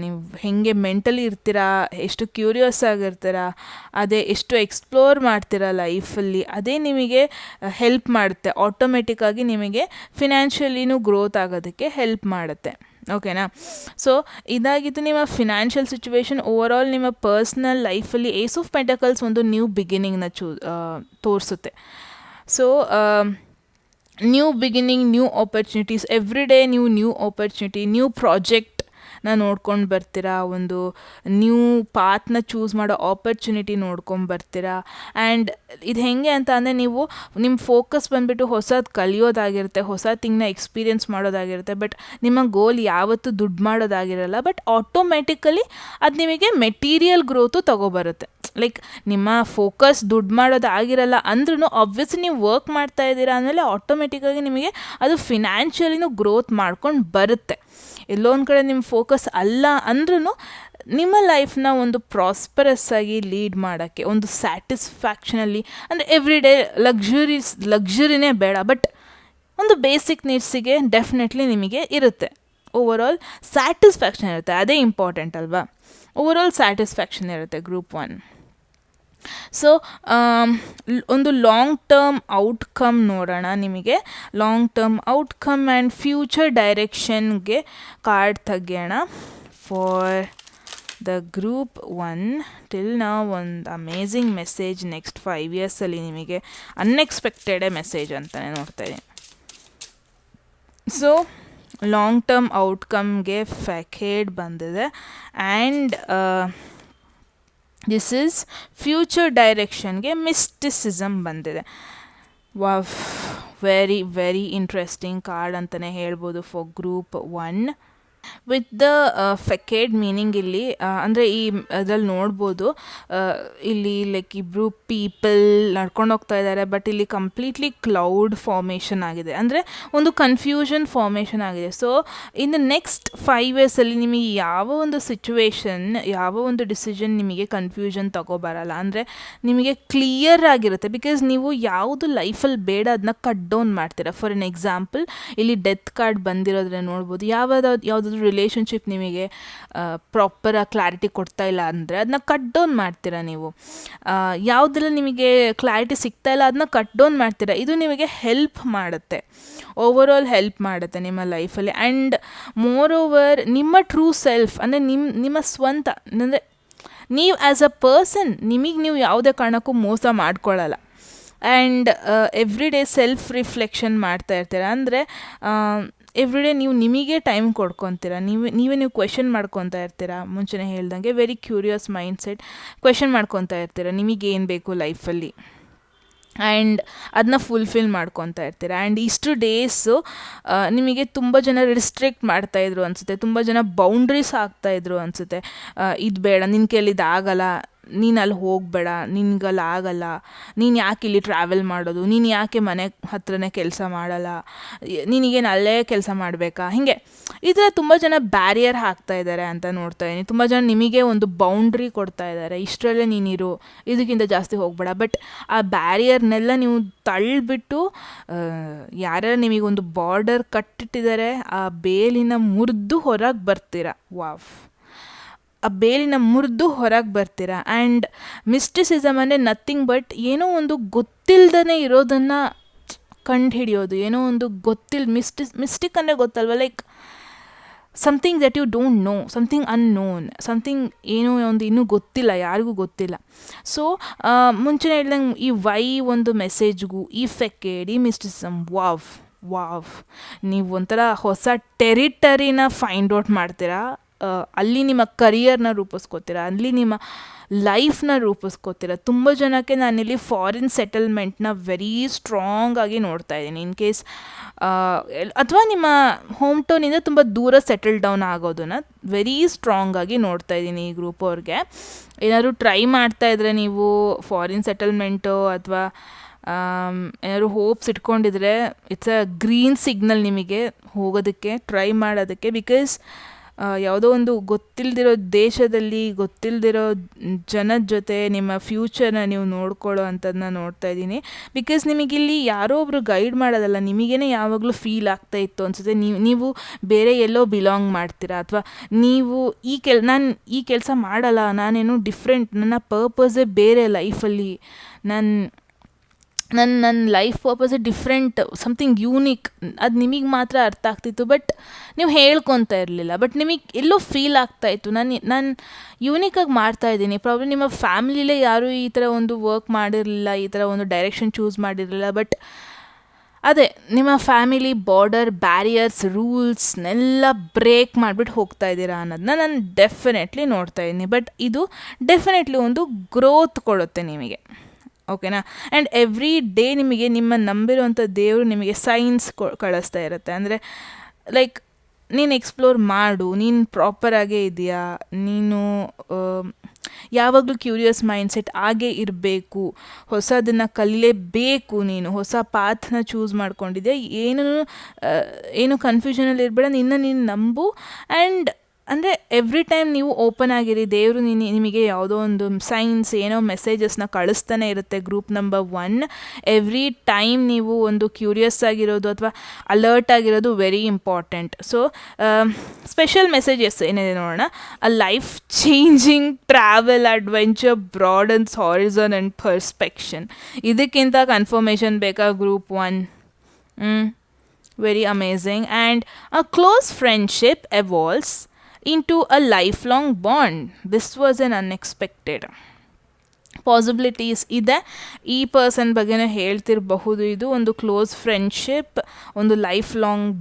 ನೀವು ಹೇಗೆ ಮೆಂಟಲಿ ಇರ್ತೀರಾ, ಎಷ್ಟು ಕ್ಯೂರಿಯಸ್ ಆಗಿರ್ತೀರಾ, ಅದೇ ಎಷ್ಟು ಎಕ್ಸ್ಪ್ಲೋರ್ ಮಾಡ್ತೀರಾ ಲೈಫಲ್ಲಿ, ಅದೇ ನಿಮಗೆ ಹೆಲ್ಪ್ ಮಾಡುತ್ತೆ. ಆಟೋಮೆಟಿಕ್ಕಾಗಿ ನಿಮಗೆ ಫಿನಾನ್ಷಿಯಲಿನೂ ಗ್ರೋತ್ ಆಗೋದಕ್ಕೆ ಹೆಲ್ಪ್ ಮಾಡುತ್ತೆ, ಓಕೆನಾ. ಸೊ ಇದಾಗಿತ್ತು ನಿಮ್ಮ ಫಿನಾನ್ಷಿಯಲ್ ಸಿಚುವೇಶನ್. ಓವರ್ ಆಲ್ ನಿಮ್ಮ ಪರ್ಸ್ನಲ್ ಲೈಫಲ್ಲಿ ಏಸ್ ಆಫ್ ಪೆಂಟಕಲ್ಸ್ ಒಂದು ನ್ಯೂ ಬಿಗಿನಿಂಗ್ನ ತೋರಿಸುತ್ತೆ. So new beginning, new opportunities, every day ನೀವು ನ್ಯೂ ಆಪರ್ಚುನಿಟಿ, ನ್ಯೂ ಪ್ರಾಜೆಕ್ಟ್ನ ನೋಡ್ಕೊಂಡು ಬರ್ತೀರಾ, ಒಂದು ನ್ಯೂ ಪಾತ್ನ ಚೂಸ್ ಮಾಡೋ ಆಪರ್ಚುನಿಟಿ ನೋಡ್ಕೊಂಡು ಬರ್ತೀರಾ. ಆ್ಯಂಡ್ ಇದು ಹೇಗೆ ಅಂತ ಅಂದರೆ, ನೀವು ನಿಮ್ಮ ಫೋಕಸ್ ಬಂದುಬಿಟ್ಟು ಹೊಸದು ಕಲಿಯೋದಾಗಿರುತ್ತೆ, ಹೊಸ ಥಿಂಗ್ನ ಎಕ್ಸ್ಪೀರಿಯೆನ್ಸ್ ಮಾಡೋದಾಗಿರುತ್ತೆ. ಬಟ್ ನಿಮ್ಮ ಗೋಲ್ ಯಾವತ್ತೂ ದುಡ್ಡು ಮಾಡೋದಾಗಿರಲ್ಲ. ಬಟ್ ಆಟೋಮೆಟಿಕಲಿ ಅದು ನಿಮಗೆ ಮೆಟೀರಿಯಲ್ ಗ್ರೋತು ತಗೊಬರುತ್ತೆ. ಲೈಕ್ ನಿಮ್ಮ ಫೋಕಸ್ ದುಡ್ಡು ಮಾಡೋದಾಗಿರಲ್ಲ ಅಂದ್ರೂ ಆಬ್ವಿಯಸ್ಲಿ ನೀವು ವರ್ಕ್ ಮಾಡ್ತಾ ಇದ್ದೀರಾ ಅಂದಮೇಲೆ ಆಟೋಮೆಟಿಕ್ಕಾಗಿ ನಿಮಗೆ ಅದು ಫಿನಾನ್ಷಿಯಲಿನೂ ಗ್ರೋತ್ ಮಾಡ್ಕೊಂಡು ಬರುತ್ತೆ. ಎಲ್ಲೋ ಒಂದು ಕಡೆ ನಿಮ್ಮ ಫೋಕಸ್ ಅಲ್ಲ ಅಂದ್ರೂ ನಿಮ್ಮ ಲೈಫ್ನ ಒಂದು ಪ್ರಾಸ್ಪರಸ್ ಆಗಿ ಲೀಡ್ ಮಾಡೋಕ್ಕೆ, ಒಂದು ಸ್ಯಾಟಿಸ್ಫ್ಯಾಕ್ಷನಲ್ಲಿ, ಅಂದರೆ ಎವ್ರಿ ಡೇ ಲಕ್ಸುರಿನೇ ಬೇಡ, ಬಟ್ ಒಂದು ಬೇಸಿಕ್ ನೀಡ್ಸಿಗೆ ಡೆಫಿನೆಟ್ಲಿ ನಿಮಗೆ ಇರುತ್ತೆ. ಓವರಾಲ್ ಸ್ಯಾಟಿಸ್ಫ್ಯಾಕ್ಷನ್ ಇರುತ್ತೆ, ಅದೇ ಇಂಪಾರ್ಟೆಂಟ್ ಅಲ್ವಾ. ಓವರಾಲ್ ಸ್ಯಾಟಿಸ್ಫ್ಯಾಕ್ಷನ್ ಇರುತ್ತೆ ಗ್ರೂಪ್ 1. ಸೊ ಒಂದು ಲಾಂಗ್ ಟರ್ಮ್ ಔಟ್ಕಮ್ ನೋಡೋಣ. ನಿಮಗೆ long term outcome and future ಡೈರೆಕ್ಷನ್ಗೆ ಕಾರ್ಡ್ ತೆಗೆಯೋಣ. ಫಾರ್ ದ ಗ್ರೂಪ್ 1 ಟಿಲ್ ನಾವು ಒಂದು ಅಮೇಝಿಂಗ್ ಮೆಸೇಜ್ ನೆಕ್ಸ್ಟ್ 5 ಇಯರ್ಸಲ್ಲಿ ನಿಮಗೆ ಅನ್ಎಕ್ಸ್ಪೆಕ್ಟೆಡೇ ಮೆಸೇಜ್ ಅಂತಲೇ ನೋಡ್ತಾ ಇದ್ದೀನಿ. ಸೊ ಲಾಂಗ್ ಟರ್ಮ್ ಔಟ್ಕಮ್ಗೆ ಫೆಕೇಡ್ ಬಂದಿದೆ ಆ್ಯಂಡ್ ದಿಸ್ ಈಸ್ ಫ್ಯೂಚರ್ ಡೈರೆಕ್ಷನ್ಗೆ ಮಿಸ್ಟಿಸಿಸಮ್ ಬಂದಿದೆ. Wow, very very interesting card ಅಂತಲೇ ಹೇಳ್ಬೋದು for group 1. With the facade meaning ಇಲ್ಲಿ ಅಂದರೆ ಈ ಅದ್ರಲ್ಲಿ ನೋಡ್ಬೋದು, ಇಲ್ಲಿ ಲೈಕ್ ಇಬ್ಬರು ಪೀಪಲ್ ನಡ್ಕೊಂಡು ಹೋಗ್ತಾ ಇದ್ದಾರೆ, ಬಟ್ ಇಲ್ಲಿ ಕಂಪ್ಲೀಟ್ಲಿ ಕ್ಲೌಡ್ ಫಾರ್ಮೇಷನ್ ಆಗಿದೆ, ಅಂದರೆ ಒಂದು ಕನ್ಫ್ಯೂಷನ್ ಫಾರ್ಮೇಷನ್ ಆಗಿದೆ. ಸೊ ಇನ್ ದ ನೆಕ್ಸ್ಟ್ 5 ಇಯರ್ಸಲ್ಲಿ ನಿಮಗೆ ಯಾವ ಒಂದು ಸಿಚುವೇಶನ್, ಯಾವ ಒಂದು ಡಿಸಿಷನ್ ನಿಮಗೆ ಕನ್ಫ್ಯೂಷನ್ ತಗೋಬರಲ್ಲ, ಅಂದರೆ ನಿಮಗೆ ಕ್ಲಿಯರ್ ಆಗಿರುತ್ತೆ. ಬಿಕಾಸ್ ನೀವು ಯಾವುದು ಲೈಫಲ್ಲಿ ಬೇಡ ಅದನ್ನ ಕಟ್ ಡೌನ್ ಮಾಡ್ತೀರಾ. ಫಾರ್ ಎನ್ ಎಕ್ಸಾಂಪಲ್ ಇಲ್ಲಿ ಡೆತ್ ಕಾರ್ಡ್ ಬಂದಿರೋದ್ರೆ ನೋಡ್ಬೋದು, ಯಾವುದಾದ್ರು ರಿಲೇಷನ್ಶಿಪ್ ನಿಮಗೆ ಪ್ರಾಪರಾಗಿ ಕ್ಲಾರಿಟಿ ಕೊಡ್ತಾ ಇಲ್ಲ ಅಂದರೆ ಅದನ್ನ ಕಟ್ ಡೌನ್ ಮಾಡ್ತೀರಾ. ನೀವು ಯಾವುದೆಲ್ಲ ನಿಮಗೆ ಕ್ಲಾರಿಟಿ ಸಿಗ್ತಾ ಇಲ್ಲ ಅದನ್ನ ಕಟ್ ಡೌನ್ ಮಾಡ್ತೀರಾ. ಇದು ನಿಮಗೆ ಹೆಲ್ಪ್ ಮಾಡುತ್ತೆ, ಓವರಾಲ್ ಹೆಲ್ಪ್ ಮಾಡುತ್ತೆ ನಿಮ್ಮ ಲೈಫಲ್ಲಿ. ಆ್ಯಂಡ್ ಮೋರ್ ಓವರ್ ನಿಮ್ಮ ಟ್ರೂ ಸೆಲ್ಫ್ ಅಂದರೆ ನಿಮ್ಮ ಸ್ವಂತ, ಅಂದರೆ ನೀವು ಆ್ಯಸ್ ಅ ಪರ್ಸನ್ ನಿಮಗೆ ನೀವು ಯಾವುದೇ ಕಾರಣಕ್ಕೂ ಮೋಸ ಮಾಡ್ಕೊಳ್ಳಲ್ಲ. And every day self reflection ಮಾಡ್ತಾ ಇರ್ತೀರ, ಅಂದರೆ ಎವ್ರಿ ಡೇ ನೀವು ನಿಮಗೆ ಟೈಮ್ ಕೊಡ್ಕೊತೀರ, ನೀವು ಕ್ವೆಶನ್ ಮಾಡ್ಕೊತಾ ಇರ್ತೀರ. ಮುಂಚೆನೇ ಹೇಳ್ದಂಗೆ very curious mind set, question ಮಾಡ್ಕೊತಾ ಇರ್ತೀರ ನಿಮಗೇನು ಬೇಕು ಲೈಫಲ್ಲಿ, ಆ್ಯಂಡ್ ಅದನ್ನ ಫುಲ್ಫಿಲ್ ಮಾಡ್ಕೊತಾ ಇರ್ತೀರ. ಆ್ಯಂಡ್ ಇಷ್ಟು ಡೇಸು ನಿಮಗೆ ತುಂಬ ಜನ ರಿಸ್ಟ್ರಿಕ್ಟ್ ಮಾಡ್ತಾಯಿದ್ರು ಅನಿಸುತ್ತೆ, ತುಂಬ ಜನ ಬೌಂಡ್ರೀಸ್ ಹಾಕ್ತಾಯಿದ್ರು ಅನಿಸುತ್ತೆ. ಇದು ಬೇಡ, ನಿನ್ನ ಕೈಲಿ ಇದಾಗಲ್ಲ, ನೀನು ಅಲ್ಲಿ ಹೋಗಬೇಡ, ನಿನ್ಗಲ್ಲಿ ಆಗಲ್ಲ, ನೀನು ಯಾಕೆ ಇಲ್ಲಿ ಟ್ರಾವೆಲ್ ಮಾಡೋದು, ನೀನು ಯಾಕೆ ಮನೆ ಹತ್ರನೇ ಕೆಲಸ ಮಾಡಲ್ಲ, ನಿನಗೇನು ಅಲ್ಲೇ ಕೆಲಸ ಮಾಡಬೇಕಾ, ಹೀಗೆ ಈ ಥರ ತುಂಬ ಜನ ಬ್ಯಾರಿಯರ್ ಹಾಕ್ತಾ ಇದ್ದಾರೆ ಅಂತ ನೋಡ್ತಾ ಇದ್ದೀನಿ. ತುಂಬ ಜನ ನಿಮಗೆ ಒಂದು ಬೌಂಡ್ರಿ ಕೊಡ್ತಾ ಇದ್ದಾರೆ, ಇಷ್ಟರಲ್ಲೇ ನೀನಿರು, ಇದಕ್ಕಿಂತ ಜಾಸ್ತಿ ಹೋಗಬೇಡ. ಬಟ್ ಆ ಬ್ಯಾರಿಯರ್ನೆಲ್ಲ ನೀವು ತಳ್ಳಿಬಿಟ್ಟು ಯಾರ್ಯಾರು ನಿಮಗೊಂದು ಬಾರ್ಡರ್ ಕಟ್ಟಿಟ್ಟಿದ್ದಾರೆ ಆ ಬೇಲಿನ ಮುರಿದು ಹೊರಗೆ ಬರ್ತೀರಾ. ವಾವ್, ಆ ಬೇಲಿನ ಮುರಿದು ಹೊರಗೆ ಬರ್ತೀರಾ. ಆ್ಯಂಡ್ ಮಿಸ್ಟಿಸಿಸಮ್ ಅಂದರೆ ನಥಿಂಗ್ ಬಟ್ ಏನೋ ಒಂದು ಗೊತ್ತಿಲ್ಲದೇ ಇರೋದನ್ನು ಕಂಡು ಹಿಡಿಯೋದು, ಏನೋ ಒಂದು ಮಿಸ್ಟಿಕ್ ಅಂದರೆ ಗೊತ್ತಲ್ವ, like something that you don't know, something unknown, something ಏನೋ ಒಂದು ಇನ್ನೂ ಗೊತ್ತಿಲ್ಲ, ಯಾರಿಗೂ ಗೊತ್ತಿಲ್ಲ. ಸೊ ಮುಂಚೆನೇ ಹೇಳ್ದಂಗೆ ಈ ಒಂದು ಮೆಸೇಜ್ಗೂ ಈ ಫೆಕೇಡ್, ಈ ಮಿಸ್ಟಿಸಿಸಮ್, ವಾವ್ ನೀವು ಒಂಥರ ಹೊಸ ಟೆರಿಟರಿನ ಫೈಂಡ್ ಔಟ್ ಮಾಡ್ತೀರಾ. ಅಲ್ಲಿ ನಿಮ್ಮ ಕರಿಯರ್ನ ರೂಪಿಸ್ಕೋತೀರಾ, ಅಲ್ಲಿ ನಿಮ್ಮ ಲೈಫ್ನ ರೂಪಿಸ್ಕೋತೀರ. ತುಂಬ ಜನಕ್ಕೆ ನಾನಿಲ್ಲಿ ಫಾರಿನ್ ಸೆಟಲ್ಮೆಂಟ್ನ ವೆರಿ ಸ್ಟ್ರಾಂಗ್ ಆಗಿ ನೋಡ್ತಾ ಇದ್ದೀನಿ. ಇನ್ ಕೇಸ್ ಅಥವಾ ನಿಮ್ಮ ಹೋಮ್ ಟೌನಿಂದ ತುಂಬ ದೂರ ಸೆಟಲ್ ಡೌನ್ ಆಗೋದನ್ನು ವೆರಿ ಸ್ಟ್ರಾಂಗ್ ಆಗಿ ನೋಡ್ತಾ ಇದ್ದೀನಿ ಈ ಗ್ರೂಪ್ ಅವ್ರಿಗೆ. ಏನಾದರೂ ಟ್ರೈ ಮಾಡ್ತಾಯಿದ್ರೆ ನೀವು ಫಾರಿನ್ ಸೆಟಲ್ಮೆಂಟು ಅಥವಾ ಏನಾದ್ರು ಹೋಪ್ಸ್ ಇಟ್ಕೊಂಡಿದ್ರೆ ಇಟ್ಸ್ ಅ ಗ್ರೀನ್ ಸಿಗ್ನಲ್ ನಿಮಗೆ ಹೋಗೋದಕ್ಕೆ, ಟ್ರೈ ಮಾಡೋದಕ್ಕೆ. ಬಿಕಾಸ್ ಯಾವುದೋ ಒಂದು ಗೊತ್ತಿಲ್ಲದಿರೋ ದೇಶದಲ್ಲಿ ಗೊತ್ತಿಲ್ಲದಿರೋ ಜನದ ಜೊತೆ ನಿಮ್ಮ ಫ್ಯೂಚರ್ನ ನೀವು ನೋಡ್ಕೊಳ್ಳೋ ಅಂಥದ್ದನ್ನ ನೋಡ್ತಾ ಇದ್ದೀನಿ. ಬಿಕಾಸ್ ನಿಮಗಿಲ್ಲಿ ಯಾರೋ ಒಬ್ಬರು ಗೈಡ್ ಮಾಡೋದಲ್ಲ, ನಿಮಗೇನೆ ಯಾವಾಗಲೂ ಫೀಲ್ ಆಗ್ತಾ ಇತ್ತು ಅನಿಸುತ್ತೆ ನೀವು ಬೇರೆ ಎಲ್ಲೋ ಬಿಲಾಂಗ್ ಮಾಡ್ತೀರಾ, ಅಥವಾ ನೀವು ನಾನು ಈ ಕೆಲಸ ಮಾಡಲ್ಲ, ನಾನೇನು ಡಿಫ್ರೆಂಟ್, ನನ್ನ ಪರ್ಪಸೇ ಬೇರೆ ಲೈಫಲ್ಲಿ, ನನ್ನ life purpose different, something unique, ಅದು ನಿಮಗೆ ಮಾತ್ರ ಅರ್ಥ ಆಗ್ತಿತ್ತು. ಬಟ್ ನೀವು ಹೇಳ್ಕೊತಾ ಇರಲಿಲ್ಲ, ಬಟ್ ನಿಮಗೆ ಎಲ್ಲೋ ಫೀಲ್ ಆಗ್ತಾಯಿತ್ತು ನಾನು ಯೂನಿಕಾಗಿ ಮಾಡ್ತಾಯಿದ್ದೀನಿ. ಪ್ರಾಬ್ಲಮ್ ನಿಮ್ಮ ಫ್ಯಾಮಿಲಿಲೇ ಯಾರೂ ಈ ಥರ ಒಂದು ವರ್ಕ್ ಮಾಡಿರಲಿಲ್ಲ, ಈ ಥರ ಒಂದು ಡೈರೆಕ್ಷನ್ ಚೂಸ್ ಮಾಡಿರಲಿಲ್ಲ. ಬಟ್ ಅದೇ ನಿಮ್ಮ ಫ್ಯಾಮಿಲಿ ಬಾರ್ಡರ್, ಬ್ಯಾರಿಯರ್ಸ್, ರೂಲ್ಸ್ನೆಲ್ಲ ಬ್ರೇಕ್ ಮಾಡಿಬಿಟ್ಟು ಹೋಗ್ತಾ ಇದ್ದೀರಾ ಅನ್ನೋದನ್ನ ನಾನು ಡೆಫಿನೆಟ್ಲಿ ನೋಡ್ತಾ ಇದ್ದೀನಿ. ಬಟ್ ಇದು ಡೆಫಿನೆಟ್ಲಿ ಒಂದು ಗ್ರೋತ್ ಕೊಡುತ್ತೆ ನಿಮಗೆ, ಓಕೆನಾ. ಆ್ಯಂಡ್ ಎವ್ರಿ ಡೇ ನಿಮಗೆ ನಿಮ್ಮ ನಂಬಿರುವಂಥ ದೇವರು ನಿಮಗೆ ಸೈನ್ಸ್ ಕಳಿಸ್ತಾ ಇರುತ್ತೆ. ಅಂದರೆ ಲೈಕ್ ನೀನು ಎಕ್ಸ್ಪ್ಲೋರ್ ಮಾಡು, ನೀನು ಪ್ರಾಪರಾಗೇ ಇದೆಯಾ, ನೀನು ಯಾವಾಗಲೂ ಕ್ಯೂರಿಯಸ್ ಮೈಂಡ್ಸೆಟ್ ಆಗೇ ಇರಬೇಕು, ಹೊಸದನ್ನು ಕಲಿಯಲೇಬೇಕು, ನೀನು ಹೊಸ ಪಾತ್ನ ಚೂಸ್ ಮಾಡ್ಕೊಂಡಿದ್ದೆ, ಏನು ಕನ್ಫ್ಯೂಷನಲ್ಲಿ ಇರಬೇಡ, ನೀನು ನಂಬು. ಆ್ಯಂಡ್ ಅಂದರೆ ಎವ್ರಿ ಟೈಮ್ ನೀವು ಓಪನ್ ಆಗಿರಿ. ದೇವರು ನಿಮಗೆ ಯಾವುದೋ ಒಂದು ಸೈನ್ಸ್ ಏನೋ ಮೆಸೇಜಸ್ನ ಕಳಿಸ್ತಾನೆ ಇರುತ್ತೆ. ಗ್ರೂಪ್ ನಂಬರ್ 1, ಎವ್ರಿ ಟೈಮ್ ನೀವು ಒಂದು ಕ್ಯೂರಿಯಸ್ ಆಗಿರೋದು ಅಥವಾ ಅಲರ್ಟ್ ಆಗಿರೋದು very important. So special messages ಏನಿದೆ ನೋಡೋಣ. A life changing travel adventure broadens horizon and perspective. ಇದಕ್ಕಿಂತ ಕನ್ಫರ್ಮೇಷನ್ ಬೇಕಾ group 1? Very amazing. And a close friendship evolves into a lifelong bond. This was an unexpected. Possibilities ಇದೆ. ಈ person ಬಗ್ಗೆನೇ ಹೇಳ್ತಿರಬಹುದು. ಇದು ಒಂದು ಕ್ಲೋಸ್ ಫ್ರೆಂಡ್ಶಿಪ್, ಒಂದು ಲೈಫ್ ಲಾಂಗ್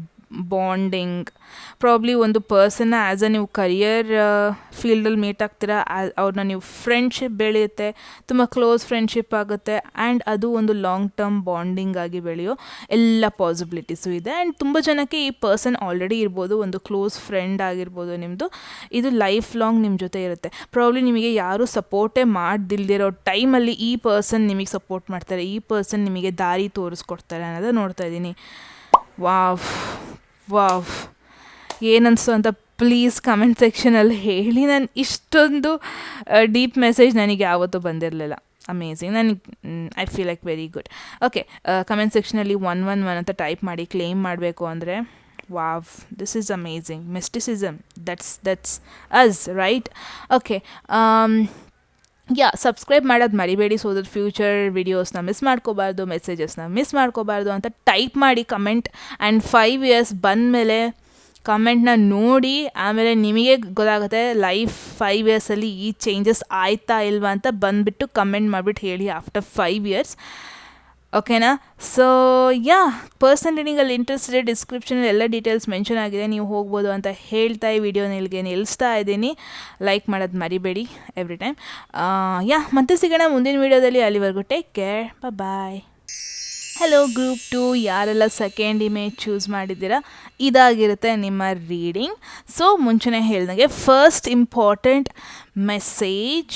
ಬಾಂಡಿಂಗ್. ಪ್ರಾಬ್ಲಿ ಒಂದು ಪರ್ಸನ್ನ ಆ್ಯಸ್ ಅ ನೀವು ಕರಿಯರ್ ಫೀಲ್ಡಲ್ಲಿ ಮೀಟ್ ಆಗ್ತೀರಾ, ಅವ್ರನ್ನ ನೀವು ಫ್ರೆಂಡ್ಶಿಪ್ ಬೆಳೆಯುತ್ತೆ, ತುಂಬ ಕ್ಲೋಸ್ ಫ್ರೆಂಡ್ಶಿಪ್ ಆಗುತ್ತೆ. ಆ್ಯಂಡ್ ಅದು ಒಂದು ಲಾಂಗ್ ಟರ್ಮ್ ಬಾಂಡಿಂಗ್ ಆಗಿ ಬೆಳೆಯೋ ಎಲ್ಲ ಪಾಸಿಬಿಲಿಟೀಸು ಇದೆ. ಆ್ಯಂಡ್ ತುಂಬ ಜನಕ್ಕೆ ಈ ಪರ್ಸನ್ ಆಲ್ರೆಡಿ ಇರ್ಬೋದು, ಒಂದು ಕ್ಲೋಸ್ ಫ್ರೆಂಡ್ ಆಗಿರ್ಬೋದು ನಿಮ್ಮದು. ಇದು ಲೈಫ್ ಲಾಂಗ್ ನಿಮ್ಮ ಜೊತೆ ಇರುತ್ತೆ. ಪ್ರಾಬ್ಲಿ ನಿಮಗೆ ಯಾರೂ ಸಪೋರ್ಟೇ ಮಾಡ್ದಿಲ್ದಿರೋ ಟೈಮಲ್ಲಿ ಈ ಪರ್ಸನ್ ನಿಮಗೆ ಸಪೋರ್ಟ್ ಮಾಡ್ತಾರೆ, ಈ ಪರ್ಸನ್ ನಿಮಗೆ ದಾರಿ ತೋರಿಸ್ಕೊಡ್ತಾರೆ ಅನ್ನೋದು ನೋಡ್ತಾ ಇದ್ದೀನಿ. ವಾವ್ ಏನನ್ನಿಸ್ತು ಅಂತ ಪ್ಲೀಸ್ ಕಮೆಂಟ್ ಸೆಕ್ಷನಲ್ಲಿ ಹೇಳಿ. ನಾನು ಇಷ್ಟೊಂದು ಡೀಪ್ ಮೆಸೇಜ್ ನನಗೆ ಯಾವತ್ತೂ ಬಂದಿರಲಿಲ್ಲ. Amazing. I feel like very good. Okay, comment ಸೆಕ್ಷನಲ್ಲಿ 111 ಅಂತ ಟೈಪ್ ಮಾಡಿ ಕ್ಲೇಮ್ ಮಾಡಬೇಕು ಅಂದರೆ wow, this is amazing. Mysticism, that's us, right? Okay, subscribe ಮಾಡೋದು ಮರಿಬೇಡಿ. ಸೊ ದಟ್ ಫ್ಯೂಚರ್ ವಿಡಿಯೋಸ್ನ ಮಿಸ್ ಮಾಡ್ಕೋಬಾರ್ದು, ಮೆಸೇಜಸ್ನ ಮಿಸ್ ಮಾಡ್ಕೋಬಾರ್ದು ಅಂತ ಟೈಪ್ ಮಾಡಿ ಕಮೆಂಟ್. ಆ್ಯಂಡ್ 5 years ಬಂದಮೇಲೆ ಕಮೆಂಟ್ನ ನೋಡಿ ಆಮೇಲೆ ನಿಮಗೆ ಗೊತ್ತಾಗುತ್ತೆ ಲೈಫ್ 5 yearsಲ್ಲಿ ಈ ಚೇಂಜಸ್ ಆಯ್ತಾ ಇಲ್ವಾ ಅಂತ ಬಂದುಬಿಟ್ಟು ಕಮೆಂಟ್ ಮಾಡಿಬಿಟ್ಟು ಹೇಳಿ ಆಫ್ಟರ್ 5 years. ಓಕೆನಾ? ಸೊ ಪರ್ಸನಲ್ ರೀಡಿಂಗಲ್ಲಿ ಇಂಟ್ರೆಸ್ಟ್ ಇದೆ, ಡಿಸ್ಕ್ರಿಪ್ಷನಲ್ಲಿ ಎಲ್ಲ ಡೀಟೇಲ್ಸ್ ಮೆನ್ಷನ್ ಆಗಿದೆ, ನೀವು ಹೋಗ್ಬೋದು ಅಂತ ಹೇಳ್ತಾ ಈ ವಿಡಿಯೋನ ಇಲ್ಲಿಗೆ ನಿಲ್ಲಿಸ್ತಾ ಇದ್ದೀನಿ. ಲೈಕ್ ಮಾಡೋದು ಮರಿಬೇಡಿ ಎವ್ರಿ ಟೈಮ್. ಮತ್ತೆ ಸಿಗೋಣ ಮುಂದಿನ ವಿಡಿಯೋದಲ್ಲಿ. ಅಲ್ಲಿವರೆಗೂ ಟೇಕ್ ಕೇರ್, ಬಾಯ್. ಹಲೋ ಗ್ರೂಪ್ 2, ಯಾರೆಲ್ಲ ಸೆಕೆಂಡ್ ಇಮೇಜ್ ಚೂಸ್ ಮಾಡಿದ್ದೀರಾ, ಇದಾಗಿರುತ್ತೆ ನಿಮ್ಮ ರೀಡಿಂಗ್. ಸೊ ಮುಂಚೆನೇ ಹೇಳ್ದಂಗೆ ಫಸ್ಟ್ ಇಂಪಾರ್ಟೆಂಟ್ ಮೆಸೇಜ್,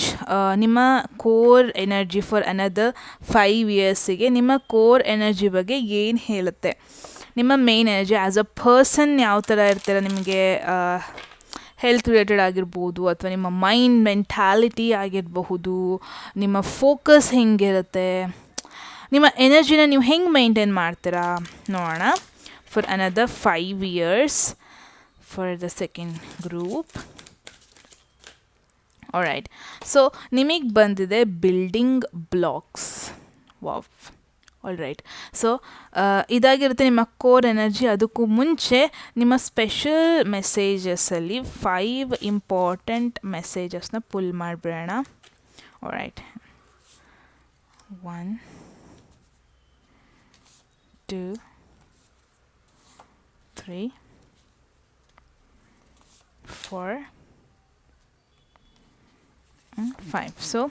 ನಿಮ್ಮ ಕೋರ್ ಎನರ್ಜಿ ಫಾರ್ ಅನದರ್ 5 yearsಗೆ ನಿಮ್ಮ ಕೋರ್ ಎನರ್ಜಿ ಬಗ್ಗೆ ಏನು ಹೇಳುತ್ತೆ, ನಿಮ್ಮ main energy as a person ಯಾವ ಥರ ಇರ್ತೀರ, ನಿಮಗೆ ಹೆಲ್ತ್ ರಿಲೇಟೆಡ್ ಆಗಿರ್ಬೋದು, ಅಥವಾ ನಿಮ್ಮ ಮೈಂಡ್ ಮೆಂಟಾಲಿಟಿ ಆಗಿರಬಹುದು, ನಿಮ್ಮ ಫೋಕಸ್ ಹೆಂಗಿರುತ್ತೆ, ನಿಮ್ಮ ಎನರ್ಜಿನ ನೀವು ಹೆಂಗೆ ಮೇಂಟೈನ್ ಮಾಡ್ತೀರಾ ನೋಡೋಣ. For another 5 years for the second group. Alright, so ನಿಮಗೆ ಬಂದಿದೆ building blocks. Wow, alright. So ಇದಾಗಿರುತ್ತೆ ನಿಮ್ಮ ಕೋರ್ ಎನರ್ಜಿ. ಅದಕ್ಕೂ ಮುಂಚೆ ನಿಮ್ಮ ಸ್ಪೆಷಲ್ ಮೆಸೇಜಸಲ್ಲಿ 5 ಇಂಪಾರ್ಟೆಂಟ್ ಮೆಸೇಜಸ್ನ ಪುಲ್ ಮಾಡಿಬಿಡೋಣ. ಆಲ್ರೈಟ್, 1 2 3 4 5. ಸೊ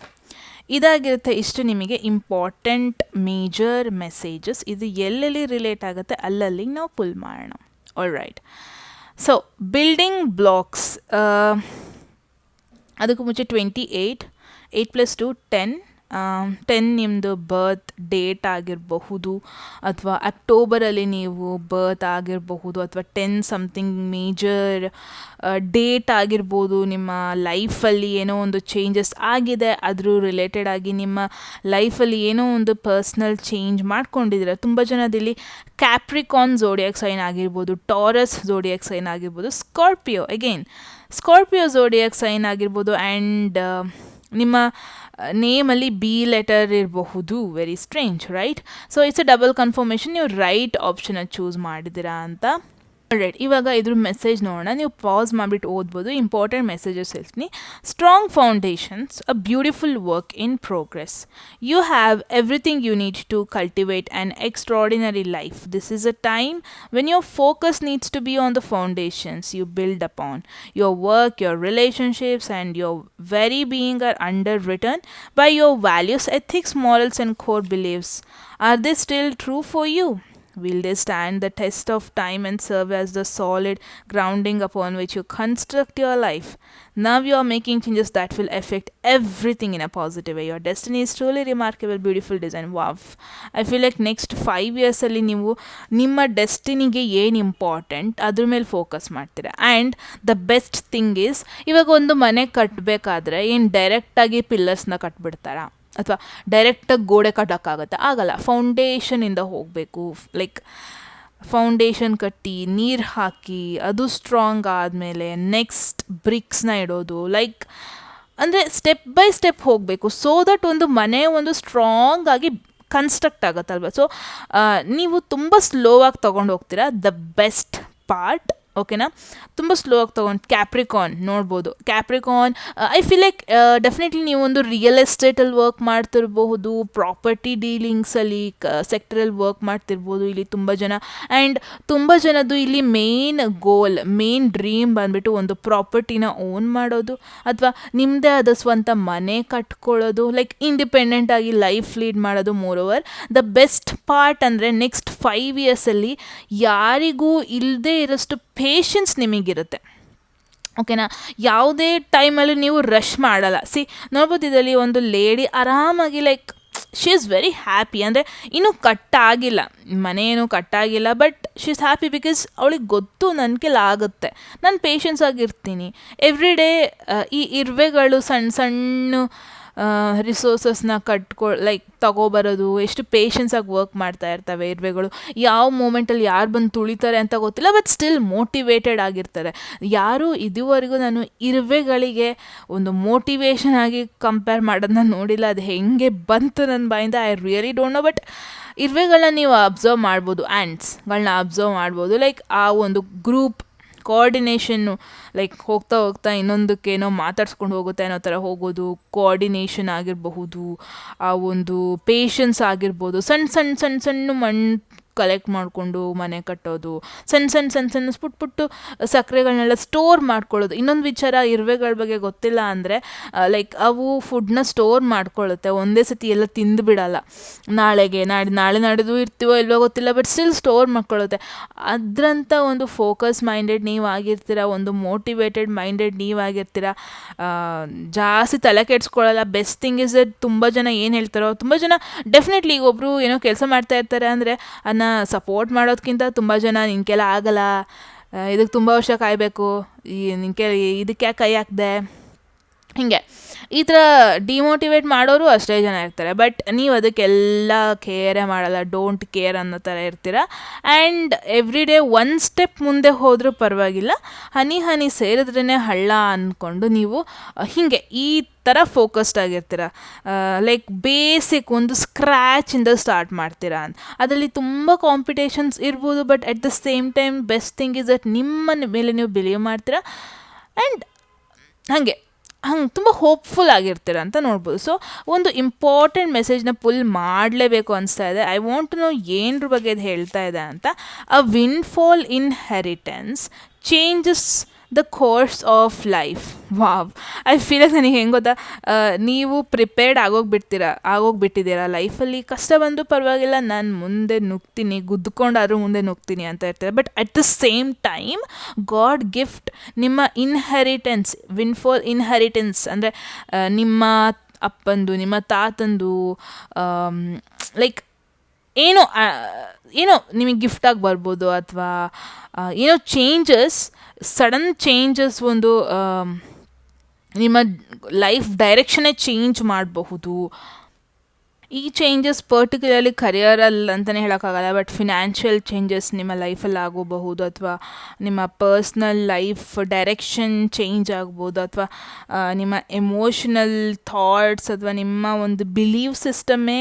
ಇದಾಗಿರುತ್ತೆ ಇಷ್ಟು ನಿಮಗೆ ಇಂಪಾರ್ಟೆಂಟ್ ಮೇಜರ್ ಮೆಸೇಜಸ್. ಇದು ಎಲ್ಲೆಲ್ಲಿ ರಿಲೇಟ್ ಆಗುತ್ತೆ ಅಲ್ಲಲ್ಲಿ ನಾವು ಪುಲ್ ಮಾಡೋಣ. ಆಲ್ರೈಟ್, ಸೊ ಬಿಲ್ಡಿಂಗ್ ಬ್ಲಾಕ್ಸ್, ಅದಕ್ಕೂ ಮುಂಚೆ 28, 8 + 2 10. 10 ನಿಮ್ಮದು ಬರ್ತ್ ಡೇಟ್ ಆಗಿರಬಹುದು, ಅಥವಾ ಅಕ್ಟೋಬರಲ್ಲಿ ನೀವು ಬರ್ತ್ ಆಗಿರಬಹುದು, ಅಥವಾ 10 ಸಮಥಿಂಗ್ ಮೇಜರ್ ಡೇಟ್ ಆಗಿರ್ಬೋದು. ನಿಮ್ಮ ಲೈಫಲ್ಲಿ ಏನೋ ಒಂದು ಚೇಂಜಸ್ ಆಗಿದೆ, ಅದ್ರ ರಿಲೇಟೆಡ್ ಆಗಿ ನಿಮ್ಮ ಲೈಫಲ್ಲಿ ಏನೋ ಒಂದು ಪರ್ಸ್ನಲ್ ಚೇಂಜ್ ಮಾಡ್ಕೊಂಡಿದ್ದೀರ. ತುಂಬ ಜನದಲ್ಲಿ ಕ್ಯಾಪ್ರಿಕಾನ್ ಝೋಡಿಯಾಕ್ ಸೈನ್ ಆಗಿರ್ಬೋದು, ಟಾರಸ್ ಝೋಡಿಯಾಕ್ ಸೈನ್ ಆಗಿರ್ಬೋದು, ಸ್ಕಾರ್ಪಿಯೋ ಝೋಡಿಯಾಕ್ ಸೈನ್ ಆಗಿರ್ಬೋದು. ಆ್ಯಂಡ್ ನಿಮ್ಮ ನೇಮಲ್ಲಿ B ಲೆಟರ್ ಇರಬಹುದು. Very strange, right? So it's a double confirmation, ನೀವು ರೈಟ್ ಆಪ್ಷನ್ನ ಚೂಸ್ ಮಾಡಿದ್ದೀರಾ ಅಂತ. ರೈಟ್, ಇವಾಗ ಇದ್ರ ಮೆಸೇಜ್ ನೋಡೋಣ. ನೀವು ಪಾಸ್ ಮಾಡಿಬಿಟ್ಟು ಓದ್ಬೋದು. ಇಂಪಾರ್ಟೆಂಟ್ ಮೆಸೇಜಸ್ ಹೇಳ್ತೀನಿ. Strong foundations, a beautiful work in progress. You have everything you need to cultivate an extraordinary life. This is a time when your focus needs to be on the foundations you build upon. Your work, your relationships and your very being are underwritten by your values, ethics, morals and core beliefs. Are they still true for you? Will they stand the test of time and serve as the solid grounding upon which you construct your life? Now you are making changes that will affect everything in a positive way. Your destiny is truly remarkable, beautiful design. Wow. I feel like next 5 ಇಯರ್ಸಲ್ಲಿ ನೀವು ನಿಮ್ಮ ಡೆಸ್ಟಿನಿಗೆ ಏನು important ಅದ್ರ ಮೇಲೆ focus ಮಾಡ್ತೀರಾ. And the best thing is, ಇವಾಗ ಒಂದು ಮನೆ ಕಟ್ಟಬೇಕಾದ್ರೆ ಏನು ಡೈರೆಕ್ಟಾಗಿ ಪಿಲ್ಲರ್ಸ್ನ ಕಟ್ಬಿಡ್ತಾರಾ ಅಥವಾ ಡೈರೆಕ್ಟಾಗಿ ಗೋಡೆ ಕಟ್ಟೋಕ್ಕಾಗತ್ತಾ? ಆಗಲ್ಲ. ಫೌಂಡೇಶನಿಂದ ಹೋಗಬೇಕು. ಲೈಕ್ ಫೌಂಡೇಶನ್ ಕಟ್ಟಿ ನೀರು ಹಾಕಿ ಅದು ಸ್ಟ್ರಾಂಗ್ ಆದಮೇಲೆ ನೆಕ್ಸ್ಟ್ ಬ್ರಿಕ್ಸ್ನ ಇಡೋದು. ಲೈಕ್ ಅಂದರೆ ಸ್ಟೆಪ್ ಬೈ ಸ್ಟೆಪ್ ಹೋಗಬೇಕು, ಸೋ ದಟ್ ಒಂದು ಮನೆ ಒಂದು ಸ್ಟ್ರಾಂಗ್ ಆಗಿ ಕನ್ಸ್ಟ್ರಕ್ಟ್ ಆಗುತ್ತಲ್ವ. ಸೊ ನೀವು ತುಂಬ ಸ್ಲೋ ಆಗಿ ತೊಗೊಂಡು ಹೋಗ್ತೀರಾ. ದ ಬೆಸ್ಟ್ ಪಾರ್ಟ್, ಓಕೆನಾ, ತುಂಬ ಸ್ಲೋ ಆಗಿ ತೊಗೊಂಡು ಕ್ಯಾಪ್ರಿಕಾನ್ ನೋಡ್ಬೋದು. Capricorn I feel like definitely ನೀವು ಒಂದು ರಿಯಲ್ ಎಸ್ಟೇಟಲ್ಲಿ ವರ್ಕ್ ಮಾಡ್ತಿರ್ಬಹುದು, ಪ್ರಾಪರ್ಟಿ ಡೀಲಿಂಗ್ಸಲ್ಲಿ ಸೆಕ್ಟರಲ್ಲಿ ವರ್ಕ್ ಮಾಡ್ತಿರ್ಬೋದು ಇಲ್ಲಿ ತುಂಬ ಜನ. ಆ್ಯಂಡ್ ತುಂಬ ಜನದ್ದು ಇಲ್ಲಿ ಮೇನ್ ಡ್ರೀಮ್ ಬಂದುಬಿಟ್ಟು ಒಂದು ಪ್ರಾಪರ್ಟಿನ ಓನ್ ಮಾಡೋದು ಅಥವಾ ನಿಮ್ಮದೇ ಆದ ಸ್ವಂತ ಮನೆ ಕಟ್ಕೊಳ್ಳೋದು, ಲೈಕ್ ಇಂಡಿಪೆಂಡೆಂಟಾಗಿ ಲೈಫ್ ಲೀಡ್ ಮಾಡೋದು. ಮೋರೋವರ್ ದ ಬೆಸ್ಟ್ ಪಾರ್ಟ್ ಅಂದರೆ ನೆಕ್ಸ್ಟ್ 5 ಇಯರ್ಸಲ್ಲಿ ಯಾರಿಗೂ ಇಲ್ಲದೇ ಇರೋಷ್ಟು ಪೇಷನ್ಸ್ ನಿಮಗಿರುತ್ತೆ, ಓಕೆನಾ. ಯಾವುದೇ ಟೈಮಲ್ಲೂ ನೀವು ರಶ್ ಮಾಡಲ್ಲ. ನೋಡ್ಬೋದು ಇದರಲ್ಲಿ ಒಂದು ಲೇಡಿ ಆರಾಮಾಗಿ like she is very happy. ಅಂದರೆ ಇನ್ನೂ ಕಟ್ಟಾಗಿಲ್ಲ, ಮನೆ ಏನೂ ಕಟ್ಟಾಗಿಲ್ಲ, but she is happy because ಅವಳಿಗೆ ಗೊತ್ತು ನನ್ನ ಕೈಲಿ ಆಗುತ್ತೆ, ನಾನು ಪೇಷನ್ಸ್ ಆಗಿರ್ತೀನಿ. ಎವ್ರಿ ಡೇ ಈ ಇರುವೆಗಳು ಸಣ್ಣ ಸಣ್ಣ ರಿಸೋರ್ಸಸ್ನ ಲೈಕ್ ತಗೊಬರೋದು, ಎಷ್ಟು ಪೇಷನ್ಸಾಗಿ ವರ್ಕ್ ಮಾಡ್ತಾ ಇರ್ತವೆ ಇರುವೆಗಳು. ಯಾವ ಮೂಮೆಂಟಲ್ಲಿ ಯಾರು ಬಂದು ತುಳಿತಾರೆ ಅಂತ ಗೊತ್ತಿಲ್ಲ, ಬಟ್ ಸ್ಟಿಲ್ ಮೋಟಿವೇಟೆಡ್ ಆಗಿರ್ತಾರೆ. ಯಾರೂ ಇದುವರೆಗೂ ನಾನು ಇರುವೆಗಳಿಗೆ ಒಂದು ಮೋಟಿವೇಶನ್ ಆಗಿ ಕಂಪೇರ್ ಮಾಡೋದನ್ನ ನೋಡಿಲ್ಲ. ಅದು ಹೆಂಗೆ ಬಂತು ನನ್ನ ಬಾಯಿಂದ I really don't know. But ಇರುವೆಗಳನ್ನ ನೀವು ಅಬ್ಸರ್ವ್ ಮಾಡ್ಬೋದು, ಆ್ಯಂಟ್ಸ್ಗಳನ್ನ ಅಬ್ಸರ್ವ್ ಮಾಡ್ಬೋದು. ಲೈಕ್ ಆ ಒಂದು ಗ್ರೂಪ್ ಕೋಆರ್ಡಿನೇಷನ್ನು, ಲೈಕ್ ಹೋಗ್ತಾ ಇನ್ನೊಂದಕ್ಕೇನೋ ಮಾತಾಡ್ಸ್ಕೊಂಡು ಹೋಗುತ್ತೆ ಅನ್ನೋ ಥರ ಹೋಗೋದು, ಕೋಆರ್ಡಿನೇಷನ್ ಆಗಿರಬಹುದು, ಆ ಒಂದು ಪೇಷನ್ಸ್ ಆಗಿರ್ಬೋದು. ಸಣ್ಣ ಮಣ್ಣು ಕಲೆಕ್ಟ್ ಮಾಡಿಕೊಂಡು ಮನೆ ಕಟ್ಟೋದು, ಸಣ್ಣ ಪುಟ್ಟು ಸಕ್ಕರೆಗಳನ್ನೆಲ್ಲ ಸ್ಟೋರ್ ಮಾಡ್ಕೊಳ್ಳೋದು. ಇನ್ನೊಂದು ವಿಚಾರ ಇರುವೆಗಳ ಬಗ್ಗೆ ಗೊತ್ತಿಲ್ಲ ಅಂದರೆ, ಲೈಕ್ ಅವು ಫುಡ್ನ ಸ್ಟೋರ್ ಮಾಡ್ಕೊಳ್ಳುತ್ತೆ, ಒಂದೇ ಸತಿ ಎಲ್ಲ ತಿಂದುಬಿಡಲ್ಲ. ನಾಳೆ ನಾಡಿದ್ದು ಇರ್ತೀವೋ ಇಲ್ವೋ ಗೊತ್ತಿಲ್ಲ, ಬಟ್ ಸ್ಟಿಲ್ ಸ್ಟೋರ್ ಮಾಡ್ಕೊಳ್ಳುತ್ತೆ. ಅದರಂಥ ಒಂದು ಫೋಕಸ್ ಮೈಂಡೆಡ್ ನೀವಾಗಿರ್ತೀರ, ಒಂದು ಮೋಟಿವೇಟೆಡ್ ಮೈಂಡೆಡ್ ನೀವಾಗಿರ್ತೀರ, ಜಾಸ್ತಿ ತಲೆ ಕೆಡ್ಸ್ಕೊಳ್ಳಲ್ಲ. ಬೆಸ್ಟ್ ಥಿಂಗ್ ಇಸ್ ದಟ್ ತುಂಬ ಜನ ಏನು ಹೇಳ್ತಾರೋ, ತುಂಬ ಜನ ಡೆಫಿನೆಟ್ಲಿ ಈಗ ಒಬ್ಬರು ಏನೋ ಕೆಲಸ ಮಾಡ್ತಾ ಇರ್ತಾರೆ ಅಂದರೆ ಸಪೋರ್ಟ್ ಮಾಡೋದಕ್ಕಿಂತ ತುಂಬ ಜನ ನಿನ್ಕೆಲ್ಲ ಆಗಲ್ಲ, ಇದಕ್ಕೆ ತುಂಬ ವರ್ಷ ಕಾಯಬೇಕು, ಇದಕ್ಕೆ ಯಾಕೆ ಕೈ ಹಾಕ್ದೆ, ಹೀಗೆ ಈ ಥರ ಡಿಮೋಟಿವೇಟ್ ಮಾಡೋರು ಅಷ್ಟೇ ಜನ ಇರ್ತಾರೆ. ಬಟ್ ನೀವು ಅದಕ್ಕೆಲ್ಲ ಕೇರೇ ಮಾಡಲ್ಲ, ಡೋಂಟ್ ಕೇರ್ ಅನ್ನೋ ಥರ ಇರ್ತೀರ. ಆ್ಯಂಡ್ ಎವ್ರಿ ಡೇ ಒಂದು ಸ್ಟೆಪ್ ಮುಂದೆ ಹೋದರೂ ಪರವಾಗಿಲ್ಲ, ಹನಿ ಸೇರಿದ್ರೇ ಹಳ್ಳ ಅಂದ್ಕೊಂಡು ನೀವು ಹೀಗೆ ಈ ಥರ ಫೋಕಸ್ಡ್ ಆಗಿರ್ತೀರ. ಲೈಕ್ ಬೇಸಿಕ್ ಒಂದು ಸ್ಕ್ರ್ಯಾಚಿಂದ ಸ್ಟಾರ್ಟ್ ಮಾಡ್ತೀರಾ. ಅದರಲ್ಲಿ ತುಂಬ ಕಾಂಪಿಟೇಷನ್ಸ್ ಇರ್ಬೋದು, but at the same time best thing is that ನಿಮ್ಮ ಮೇಲೆ ನೀವು ಬಿಲೀವ್ ಮಾಡ್ತೀರಾ. ಆ್ಯಂಡ್ ಹಂಗೆ ತುಂಬ ಹೋಪ್ಫುಲ್ ಆಗಿರ್ತೀರ ಅಂತ ನೋಡ್ಬೋದು. ಸೊ ಒಂದು ಇಂಪಾರ್ಟೆಂಟ್ ಮೆಸೇಜ್ನ ಪುಲ್ ಮಾಡಲೇಬೇಕು ಅನಿಸ್ತಾ ಇದೆ. ಐ ವಾಂಟ್ ಟು ನೋ ಏನರ ಬಗ್ಗೆ ಇದು ಹೇಳ್ತಾ ಇದೆ ಅಂತ. A windfall inheritance changes the course of life. Wow, I feel like ನನಗೆ ಹೆಂಗೆ ಗೊತ್ತಾ, ನೀವು ಪ್ರಿಪೇರ್ಡ್ ಆಗೋಗ್ಬಿಟ್ಟಿದ್ದೀರಾ ಲೈಫಲ್ಲಿ. ಕಷ್ಟ ಬಂದರೂ ಪರವಾಗಿಲ್ಲ, ನಾನು ಮುಂದೆ ನುಗ್ತೀನಿ, ಗುದ್ದುಕೊಂಡಾದ್ರೂ ಮುಂದೆ ನುಗ್ತೀನಿ ಅಂತ ಇರ್ತಾರೆ. But at the same time god gift ನಿಮ್ಮ ಇನ್ಹೆರಿಟೆನ್ಸ್, ವಿನ್ಫಾಲ್ ಇನ್ಹೆರಿಟೆನ್ಸ್ ಅಂದರೆ ನಿಮ್ಮ ಅಪ್ಪಂದು, ನಿಮ್ಮ ತಾತಂದು, ಲೈಕ್ ಏನೋ ನಿಮಗೆ ಗಿಫ್ಟಾಗಿ ಬರ್ಬೋದು, ಅಥವಾ ಏನೋ ಸಡನ್ ಚೇಂಜಸ್ ಒಂದು ನಿಮ್ಮ ಲೈಫ್ ಡೈರೆಕ್ಷನ್ನೇ ಚೇಂಜ್ ಮಾಡಬಹುದು. ಈ ಚೇಂಜಸ್ ಪರ್ಟಿಕ್ಯುಲರ್ಲಿ ಕರಿಯರಲ್ಲಿ ಅಂತಲೇ ಹೇಳೋಕ್ಕಾಗಲ್ಲ, ಬಟ್ ಫಿನಾನ್ಷಿಯಲ್ ಚೇಂಜಸ್ ನಿಮ್ಮ ಲೈಫಲ್ಲಿ ಆಗೋಬಹುದು, ಅಥವಾ ನಿಮ್ಮ ಪರ್ಸ್ನಲ್ ಲೈಫ್ ಡೈರೆಕ್ಷನ್ ಚೇಂಜ್ ಆಗ್ಬೋದು, ಅಥವಾ ನಿಮ್ಮ ಎಮೋಷನಲ್ ಥಾಟ್ಸ್ ಅಥವಾ ನಿಮ್ಮ ಒಂದು ಬಿಲೀವ್ ಸಿಸ್ಟಮ್ಮೇ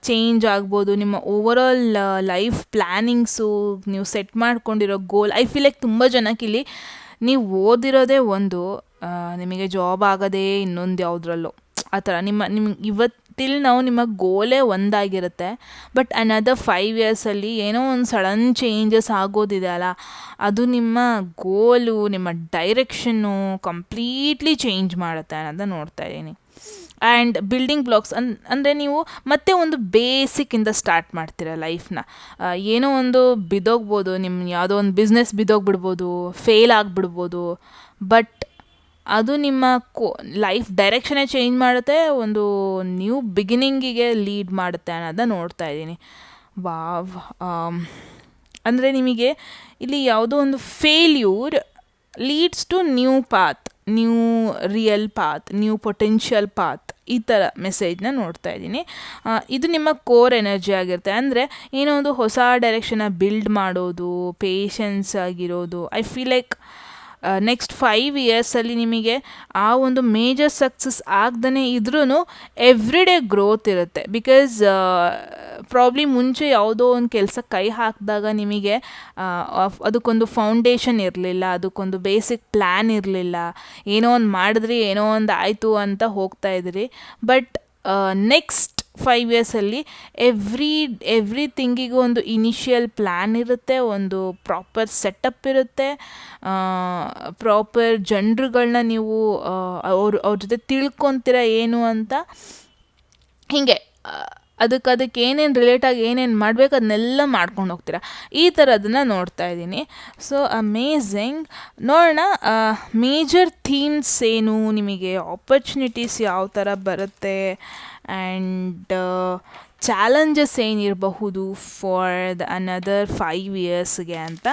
ಚೇಂಜ್ ಆಗ್ಬೋದು. ನಿಮ್ಮ ಓವರಾಲ್ ಲೈಫ್ ಪ್ಲ್ಯಾನಿಂಗ್ಸು, ನೀವು ಸೆಟ್ ಮಾಡ್ಕೊಂಡಿರೋ ಗೋಲ್. ಐ ಫೀಲ್ ಲೈಕ್ ತುಂಬ ಜನಕ್ಕಿಲ್ಲಿ ನೀವು ಓದಿರೋದೇ ಒಂದು, ನಿಮಗೆ ಜಾಬ್ ಆಗೋದೇ ಇನ್ನೊಂದು ಯಾವುದ್ರಲ್ಲೋ ಆ ಥರ. ನಿಮ್ಗೆ ನಾವು ನಿಮ್ಮ ಗೋಲೇ ಒಂದಾಗಿರುತ್ತೆ, ಬಟ್ ಅನದರ್ 5 ಇಯರ್ಸಲ್ಲಿ ಏನೋ ಒಂದು ಸಡನ್ ಚೇಂಜಸ್ ಆಗೋದಿದೆ ಅಲ್ಲ, ಅದು ನಿಮ್ಮ ಗೋಲು, ನಿಮ್ಮ ಡೈರೆಕ್ಷನ್ನು ಕಂಪ್ಲೀಟ್ಲಿ ಚೇಂಜ್ ಮಾಡುತ್ತೆ ಅನ್ನೋದನ್ನ ನೋಡ್ತಾ ಇದ್ದೀನಿ. ಆ್ಯಂಡ್ ಬಿಲ್ಡಿಂಗ್ ಬ್ಲಾಕ್ಸ್ ಅಂದರೆ ನೀವು ಮತ್ತೆ ಒಂದು ಬೇಸಿಕ್ಕಿಂದ ಸ್ಟಾರ್ಟ್ ಮಾಡ್ತೀರ ಲೈಫ್ನ. ಏನೋ ಒಂದು ಬಿದ್ದೋಗ್ಬೋದು, ನಿಮ್ಮ ಯಾವುದೋ ಒಂದು ಬಿಸ್ನೆಸ್ ಬಿದ್ದೋಗ್ಬಿಡ್ಬೋದು, ಫೇಲ್ ಆಗಿಬಿಡ್ಬೋದು, ಬಟ್ ಅದು ನಿಮ್ಮ ಲೈಫ್ ಡೈರೆಕ್ಷನೇ ಚೇಂಜ್ ಮಾಡುತ್ತೆ, ಒಂದು ನ್ಯೂ ಬಿಗಿನಿಂಗಿಗೆ ಲೀಡ್ ಮಾಡುತ್ತೆ ಅನ್ನೋದನ್ನ ನೋಡ್ತಾ ಇದ್ದೀನಿ. ವಾವ್. ಅಂದರೆ ನಿಮಗೆ ಇಲ್ಲಿ ಯಾವುದೋ ಒಂದು failure leads to new path, new real path, new potential path, ಈ ಥರ ಮೆಸೇಜ್ನ ನೋಡ್ತಾ ಇದ್ದೀನಿ. ಇದು ನಿಮ್ಮ ಕೋರ್ ಎನರ್ಜಿ ಆಗಿರುತ್ತೆ. ಅಂದರೆ ಏನೋ ಒಂದು ಹೊಸ ಡೈರೆಕ್ಷನ್ನ ಬಿಲ್ಡ್ ಮಾಡೋದು, ಪೇಷನ್ಸ್ ಆಗಿರೋದು. ಐ ಫೀಲ್ ಲೈಕ್ ನೆಕ್ಸ್ಟ್ 5 ಇಯರ್ಸಲ್ಲಿ ನಿಮಗೆ ಆ ಒಂದು ಮೇಜರ್ ಸಕ್ಸಸ್ ಆಗ್ದೇ ಇದ್ರೂ ಎವ್ರಿ ಡೇ ಗ್ರೋತ್ ಇರುತ್ತೆ. ಬಿಕಾಸ್ ಪ್ರಾಬ್ಲಿ ಮುಂಚೆ ಯಾವುದೋ ಒಂದು ಕೆಲಸ ಕೈ ಹಾಕಿದಾಗ ನಿಮಗೆ ಅದಕ್ಕೊಂದು ಫೌಂಡೇಶನ್ ಇರಲಿಲ್ಲ, ಅದಕ್ಕೊಂದು ಬೇಸಿಕ್ ಪ್ಲ್ಯಾನ್ ಇರಲಿಲ್ಲ, ಏನೋ ಒಂದು ಮಾಡಿದ್ರಿ ಏನೋ ಒಂದು ಆಯಿತು ಅಂತ ಹೋಗ್ತಾ ಇದ್ರಿ. ಬಟ್ ನೆಕ್ಸ್ಟ್ 5 ಇಯರ್ಸಲ್ಲಿ ಎವ್ರಿಥಿಂಗಿಗೂ ಒಂದು ಇನಿಷಿಯಲ್ ಪ್ಲ್ಯಾನ್ ಇರುತ್ತೆ, ಒಂದು ಪ್ರಾಪರ್ ಸೆಟಪ್ ಇರುತ್ತೆ, ಪ್ರಾಪರ್ ಜನರುಗಳನ್ನ ನೀವು ಅವ್ರ ಜೊತೆ ತಿಳ್ಕೊತೀರ ಏನು ಅಂತ. ಹೀಗೆ ಅದಕ್ಕೆ ಏನೇನು ರಿಲೇಟಾಗಿ ಏನೇನು ಮಾಡಬೇಕು ಅದನ್ನೆಲ್ಲ ಮಾಡ್ಕೊಂಡು ಹೋಗ್ತೀರಾ. ಈ ಥರದನ್ನು ನೋಡ್ತಾ ಇದ್ದೀನಿ. So amazing. ನೋಡೋಣ ಮೇಜರ್ ಥೀಮ್ಸ್ ಏನು, ನಿಮಗೆ ಆಪರ್ಚುನಿಟೀಸ್ ಯಾವ ಥರ ಬರುತ್ತೆ, ಆ್ಯಂಡ್ ಚಾಲೆಂಜಸ್ ಏನಿರಬಹುದು ಫಾರ್ ಅನದರ್ 5 ಇಯರ್ಸ್ಗೆ ಅಂತ.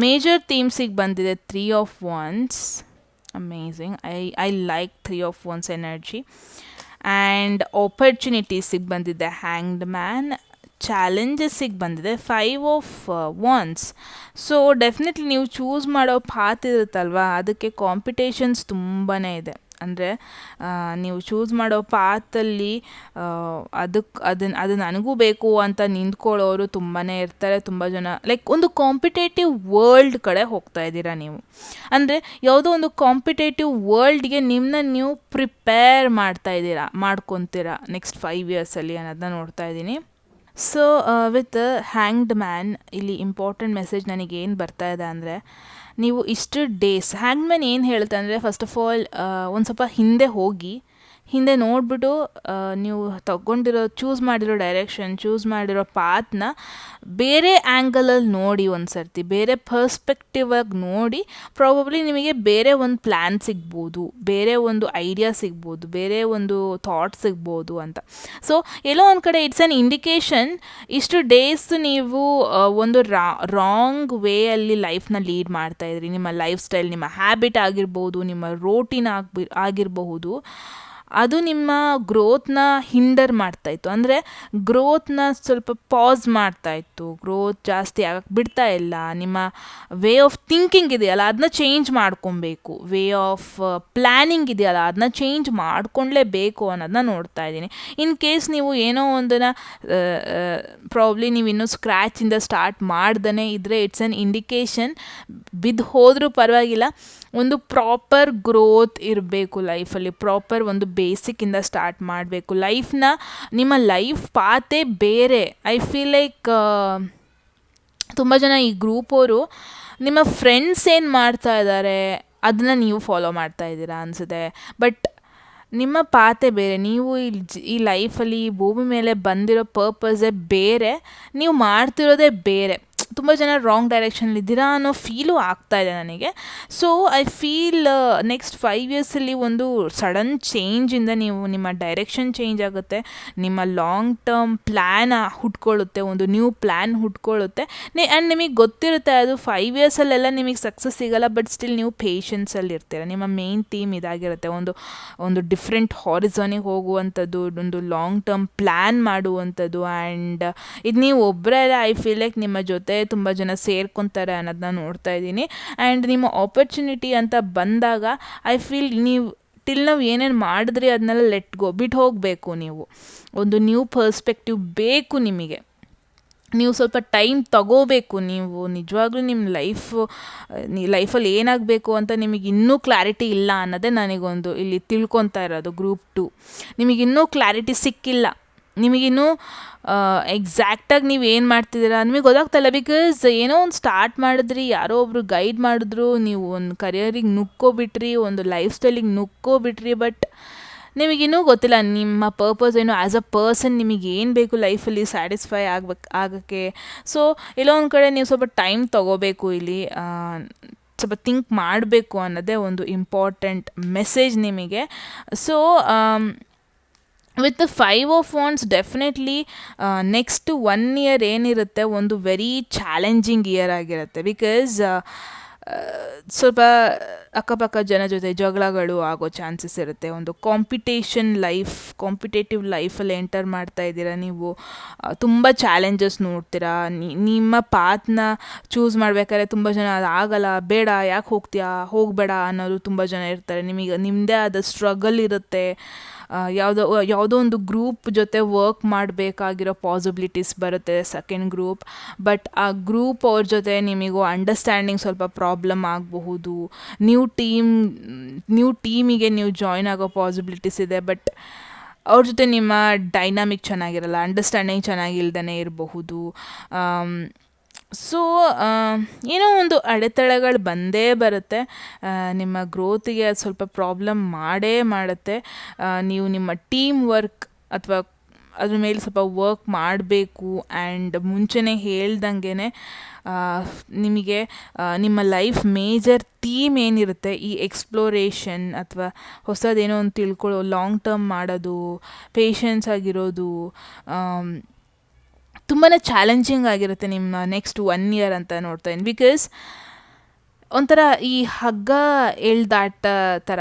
ಮೇಜರ್ ಥೀಮ್ಸಿಗೆ ಬಂದಿದೆ 3 of wands. Amazing. I like 3 of wands energy. And ಆಪರ್ಚುನಿಟೀಸಿಗೆ ಬಂದಿದೆ ಹ್ಯಾಂಗ್ಡ್ ಮ್ಯಾನ್. ಚಾಲೆಂಜಸ್ಸಿಗೆ ಬಂದಿದೆ 5 ಆಫ್ ಒನ್ಸ್. ಸೊ ಡೆಫಿನೆಟ್ಲಿ ನೀವು ಚೂಸ್ ಮಾಡೋ ಪಾತ್ ಇರುತ್ತಲ್ವ, ಅದಕ್ಕೆ ಕಾಂಪಿಟೇಷನ್ಸ್ ತುಂಬಾ ಇದೆ. ಅಂದರೆ ನೀವು ಚೂಸ್ ಮಾಡೋ ಪಾತಲ್ಲಿ ಅದು ನನಗೂ ಬೇಕು ಅಂತ ನಿಂತ್ಕೊಳ್ಳೋರು ತುಂಬಾ ಇರ್ತಾರೆ. ತುಂಬ ಜನ ಲೈಕ್ ಒಂದು ಕಾಂಪಿಟೇಟಿವ್ ವರ್ಲ್ಡ್ ಕಡೆ ಹೋಗ್ತಾ ಇದ್ದೀರಾ ನೀವು. ಅಂದರೆ ಯಾವುದೋ ಒಂದು ಕಾಂಪಿಟೇಟಿವ್ ವರ್ಲ್ಡ್ಗೆ ನಿಮ್ಮನ್ನ ನೀವು ಪ್ರಿಪೇರ್ ಮಾಡ್ಕೊತೀರಾ ನೆಕ್ಸ್ಟ್ 5 ಇಯರ್ಸಲ್ಲಿ ಅನ್ನೋದನ್ನ ನೋಡ್ತಾ ಇದ್ದೀನಿ. ಸೊ ವಿತ್ ಹ್ಯಾಂಗ್ಡ್ ಮ್ಯಾನ್ ಇಲ್ಲಿ ಇಂಪಾರ್ಟೆಂಟ್ ಮೆಸೇಜ್ ನನಗೇನು ಬರ್ತಾ ಇದೆ ಅಂದರೆ, ನೀವು ಇಷ್ಟು ಡೇಸ್ ಹ್ಯಾಂಗ್ ಮ್ಯಾನ್ ಏನು ಹೇಳ್ತಾ ಅಂದರೆ, ಫಸ್ಟ್ ಆಫ್ ಆಲ್ ಒಂದು ಸ್ವಲ್ಪ ಹಿಂದೆ ನೋಡಿಬಿಟ್ಟು ನೀವು ಚೂಸ್ ಮಾಡಿರೋ ಡೈರೆಕ್ಷನ್, ಚೂಸ್ ಮಾಡಿರೋ ಪಾತ್ನ ಬೇರೆ ಆ್ಯಂಗಲಲ್ಲಿ ನೋಡಿ, ಒಂದು ಸರ್ತಿ ಬೇರೆ ಪರ್ಸ್ಪೆಕ್ಟಿವಾಗಿ ನೋಡಿ, ಪ್ರಾಬಬ್ಲಿ ನಿಮಗೆ ಬೇರೆ ಒಂದು ಪ್ಲ್ಯಾನ್ ಸಿಗ್ಬೋದು, ಬೇರೆ ಒಂದು ಐಡಿಯಾ ಸಿಗ್ಬೋದು, ಬೇರೆ ಒಂದು ಥಾಟ್ ಸಿಗ್ಬೋದು ಅಂತ. ಸೊ ಎಲ್ಲೋ ಒಂದು ಕಡೆ ಇಟ್ಸ್ ಆ್ಯನ್ ಇಂಡಿಕೇಶನ್ ಇಷ್ಟು ಡೇಸ್ ನೀವು ಒಂದು ರಾಂಗ್ ವೇಯಲ್ಲಿ ಲೈಫ್ನ ಲೀಡ್ ಮಾಡ್ತಾಯಿದ್ರಿ. ನಿಮ್ಮ ಲೈಫ್ ಸ್ಟೈಲ್, ನಿಮ್ಮ ಹ್ಯಾಬಿಟ್ ಆಗಿರ್ಬೋದು, ನಿಮ್ಮ ರೋಟೀನ್ ಆಗಿರಬಹುದು, ಅದು ನಿಮ್ಮ ಗ್ರೋತ್ನ ಹಿಂಡರ್ ಮಾಡ್ತಾಯಿತ್ತು. ಅಂದರೆ ಗ್ರೋತ್ನ ಸ್ವಲ್ಪ ಪಾಸ್ ಮಾಡ್ತಾಯಿತ್ತು, ಗ್ರೋತ್ ಜಾಸ್ತಿ ಆಗಕ್ಕೆ ಬಿಡ್ತಾ ಇಲ್ಲ. ನಿಮ್ಮ ವೇ ಆಫ್ ಥಿಂಕಿಂಗ್ ಇದೆಯಲ್ಲ ಅದನ್ನ ಚೇಂಜ್ ಮಾಡ್ಕೊಬೇಕು, ವೇ ಆಫ್ ಪ್ಲ್ಯಾನಿಂಗ್ ಇದೆಯಲ್ಲ ಅದನ್ನ ಚೇಂಜ್ ಮಾಡ್ಕೊಳ್ಲೇಬೇಕು ಅನ್ನೋದನ್ನ ನೋಡ್ತಾ ಇದ್ದೀನಿ. ಇನ್ ಕೇಸ್ ನೀವು ಏನೋ ಒಂದನ್ನು ಪ್ರಾಬ್ಲಿ ನೀವು ಇನ್ನೂ ಸ್ಕ್ರ್ಯಾಚಿಂದ ಸ್ಟಾರ್ಟ್ ಮಾಡ್ದೇ ಇದ್ದರೆ ಇಟ್ಸ್ ಆನ್ ಇಂಡಿಕೇಶನ್. ಬಿದ್ದು ಹೋದರೂ ಪರವಾಗಿಲ್ಲ, ಒಂದು ಪ್ರಾಪರ್ ಗ್ರೋತ್ ಇರಬೇಕು ಲೈಫಲ್ಲಿ, ಪ್ರಾಪರ್ ಒಂದು ಬೇಸಿಕ್ಕಿಂದ ಸ್ಟಾರ್ಟ್ ಮಾಡಬೇಕು ಲೈಫ್ನ. ನಿಮ್ಮ ಲೈಫ್ ಪಾತೇ ಬೇರೆ. ಐ ಫೀಲ್ ಲೈಕ್ ತುಂಬ ಜನ ಈ ಗ್ರೂಪವರು ನಿಮ್ಮ ಫ್ರೆಂಡ್ಸ್ ಏನು ಮಾಡ್ತಾ ಇದ್ದಾರೆ ಅದನ್ನು ನೀವು ಫಾಲೋ ಮಾಡ್ತಾ ಇದ್ದೀರಾ ಅನಿಸುತ್ತೆ. ಬಟ್ ನಿಮ್ಮ ಪಾತೇ ಬೇರೆ. ನೀವು ಈ ಲೈಫಲ್ಲಿ ಈ ಭೂಮಿ ಮೇಲೆ ಬಂದಿರೋ ಪರ್ಪಸೇ ಬೇರೆ, ನೀವು ಮಾಡ್ತಿರೋದೇ ಬೇರೆ. ತುಂಬ ಜನ ರಾಂಗ್ ಡೈರೆಕ್ಷನಲ್ಲಿದ್ದೀರಾ ಅನ್ನೋ ಫೀಲು ಆಗ್ತಾ ಇದೆ ನನಗೆ. ಸೊ ಐ ಫೀಲ್ ನೆಕ್ಸ್ಟ್ 5 ಇಯರ್ಸಲ್ಲಿ ಒಂದು ಸಡನ್ ಚೇಂಜಿಂದ ನಿಮ್ಮ ಡೈರೆಕ್ಷನ್ ಚೇಂಜ್ ಆಗುತ್ತೆ, ನಿಮ್ಮ ಲಾಂಗ್ ಟರ್ಮ್ ಪ್ಲ್ಯಾನ್ ಹುಟ್ಕೊಳ್ಳುತ್ತೆ, ಒಂದು ನ್ಯೂ ಪ್ಲ್ಯಾನ್ ಹುಟ್ಕೊಳ್ಳುತ್ತೆ. ಆ್ಯಂಡ್ ನಿಮಗೆ ಗೊತ್ತಿರುತ್ತೆ ಅದು 5 ಇಯರ್ಸಲ್ಲೆಲ್ಲ ನಿಮಗೆ ಸಕ್ಸಸ್ ಸಿಗೋಲ್ಲ, ಬಟ್ ಸ್ಟಿಲ್ ನೀವು ಪೇಷನ್ಸಲ್ಲಿ ಇರ್ತೀರ. ನಿಮ್ಮ ಮೇನ್ ಥೀಮ್ ಇದಾಗಿರುತ್ತೆ, ಒಂದು ಡಿಫ್ರೆಂಟ್ ಹಾರಿಝಾನಿಗೆ ಹೋಗುವಂಥದ್ದು, ಒಂದು ಲಾಂಗ್ ಟರ್ಮ್ ಪ್ಲ್ಯಾನ್ ಮಾಡುವಂಥದ್ದು. ಆ್ಯಂಡ್ ಇದು ನೀವು ಒಬ್ಬರೇ ಐ ಫೀಲ್ ಲೈಕ್ ನಿಮ್ಮ ಜೊತೆ ತುಂಬ ಜನ ಸೇರ್ಕೊತಾರೆ ಅನ್ನೋದನ್ನ ನೋಡ್ತಾ ಇದ್ದೀನಿ. ಆ್ಯಂಡ್ ನಿಮ್ಮ ಆಪರ್ಚುನಿಟಿ ಅಂತ ಬಂದಾಗ ಐ ಫೀಲ್ ನಾವು ಏನೇನು ಮಾಡಿದ್ರಿ ಅದನ್ನೆಲ್ಲ ಬಿಟ್ಟು ಹೋಗಬೇಕು. ನೀವು ಒಂದು ನ್ಯೂ ಪರ್ಸ್ಪೆಕ್ಟಿವ್ ಬೇಕು ನಿಮಗೆ. ನೀವು ಸ್ವಲ್ಪ ಟೈಮ್ ತಗೋಬೇಕು. ನೀವು ನಿಜವಾಗ್ಲೂ ನಿಮ್ಮ ಲೈಫಲ್ಲಿ ಏನಾಗಬೇಕು ಅಂತ ನಿಮಗೆ ಇನ್ನೂ ಕ್ಲಾರಿಟಿ ಇಲ್ಲ ಅನ್ನೋದೇ ನನಗೊಂದು ಇಲ್ಲಿ ತಿಳ್ಕೊತಾ ಇರೋದು. ಗ್ರೂಪ್ 2 ನಿಮಗಿನ್ನೂ ಕ್ಲಾರಿಟಿ ಸಿಕ್ಕಿಲ್ಲ. ನಿಮಗಿನ್ನೂ ಎಕ್ಸಾಕ್ಟಾಗಿ ನೀವು ಏನು ಮಾಡ್ತಿದ್ದೀರಾ ನಿಮಗೆ ಗೊತ್ತಾಗ್ತಾಯಿಲ್ಲ. ಬಿಕಾಸ್ ಏನೋ ಒಂದು ಸ್ಟಾರ್ಟ್ ಮಾಡಿದ್ರಿ, ಯಾರೋ ಒಬ್ರು ಗೈಡ್ ಮಾಡಿದ್ರು, ನೀವು ಒಂದು ಕರಿಯರಿಗೆ ನುಕ್ಕೋಬಿಟ್ರಿ, ಒಂದು ಲೈಫ್ ಸ್ಟೈಲಿಗೆ ನುಕ್ಕೋಬಿಟ್ರಿ. ಬಟ್ ನಿಮಗಿನ್ನೂ ಗೊತ್ತಿಲ್ಲ ನಿಮ್ಮ ಪರ್ಪಸ್ ಏನು, ಆ್ಯಸ್ ಅ ಪರ್ಸನ್ ನಿಮಗೆ ಏನು ಬೇಕು ಲೈಫಲ್ಲಿ ಸ್ಯಾಟಿಸ್ಫೈ ಆಗೋಕ್ಕೆ. ಸೊ ಎಲ್ಲೋ ಒಂದು ಕಡೆ ನೀವು ಸ್ವಲ್ಪ ಟೈಮ್ ತೊಗೋಬೇಕು, ಇಲ್ಲಿ ಸ್ವಲ್ಪ ಥಿಂಕ್ ಮಾಡಬೇಕು ಅನ್ನೋದೇ ಒಂದು ಇಂಪಾರ್ಟೆಂಟ್ ಮೆಸೇಜ್ ನಿಮಗೆ. So with the 5 of wands definitely next 1 year ಏನಿರುತ್ತೆ ಒಂದು ವೆರಿ ಚಾಲೆಂಜಿಂಗ್ ಇಯರ್ ಆಗಿರುತ್ತೆ. ಬಿಕಾಸ್ ಸ್ವಲ್ಪ ಅಕ್ಕಪಕ್ಕ ಜನ ಜೊತೆ ಜಗಳಗಳು ಆಗೋ ಚಾನ್ಸಸ್ ಇರುತ್ತೆ. ಒಂದು ಕಾಂಪಿಟೇಟಿವ್ ಲೈಫಲ್ಲಿ ಎಂಟರ್ ಮಾಡ್ತಾ ಇದ್ದೀರಾ ನೀವು. ತುಂಬ ಚಾಲೆಂಜಸ್ ನೋಡ್ತೀರಾ. ನಿಮ್ಮ ಪಾತ್ನ ಚೂಸ್ ಮಾಡ್ಬೇಕಾದ್ರೆ ತುಂಬ ಜನ ಅದಾಗಲ್ಲ, ಬೇಡ, ಯಾಕೆ ಹೋಗ್ತೀಯಾ, ಹೋಗಬೇಡ ಅನ್ನೋರು ತುಂಬ ಜನ ಇರ್ತಾರೆ. ನಿಮಗೆ ನಿಮ್ಮದೇ ಆದ ಸ್ಟ್ರಗಲ್ ಇರುತ್ತೆ. ಯಾವುದೋ ಒಂದು ಗ್ರೂಪ್ ಜೊತೆ ವರ್ಕ್ ಮಾಡಬೇಕಾಗಿರೋ ಪಾಸಿಬಿಲಿಟೀಸ್ ಬರುತ್ತೆ, ಸೆಕೆಂಡ್ ಗ್ರೂಪ್. ಬಟ್ ಆ ಗ್ರೂಪ್ ಅವ್ರ ಜೊತೆ ನಿಮಗೂ ಅಂಡರ್ಸ್ಟ್ಯಾಂಡಿಂಗ್ ಸ್ವಲ್ಪ ಪ್ರಾಬ್ಲಮ್ ಆಗಬಹುದು. ನ್ಯೂ ಟೀಮಿಗೆ ನೀವು ಜಾಯ್ನ್ ಆಗೋ ಪಾಸಿಬಿಲಿಟೀಸ್ ಇದೆ. ಬಟ್ ಅವ್ರ ಜೊತೆ ನಿಮ್ಮ ಡೈನಾಮಿಕ್ ಚೆನ್ನಾಗಿರಲ್ಲ, ಅಂಡರ್ಸ್ಟ್ಯಾಂಡಿಂಗ್ ಚೆನ್ನಾಗಿಲ್ದೇ ಇರಬಹುದು. ಸೊ ಏನೋ ಒಂದು ಅಡೆತಡೆಗಳು ಬಂದೇ ಬರುತ್ತೆ. ನಿಮ್ಮ ಗ್ರೋತಿಗೆ ಅದು ಸ್ವಲ್ಪ ಪ್ರಾಬ್ಲಮ್ ಮಾಡೇ ಮಾಡುತ್ತೆ. ನೀವು ನಿಮ್ಮ ಟೀಮ್ ವರ್ಕ್ ಅಥವಾ ಅದ್ರ ಮೇಲೆ ಸ್ವಲ್ಪ ವರ್ಕ್ ಮಾಡಬೇಕು. ಆ್ಯಂಡ್ ಮುಂಚೆನೇ ಹೇಳ್ದಂಗೆ ನಿಮಗೆ ನಿಮ್ಮ ಲೈಫ್ ಮೇಜರ್ ಥೀಮ್ ಏನಿರುತ್ತೆ, ಈ ಎಕ್ಸ್ಪ್ಲೋರೇಷನ್ ಅಥವಾ ಹೊಸದೇನೋ ಒಂದು ತಿಳ್ಕೊಳ್ಳೋ, ಲಾಂಗ್ ಟರ್ಮ್ ಮಾಡೋದು, ಪೇಷನ್ಸ್ ಆಗಿರೋದು, ತುಂಬಾ ಚಾಲೆಂಜಿಂಗ್ ಆಗಿರುತ್ತೆ ನಿಮ್ಮ ನೆಕ್ಸ್ಟ್ 1 ಇಯರ್ ಅಂತ ನೋಡ್ತಾ ಇದ್ದೀನಿ. ಬಿಕಾಸ್ ಒಂಥರ ಈ ಹಗ್ಗ ಎಳ್ದಾಟ ಥರ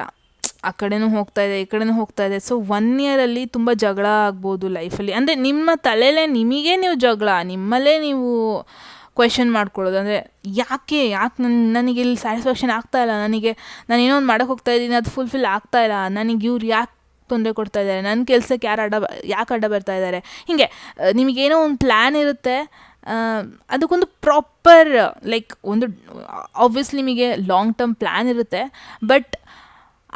ಆ ಕಡೆನೂ ಹೋಗ್ತಾ ಇದೆ, ಈ ಕಡೆನೂ ಹೋಗ್ತಾ ಇದೆ. ಸೊ 1 ಇಯರಲ್ಲಿ ತುಂಬ ಜಗಳ ಆಗ್ಬೋದು ಲೈಫಲ್ಲಿ. ಅಂದರೆ ನಿಮ್ಮ ತಲೆಯಲ್ಲೇ ನಿಮಗೆ ನೀವು ಜಗಳ, ನಿಮ್ಮಲ್ಲೇ ನೀವು ಕ್ವೆಶನ್ ಮಾಡ್ಕೊಳ್ಳೋದು. ಅಂದರೆ ಯಾಕೆ ನನಗೆ ಇಲ್ಲಿ ಸ್ಯಾಟಿಸ್ಫ್ಯಾಕ್ಷನ್ ಆಗ್ತಾಯಿಲ್ಲ, ನಾನು ಏನೋ ಒಂದು ಮಾಡೋಕ್ಕೆ ಹೋಗ್ತಾ ಇದ್ದೀನಿ, ಅದು ಫುಲ್ಫಿಲ್ ಆಗ್ತಾಯಿಲ್ಲ, ನನಗೆ ಇವ್ರು ಯಾಕೆ ತೊಂದರೆ ಕೊಡ್ತಾ ಇದ್ದಾರೆ, ನನ್ನ ಕೆಲಸಕ್ಕೆ ಯಾಕೆ ಅಡ್ಡ ಬರ್ತಾ ಇದ್ದಾರೆ. ಹೀಗೆ ನಿಮಗೇನೋ ಒಂದು ಪ್ಲ್ಯಾನ್ ಇರುತ್ತೆ. ಅದಕ್ಕೊಂದು ಪ್ರಾಪರ್ ಒಂದು ಆಬ್ವಿಯಸ್ಲಿ ನಿಮಗೆ ಲಾಂಗ್ ಟರ್ಮ್ ಪ್ಲ್ಯಾನ್ ಇರುತ್ತೆ. ಬಟ್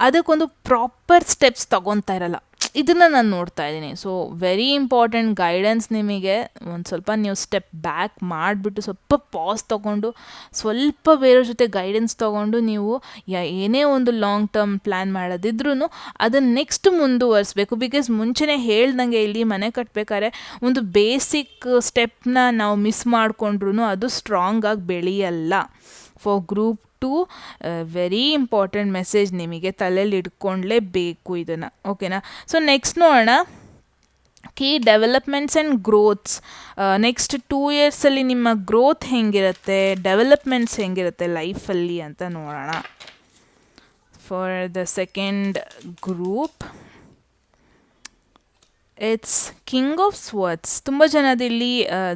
ಅದಕ್ಕೊಂದು ಪ್ರಾಪರ್ ಸ್ಟೆಪ್ಸ್ ತೊಗೊತಾ ಇರಲ್ಲ. ಇದನ್ನು ನಾನು ನೋಡ್ತಾ ಇದ್ದೀನಿ. ಸೊ ವೆರಿ ಇಂಪಾರ್ಟೆಂಟ್ ಗೈಡೆನ್ಸ್ ನಿಮಗೆ. ಒಂದು ಸ್ವಲ್ಪ ನೀವು ಸ್ಟೆಪ್ ಬ್ಯಾಕ್ ಮಾಡಿಬಿಟ್ಟು ಸ್ವಲ್ಪ ಪಾಸ್ ತೊಗೊಂಡು ಸ್ವಲ್ಪ ಬೇರೆಯವ್ರ ಜೊತೆ ಗೈಡೆನ್ಸ್ ತೊಗೊಂಡು ನೀವು ಏನೇ ಒಂದು ಲಾಂಗ್ ಟರ್ಮ್ ಪ್ಲ್ಯಾನ್ ಮಾಡೋದಿದ್ರೂ ಅದನ್ನು ನೆಕ್ಸ್ಟ್ ಮುಂದುವರಿಸ್ಬೇಕು. ಬಿಕಾಸ್ ಮುಂಚೆನೇ ಹೇಳ್ದಂಗೆ ಇಲ್ಲಿ ಮನೆ ಕಟ್ಟಬೇಕಾದ್ರೆ ಒಂದು ಬೇಸಿಕ್ ಸ್ಟೆಪ್ನ ನಾವು ಮಿಸ್ ಮಾಡಿಕೊಂಡ್ರೂ ಅದು ಸ್ಟ್ರಾಂಗಾಗಿ ಬೆಳೆಯಲ್ಲ. For group 2 very important message, ನಿಮಗೆ ತಲೆಯಲ್ಲಿ ಇಟ್ಕೊಂಡ್ಲೇಬೇಕು ಇದನ್ನು. ಓಕೆನಾ? ಸೊ ನೆಕ್ಸ್ಟ್ ನೋಡೋಣ, key developments and growths. Next 2 ಇಯರ್ಸಲ್ಲಿ ನಿಮ್ಮ ಗ್ರೋತ್ ಹೆಂಗಿರುತ್ತೆ, ಡೆವಲಪ್ಮೆಂಟ್ಸ್ ಹೆಂಗಿರುತ್ತೆ ಲೈಫಲ್ಲಿ ಅಂತ ನೋಡೋಣ. For the second group it's king of swords. ತುಂಬ ಜನದಲ್ಲಿ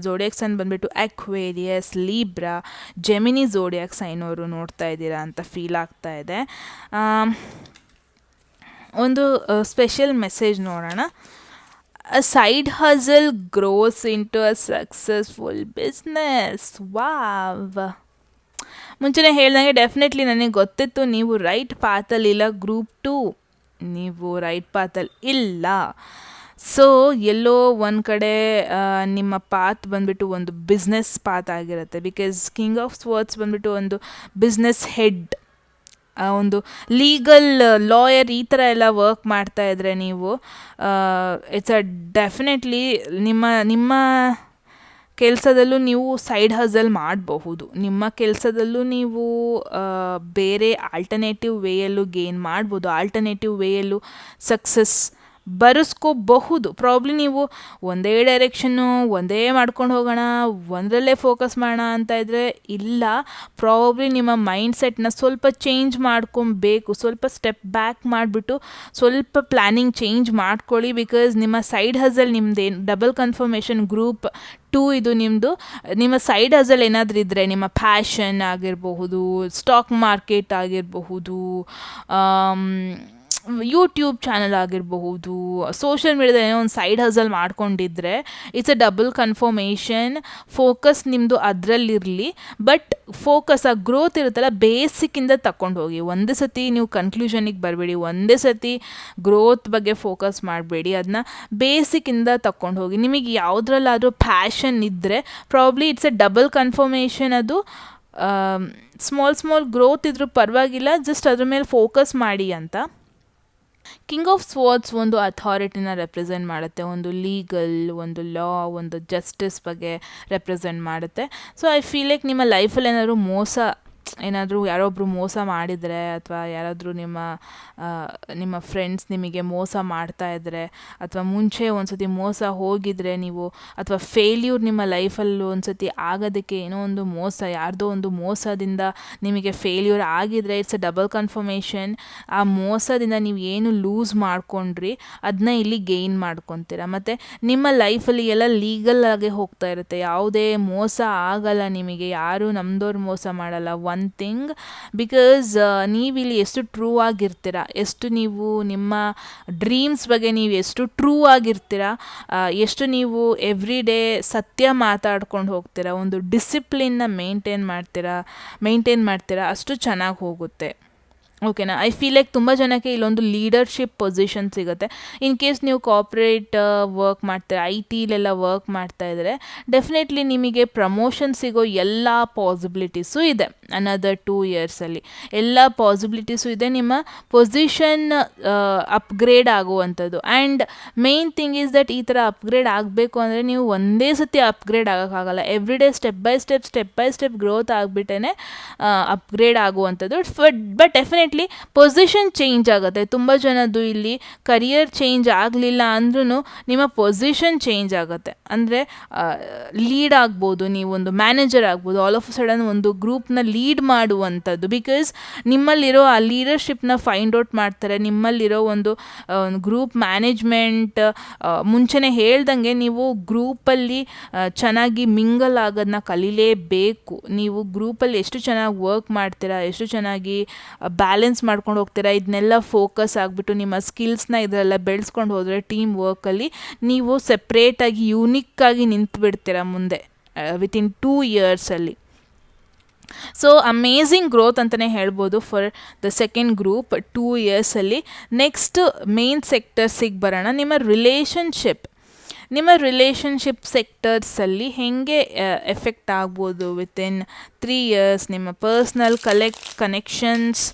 ಝೋಡಿಯಾಕ್ ಸೈನ್ ಬಂದುಬಿಟ್ಟು Aquarius, Libra, Gemini zodiac sign ಅವರು ನೋಡ್ತಾ ಇದ್ದೀರಾ ಅಂತ ಫೀಲ್ ಆಗ್ತಾ ಇದೆ. ಒಂದು ಸ್ಪೆಷಲ್ ಮೆಸೇಜ್ ನೋಡೋಣ. A side hustle grows into a successful business. Wow! ಮುಂಚೆನೇ ಹೇಳ್ದಂಗೆ ಡೆಫಿನೆಟ್ಲಿ ನನಗೆ ಗೊತ್ತಿತ್ತು ನೀವು ರೈಟ್ ಪಾತಲ್ಲಿಲ್ಲ. ಗ್ರೂಪ್ 2 ನೀವು ರೈಟ್ ಪಾತಲ್ಲಿ ಇಲ್ಲ. ಸೊ ಎಲ್ಲೋ ಒಂದು ಕಡೆ ನಿಮ್ಮ ಪಾತ್ ಬಂದುಬಿಟ್ಟು ಒಂದು ಬಿಸ್ನೆಸ್ ಪಾತ್ ಆಗಿರುತ್ತೆ. ಬಿಕಾಸ್ ಕಿಂಗ್ ಆಫ್ ಸ್ವರ್ಡ್ಸ್ ಬಂದುಬಿಟ್ಟು ಒಂದು ಬಿಸ್ನೆಸ್ ಹೆಡ್, ಒಂದು ಲೀಗಲ್ ಲಾಯರ್ ಈ ಥರ ಎಲ್ಲ ವರ್ಕ್ ಮಾಡ್ತಾ ಇದ್ರೆ ನೀವು ಇಟ್ಸ್ ಡೆಫಿನೆಟ್ಲಿ ನಿಮ್ಮ ಕೆಲಸದಲ್ಲೂ ನೀವು ಸೈಡ್ ಹಸಲ್ ಮಾಡಬಹುದು. ನಿಮ್ಮ ಕೆಲಸದಲ್ಲೂ ನೀವು ಬೇರೆ ಆಲ್ಟರ್ನೇಟಿವ್ ವೇಯಲ್ಲೂ ಗೇನ್ ಮಾಡ್ಬೋದು, ಆಲ್ಟರ್ನೇಟಿವ್ ವೇಯಲ್ಲೂ ಸಕ್ಸಸ್ ಬರೆಸ್ಕೋಬಹುದು. ಪ್ರಾಬ್ಲಿ ನೀವು ಒಂದೇ ಡೈರೆಕ್ಷನ್ನು ಒಂದೇ ಮಾಡ್ಕೊಂಡು ಹೋಗೋಣ, ಒಂದರಲ್ಲೇ ಫೋಕಸ್ ಮಾಡೋಣ ಅಂತ ಇದ್ದರೆ ಇಲ್ಲ. ಪ್ರಾಬ್ಲಿ ನಿಮ್ಮ ಮೈಂಡ್ ಸೆಟ್ನ ಸ್ವಲ್ಪ ಚೇಂಜ್ ಮಾಡ್ಕೊಬೇಕು. ಸ್ವಲ್ಪ ಸ್ಟೆಪ್ ಬ್ಯಾಕ್ ಮಾಡಿಬಿಟ್ಟು ಸ್ವಲ್ಪ ಪ್ಲ್ಯಾನಿಂಗ್ ಚೇಂಜ್ ಮಾಡ್ಕೊಳ್ಳಿ. ಬಿಕಾಸ್ ನಿಮ್ಮ ಸೈಡ್ ಹಸಲ್ ನಿಮ್ಮದೇನು ಡಬಲ್ ಕನ್ಫರ್ಮೇಷನ್ ಗ್ರೂಪ್ 2 ಇದು ನಿಮ್ಮದು. ನಿಮ್ಮ ಸೈಡ್ ಹಸಲ್ ಏನಾದರೂ ಇದ್ದರೆ ನಿಮ್ಮ ಪ್ಯಾಷನ್ ಆಗಿರಬಹುದು, ಸ್ಟಾಕ್ ಮಾರ್ಕೆಟ್ ಆಗಿರಬಹುದು, ಯೂಟ್ಯೂಬ್ ಚಾನಲ್ ಆಗಿರಬಹುದು, ಸೋಷಿಯಲ್ ಮೀಡಿಯಾದಲ್ಲಿ ಏನೋ ಒಂದು ಸೈಡ್ ಹಸಲ್ ಮಾಡ್ಕೊಂಡಿದ್ರೆ it's a double confirmation. Focus ನಿಮ್ಮದು ಅದರಲ್ಲಿರಲಿ, ಬಟ್ ಫೋಕಸ್ ಆ ಗ್ರೋತ್ ಇರುತ್ತಲ್ಲ ಬೇಸಿಕ್ಕಿಂದ ತಗೊಂಡು ಹೋಗಿ. ಒಂದೇ ಸತಿ ನೀವು ಕನ್ಕ್ಲೂಷನಿಗೆ ಬರಬೇಡಿ, ಒಂದೇ ಸತಿ ಗ್ರೋತ್ ಬಗ್ಗೆ ಫೋಕಸ್ ಮಾಡಬೇಡಿ, ಅದನ್ನ ಬೇಸಿಕ್ಕಿಂದ ತಗೊಂಡು ಹೋಗಿ. ನಿಮಗೆ ಯಾವುದ್ರಲ್ಲಾದರೂ ಪ್ಯಾಷನ್ ಇದ್ದರೆ probably it's a double confirmation. ಅದು ಸ್ಮಾಲ್ ಗ್ರೋತ್ ಇದ್ರೂ ಪರವಾಗಿಲ್ಲ, ಜಸ್ಟ್ ಅದ್ರ ಮೇಲೆ ಫೋಕಸ್ ಮಾಡಿ ಅಂತ. ಕಿಂಗ್ ಆಫ್ ಸ್ವರ್ಡ್ಸ್ ಒಂದು ಅಥಾರಿಟಿನ ರೆಪ್ರೆಸೆಂಟ್ ಮಾಡುತ್ತೆ, ಒಂದು ಲೀಗಲ್, ಒಂದು ಲಾ, ಒಂದು ಜಸ್ಟಿಸ್ ಬಗ್ಗೆ ರೆಪ್ರೆಸೆಂಟ್ ಮಾಡುತ್ತೆ. ಸೊ ಐ ಫೀಲ್ ಲೈಕ್ ನಿಮ್ಮ ಲೈಫಲ್ಲಿ ಏನಾದರೂ ಯಾರೊಬ್ಬರು ಮೋಸ ಮಾಡಿದರೆ, ಅಥವಾ ಯಾರಾದರೂ ನಿಮ್ಮ ಫ್ರೆಂಡ್ಸ್ ನಿಮಗೆ ಮೋಸ ಮಾಡ್ತಾ ಇದ್ದರೆ, ಅಥವಾ ಮುಂಚೆ ಒಂದು ಸತಿ ಮೋಸ ಹೋಗಿದರೆ ನೀವು, ಅಥವಾ ಫೇಲ್ಯೂರ್ ನಿಮ್ಮ ಲೈಫಲ್ಲಿ ಒಂದು ಸತಿ ಆಗೋದಕ್ಕೆ ಏನೋ ಒಂದು ಮೋಸ, ಯಾರ್ದೋ ಒಂದು ಮೋಸದಿಂದ ನಿಮಗೆ ಫೇಲ್ಯೂರ್ ಆಗಿದರೆ ಇಟ್ಸ್ ಅ ಡಬಲ್ ಕನ್ಫರ್ಮೇಷನ್. ಆ ಮೋಸದಿಂದ ನೀವು ಏನು ಲೂಸ್ ಮಾಡ್ಕೊಂಡ್ರಿ ಅದನ್ನ ಇಲ್ಲಿ ಗೇನ್ ಮಾಡ್ಕೊತೀರ. ಮತ್ತು ನಿಮ್ಮ ಲೈಫಲ್ಲಿ ಎಲ್ಲ ಲೀಗಲ್ ಆಗಿ ಹೋಗ್ತಾ ಇರುತ್ತೆ, ಯಾವುದೇ ಮೋಸ ಆಗಲ್ಲ ನಿಮಗೆ, ಯಾರೂ ನಮ್ಮದವ್ರು ಮೋಸ ಮಾಡಲ್ಲ. ಒನ್ ಥಿಂಗ್, ಬಿಕಾಸ್ ನೀವಿಲ್ಲಿ ಎಷ್ಟು ಟ್ರೂ ಆಗಿರ್ತೀರ, ಎಷ್ಟು ನೀವು ನಿಮ್ಮ ಡ್ರೀಮ್ಸ್ ಬಗ್ಗೆ ನೀವು ಎಷ್ಟು ಟ್ರೂ ಆಗಿರ್ತೀರ, ಎಷ್ಟು ನೀವು ಎವ್ರಿ ಡೇ ಸತ್ಯ ಮಾತಾಡ್ಕೊಂಡು ಹೋಗ್ತೀರಾ, ಒಂದು ಡಿಸಿಪ್ಲಿನ್ನ ಮೇಂಟೈನ್ ಮಾಡ್ತೀರಾ, ಅಷ್ಟು ಚೆನ್ನಾಗಿ ಹೋಗುತ್ತೆ. ಓಕೆನಾ? ಐ ಫೀಲ್ ಲೈಕ್ ತುಂಬ ಜನಕ್ಕೆ ಇಲ್ಲೊಂದು ಲೀಡರ್ಶಿಪ್ ಪೊಸಿಷನ್ ಸಿಗುತ್ತೆ. ಇನ್ ಕೇಸ್ ನೀವು ಕಾರ್ಪೊರೇಟ್ ವರ್ಕ್ ಮಾಡ್ತೀರಾ, ಐ ಟಿಲೆಲ್ಲ ವರ್ಕ್ ಮಾಡ್ತಾ ಇದ್ದರೆ ಡೆಫಿನೆಟ್ಲಿ ನಿಮಗೆ ಪ್ರಮೋಷನ್ ಸಿಗೋ ಎಲ್ಲ ಪಾಸಿಬಿಲಿಟೀಸು ಇದೆ. ಅನದರ್ 2 ಇಯರ್ಸಲ್ಲಿ ಎಲ್ಲ ಪಾಸಿಬಿಲಿಟೀಸು ಇದೆ, ನಿಮ್ಮ ಪೊಸಿಷನ್ ಅಪ್ಗ್ರೇಡ್ ಆಗುವಂಥದ್ದು. And main thing is that ಈ ಥರ ಅಪ್ಗ್ರೇಡ್ ಆಗಬೇಕು ಅಂದರೆ ನೀವು ಒಂದೇ ಸತಿ ಅಪ್ಗ್ರೇಡ್ ಆಗೋಕ್ಕಾಗಲ್ಲ. Every day step by step growth ಆಗಿಬಿಟ್ಟೇ ಅಪ್ಗ್ರೇಡ್ ಆಗುವಂಥದ್ದು. ಬಟ್ ಡೆಫಿನೆಟ್ಲಿ ಪೊಸಿಷನ್ ಚೇಂಜ್ ಆಗುತ್ತೆ. ತುಂಬ ಜನದ್ದು ಇಲ್ಲಿ ಕರಿಯರ್ ಚೇಂಜ್ ಆಗಲಿಲ್ಲ ಅಂದ್ರೂ ನಿಮ್ಮ ಪೊಸಿಷನ್ ಚೇಂಜ್ ಆಗುತ್ತೆ. ಅಂದರೆ ಲೀಡ್ ಆಗ್ಬೋದು, ನೀವೊಂದು ಮ್ಯಾನೇಜರ್ ಆಗ್ಬೋದು, ಆಲ್ ಆಫ್ ಸಡನ್ ಒಂದು ಗ್ರೂಪ್ನ ಲೀಡ್ ಮಾಡುವಂಥದ್ದು. ಬಿಕಾಸ್ ನಿಮ್ಮಲ್ಲಿರೋ ಆ ಲೀಡರ್ಶಿಪ್ನ ಫೈಂಡ್ ಔಟ್ ಮಾಡ್ತಾರೆ, ನಿಮ್ಮಲ್ಲಿರೋ ಒಂದು ಗ್ರೂಪ್ ಮ್ಯಾನೇಜ್ಮೆಂಟ್. ಮುಂಚೆನೇ ಹೇಳ್ದಂಗೆ ನೀವು ಗ್ರೂಪಲ್ಲಿ ಚೆನ್ನಾಗಿ ಮಿಂಗಲ್ ಆಗೋದನ್ನ ಕಲೀಲೇಬೇಕು. ನೀವು ಗ್ರೂಪಲ್ಲಿ ಎಷ್ಟು ಚೆನ್ನಾಗಿ ವರ್ಕ್ ಮಾಡ್ತೀರಾ, ಎಷ್ಟು ಚೆನ್ನಾಗಿ ಬ್ಯಾಲೆನ್ಸ್ ಮಾಡ್ಕೊಂಡು ಹೋಗ್ತೀರಾ, ಇದನ್ನೆಲ್ಲ ಫೋಕಸ್ ಆಗಿಬಿಟ್ಟು ನಿಮ್ಮ ಸ್ಕಿಲ್ಸ್ನ ಇದರೆಲ್ಲ ಬೆಳೆಸ್ಕೊಂಡು ಹೋದರೆ ಟೀಮ್ ವರ್ಕಲ್ಲಿ ನೀವು ಸೆಪ್ರೇಟಾಗಿ ಯೂನಿಕ್ಕಾಗಿ ನಿಂತು ಬಿಡ್ತೀರಾ ಮುಂದೆ ವಿತಿನ್ 2 ಇಯರ್ಸಲ್ಲಿ. ಸೊ ಅಮೇಝಿಂಗ್ ಗ್ರೋತ್ ಅಂತಲೇ ಹೇಳ್ಬೋದು ಫಾರ್ ದ ಸೆಕೆಂಡ್ ಗ್ರೂಪ್ 2 ಇಯರ್ಸಲ್ಲಿ. ನೆಕ್ಸ್ಟ್ ಮೇನ್ ಸೆಕ್ಟರ್ಸಿಗೆ ಬರೋಣ. ನಿಮ್ಮ ರಿಲೇಷನ್ಶಿಪ್ ಸೆಕ್ಟರ್ಸಲ್ಲಿ ಹೇಗೆ ಎಫೆಕ್ಟ್ ಆಗ್ಬೋದು ವಿತಿನ್ 3 ಇಯರ್ಸ್. ನಿಮ್ಮ ಪರ್ಸ್ನಲ್ ಕನೆಕ್ಷನ್ಸ್,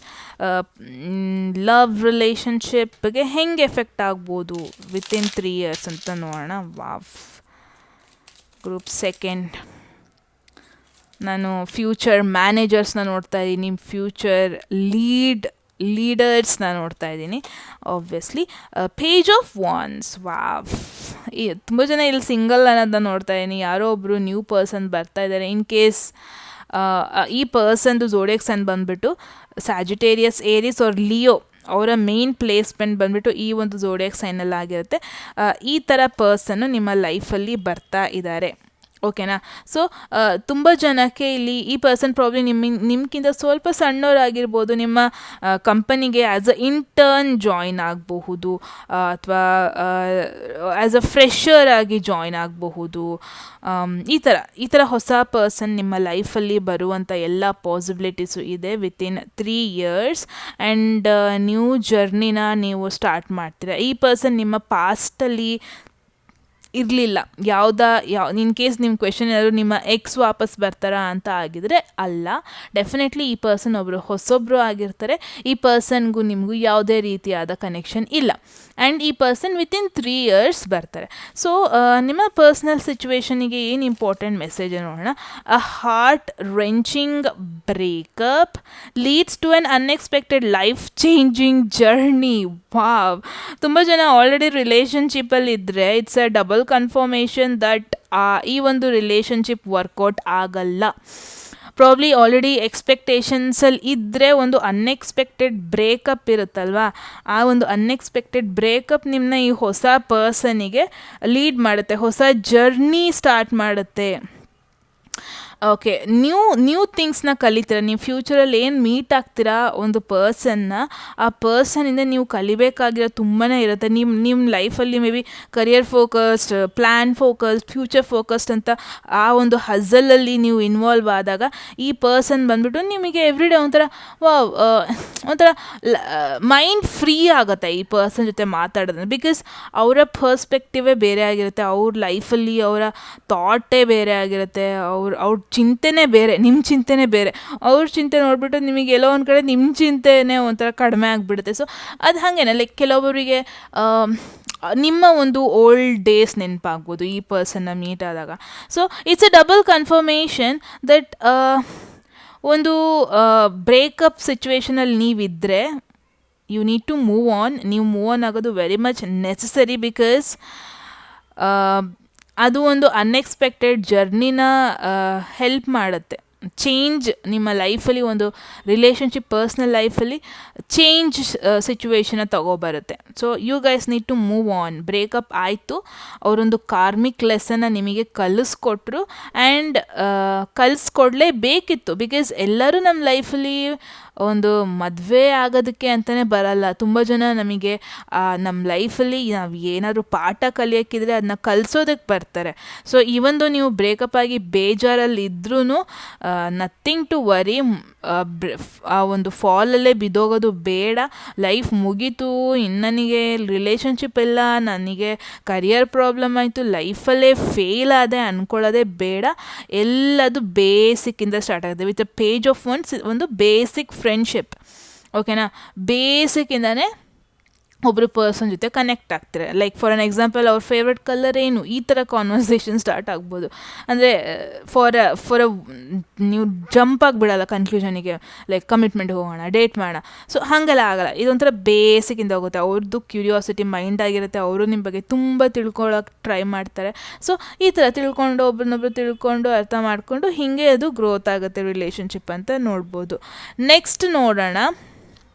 ಲವ್ ರಿಲೇಷನ್ಶಿಪ್ಗೆ ಹೆಂಗೆ ಎಫೆಕ್ಟ್ ಆಗ್ಬೋದು ವಿತಿನ್ 3 ಇಯರ್ಸ್ ಅಂತ ನೋಡೋಣ. Wow, group second. ನಾನು ಫ್ಯೂಚರ್ ಮ್ಯಾನೇಜರ್ಸ್ನ ನೋಡ್ತಾ ಇದ್ದೀನಿ, ಫ್ಯೂಚರ್ ಲೀಡರ್ಸ್ನ ನೋಡ್ತಾ ಇದ್ದೀನಿ obviously. Page of wands. Wow, ತುಂಬ ಜನ ಇಲ್ಲಿ ಸಿಂಗಲ್ ಅನ್ನೋದನ್ನ ನೋಡ್ತಾ ಇದ್ದೀನಿ. ಯಾರೋ ಒಬ್ಬರು ನ್ಯೂ ಪರ್ಸನ್ ಬರ್ತಾ ಇದ್ದಾರೆ. ಇನ್ ಕೇಸ್ ಈ ಪರ್ಸನ್ದು ಝೋಡಿಯಾಕ್ ಸೈನ್ ಬಂದುಬಿಟ್ಟು ಸ್ಯಾಜಿಟೇರಿಯಸ್, ಏರಿಸ್ ಆರ್ ಲಿಯೋ, ಅವರ ಮೇನ್ ಪ್ಲೇಸ್ಮೆಂಟ್ ಬಂದುಬಿಟ್ಟು ಈ ಒಂದು ಝೋಡಿಯಾಕ್ ಸೈನಲ್ಲಿ ಆಗಿರುತ್ತೆ. ಈ ಥರ ಪರ್ಸನ್ನು ನಿಮ್ಮ ಲೈಫಲ್ಲಿ ಬರ್ತಾ ಇದ್ದಾರೆ. ಓಕೆನಾ? ಸೊ ತುಂಬ ಜನಕ್ಕೆ ಇಲ್ಲಿ ಈ ಪರ್ಸನ್ ಪ್ರಾಬ್ಲಿ ನಿಮ್ಗಿಂತ ಸ್ವಲ್ಪ ಸಣ್ಣವರಾಗಿರ್ಬೋದು, ನಿಮ್ಮ ಕಂಪನಿಗೆ ಆ್ಯಸ್ ಅ ಇಂಟರ್ನ್ ಜಾಯಿನ್ ಆಗಬಹುದು, ಅಥವಾ ಆ್ಯಸ್ ಅ ಫ್ರೆಷರ್ ಆಗಿ ಜಾಯಿನ್ ಆಗಬಹುದು. ಈ ಥರ ಹೊಸ ಪರ್ಸನ್ ನಿಮ್ಮ ಲೈಫಲ್ಲಿ ಬರುವಂಥ ಎಲ್ಲ ಪಾಸಿಬಿಲಿಟೀಸು ಇದೆ ವಿತಿನ್ 3 ಇಯರ್ಸ್. ಆ್ಯಂಡ್ ನ್ಯೂ ಜರ್ನಿನ ನೀವು ಸ್ಟಾರ್ಟ್ ಮಾಡ್ತೀರಾ. ಈ ಪರ್ಸನ್ ನಿಮ್ಮ ಪಾಸ್ಟಲ್ಲಿ ಇರಲಿಲ್ಲ. ಇನ್ ಕೇಸ್ ನಿಮ್ಮ ಕ್ವೆಶನ್ ಏನಾದರೂ ನಿಮ್ಮ ಎಕ್ಸ್ ವಾಪಸ್ ಬರ್ತಾರಾ ಅಂತ ಆಗಿದರೆ ಅಲ್ಲ, ಡೆಫಿನೆಟ್ಲಿ ಈ ಪರ್ಸನ್ ಹೊಸೊಬ್ಬರು ಆಗಿರ್ತಾರೆ. ಈ ಪರ್ಸನ್ಗೂ ನಿಮಗೂ ಯಾವುದೇ ರೀತಿಯಾದ ಕನೆಕ್ಷನ್ ಇಲ್ಲ. ಆ್ಯಂಡ್ ಈ ಪರ್ಸನ್ ವಿತಿನ್ 3 ಇಯರ್ಸ್ ಬರ್ತಾರೆ. ಸೊ ನಿಮ್ಮ ಪರ್ಸ್ನಲ್ ಸಿಚುವೇಶನಿಗೆ ಏನು ಇಂಪಾರ್ಟೆಂಟ್ ಮೆಸೇಜ್ ನೋಡೋಣ. A heart wrenching breakup leads to an unexpected life changing journey. Wow, ತುಂಬ ಜನ ಆಲ್ರೆಡಿ ರಿಲೇಷನ್ಶಿಪ್ಪಲ್ಲಿ ಇದ್ದರೆ it's a double confirmation that ಈ ಒಂದು ರಿಲೇಷನ್ಶಿಪ್ ವರ್ಕೌಟ್ ಆಗಲ್ಲ. ಪ್ರಾಬ್ಲಿ ಆಲ್ರೆಡಿ ಎಕ್ಸ್ಪೆಕ್ಟೇಷನ್ಸಲ್ಲಿ ಇದ್ದರೆ ಒಂದು ಅನ್ಎಕ್ಸ್ಪೆಕ್ಟೆಡ್ ಬ್ರೇಕಪ್ ಇರುತ್ತಲ್ವ, ಆ ಒಂದು ಅನ್ಎಕ್ಸ್ಪೆಕ್ಟೆಡ್ ಬ್ರೇಕಪ್ ನಿಮ್ಮನ್ನ ಈ ಹೊಸ ಪರ್ಸನಿಗೆ ಲೀಡ್ ಮಾಡುತ್ತೆ, ಹೊಸ ಜರ್ನಿ ಸ್ಟಾರ್ಟ್ ಮಾಡುತ್ತೆ. ಓಕೆ, ನ್ಯೂ ಥಿಂಗ್ಸ್ನ ಕಲಿತೀರ. ನೀವು ಫ್ಯೂಚರಲ್ಲಿ ಏನು ಮೀಟ್ ಆಗ್ತೀರಾ ಒಂದು ಪರ್ಸನ್ನ, ಆ ಪರ್ಸನಿಂದ ನೀವು ಕಲಿಬೇಕಾಗಿರೋ ತುಂಬಾ ಇರುತ್ತೆ. ನಿಮ್ಮ ಲೈಫಲ್ಲಿ may be career focused, plan focused, future focused ಅಂತ ಆ ಒಂದು ಹಝಲಲ್ಲಿ ನೀವು ಇನ್ವಾಲ್ವ್ ಆದಾಗ ಈ ಪರ್ಸನ್ ಬಂದ್ಬಿಟ್ಟು ನಿಮಗೆ ಎವ್ರಿ ಡೇ ಒಂಥರ ಒಂಥರ ಮೈಂಡ್ ಫ್ರೀ ಆಗುತ್ತೆ ಈ ಪರ್ಸನ್ ಜೊತೆ ಮಾತಾಡೋದು. ಬಿಕಾಸ್ ಅವರ ಪರ್ಸ್ಪೆಕ್ಟಿವೇ ಬೇರೆ ಆಗಿರುತ್ತೆ, ಅವ್ರ ಲೈಫಲ್ಲಿ ಅವರ ಥಾಟೇ ಬೇರೆ ಆಗಿರುತ್ತೆ, ಅವ್ರ ಚಿಂತೆನೇ ಬೇರೆ, ನಿಮ್ಮ ಚಿಂತೆನೇ ಬೇರೆ. ಅವ್ರ ಚಿಂತೆ ನೋಡಿಬಿಟ್ಟು ನಿಮಗೆ ಎಲ್ಲೋ ಒಂದು ಕಡೆ ನಿಮ್ಮ ಚಿಂತೆನೇ ಒಂಥರ ಕಡಿಮೆ ಆಗಿಬಿಡುತ್ತೆ. ಸೊ ಅದು ಹಾಗೇನೆ, ಲೈಕ್ ಕೆಲವೊಬ್ಬರಿಗೆ ನಿಮ್ಮ ಒಂದು ಓಲ್ಡ್ ಡೇಸ್ ನೆನಪಾಗ್ಬೋದು ಈ ಪರ್ಸನ್ನ ಮೀಟ್ ಆದಾಗ. So it's a double confirmation that ಒಂದು ಬ್ರೇಕಪ್ ಸಿಚುವೇಷನಲ್ಲಿ ನೀವಿದ್ದರೆ you need to move on. ನೀವು ಮೂವ್ ಆನ್ ಆಗೋದು ವೆರಿ ಮಚ್ ನೆಸಸರಿ. ಬಿಕಾಸ್ ಅದು ಒಂದು ಅನ್ಎಕ್ಸ್ಪೆಕ್ಟೆಡ್ ಜರ್ನಿನ ಹೆಲ್ಪ್ ಮಾಡುತ್ತೆ. ಚೇಂಜ್ ನಿಮ್ಮ ಲೈಫಲ್ಲಿ, ಒಂದು ರಿಲೇಷನ್ಶಿಪ್ ಪರ್ಸ್ನಲ್ ಲೈಫಲ್ಲಿ ಚೇಂಜ್ ಸಿಚುವೇಶನ್ನ ತಗೋಬರುತ್ತೆ. So you guys need to move on. Breakup ಆಯಿತು, ಅವರೊಂದು ಕಾರ್ಮಿಕ್ ಲೆಸನ್ನ ನಿಮಗೆ ಕಲಿಸ್ಕೊಟ್ರು, ಆ್ಯಂಡ್ ಕಲಿಸ್ಕೊಡ್ಲೇಬೇಕಿತ್ತು. ಬಿಕಾಸ್ ಎಲ್ಲರೂ ನಮ್ಮ ಲೈಫಲ್ಲಿ ಒಂದು ಮದುವೆ ಆಗೋದಕ್ಕೆ ಅಂತಲೇ ಬರಲ್ಲ. ತುಂಬ ಜನ ನಮಗೆ ನಮ್ಮ ಲೈಫಲ್ಲಿ ನಾವು ಏನಾದರೂ ಪಾಠ ಕಲಿಯೋಕ್ಕಿದ್ರೆ ಅದನ್ನ ಕಲಿಸೋದಕ್ಕೆ ಬರ್ತಾರೆ. ಸೊ ಇವೊಂದು ನೀವು ಬ್ರೇಕಪ್ ಆಗಿ ಬೇಜಾರಲ್ಲಿ ಇದ್ರೂ ನಥಿಂಗ್ ಟು ವರಿ. ಆ ಒಂದು ಫಾಲಲ್ಲೇ ಬಿದ್ದೋಗೋದು ಬೇಡ. ಲೈಫ್ ಮುಗೀತು, ಇನ್ನು ನನಗೆ ರಿಲೇಷನ್ಶಿಪ್ ಇಲ್ಲ, ನನಗೆ ಕರಿಯರ್ ಪ್ರಾಬ್ಲಮ್ ಆಯಿತು, ಲೈಫಲ್ಲೇ ಫೇಲ್ ಆದೆ ಅಂದ್ಕೊಳ್ಳೋದೇ ಬೇಡ. ಎಲ್ಲದು ಬೇಸಿಕ್ಕಿಂದ ಸ್ಟಾರ್ಟ್ ಆಗುತ್ತೆ. ವಿತ್ ಅ ಪೇಜ್ ಆಫ್ ಒಂದು ಬೇಸಿಕ್ ಫ್ರೆಂಡ್ಶಿಪ್. ಓಕೆನಾ, ಬೇಸಿಕ್ಕಿಂದನೇ ಒಬ್ಬರು ಪರ್ಸನ್ ಜೊತೆ ಕನೆಕ್ಟ್ ಆಗ್ತಾರೆ. ಲೈಕ್ ಫಾರ್ ಅನ್ ಎಕ್ಸಾಂಪಲ್, ಅವ್ರ ಫೇವ್ರೆಟ್ ಕಲರ್ ಏನು, ಈ ಥರ ಕಾನ್ವರ್ಸೇಷನ್ ಸ್ಟಾರ್ಟ್ ಆಗ್ಬೋದು. ಅಂದರೆ ಫಾರ್ ಅ ನೀವು ಜಂಪ್ ಆಗಿಬಿಡಲ್ಲ ಕನ್ಕ್ಲೂಷನಿಗೆ, ಲೈಕ್ ಕಮಿಟ್ಮೆಂಟ್ ಹೋಗೋಣ, ಡೇಟ್ ಮಾಡೋಣ. ಸೊ ಹಾಗೆಲ್ಲ ಆಗಲ್ಲ. ಇದೊಂಥರ ಬೇಸಿಕ್ಕಿಂದ ಹೋಗುತ್ತೆ. ಅವ್ರದ್ದು ಕ್ಯೂರಿಯಾಸಿಟಿ ಮೈಂಡ್ ಆಗಿರುತ್ತೆ, ಅವರು ನಿಮ್ಮ ಬಗ್ಗೆ ತುಂಬ ತಿಳ್ಕೊಳ್ಳೋಕೆ ಟ್ರೈ ಮಾಡ್ತಾರೆ. ಸೊ ಈ ಥರ ತಿಳ್ಕೊಂಡು, ಒಬ್ರನ್ನೊಬ್ರು ತಿಳ್ಕೊಂಡು, ಅರ್ಥ ಮಾಡಿಕೊಂಡು, ಹೀಗೆ ಅದು ಗ್ರೋತ್ ಆಗುತ್ತೆ ರಿಲೇಷನ್ಶಿಪ್ ಅಂತ ನೋಡ್ಬೋದು. ನೆಕ್ಸ್ಟ್ ನೋಡೋಣ,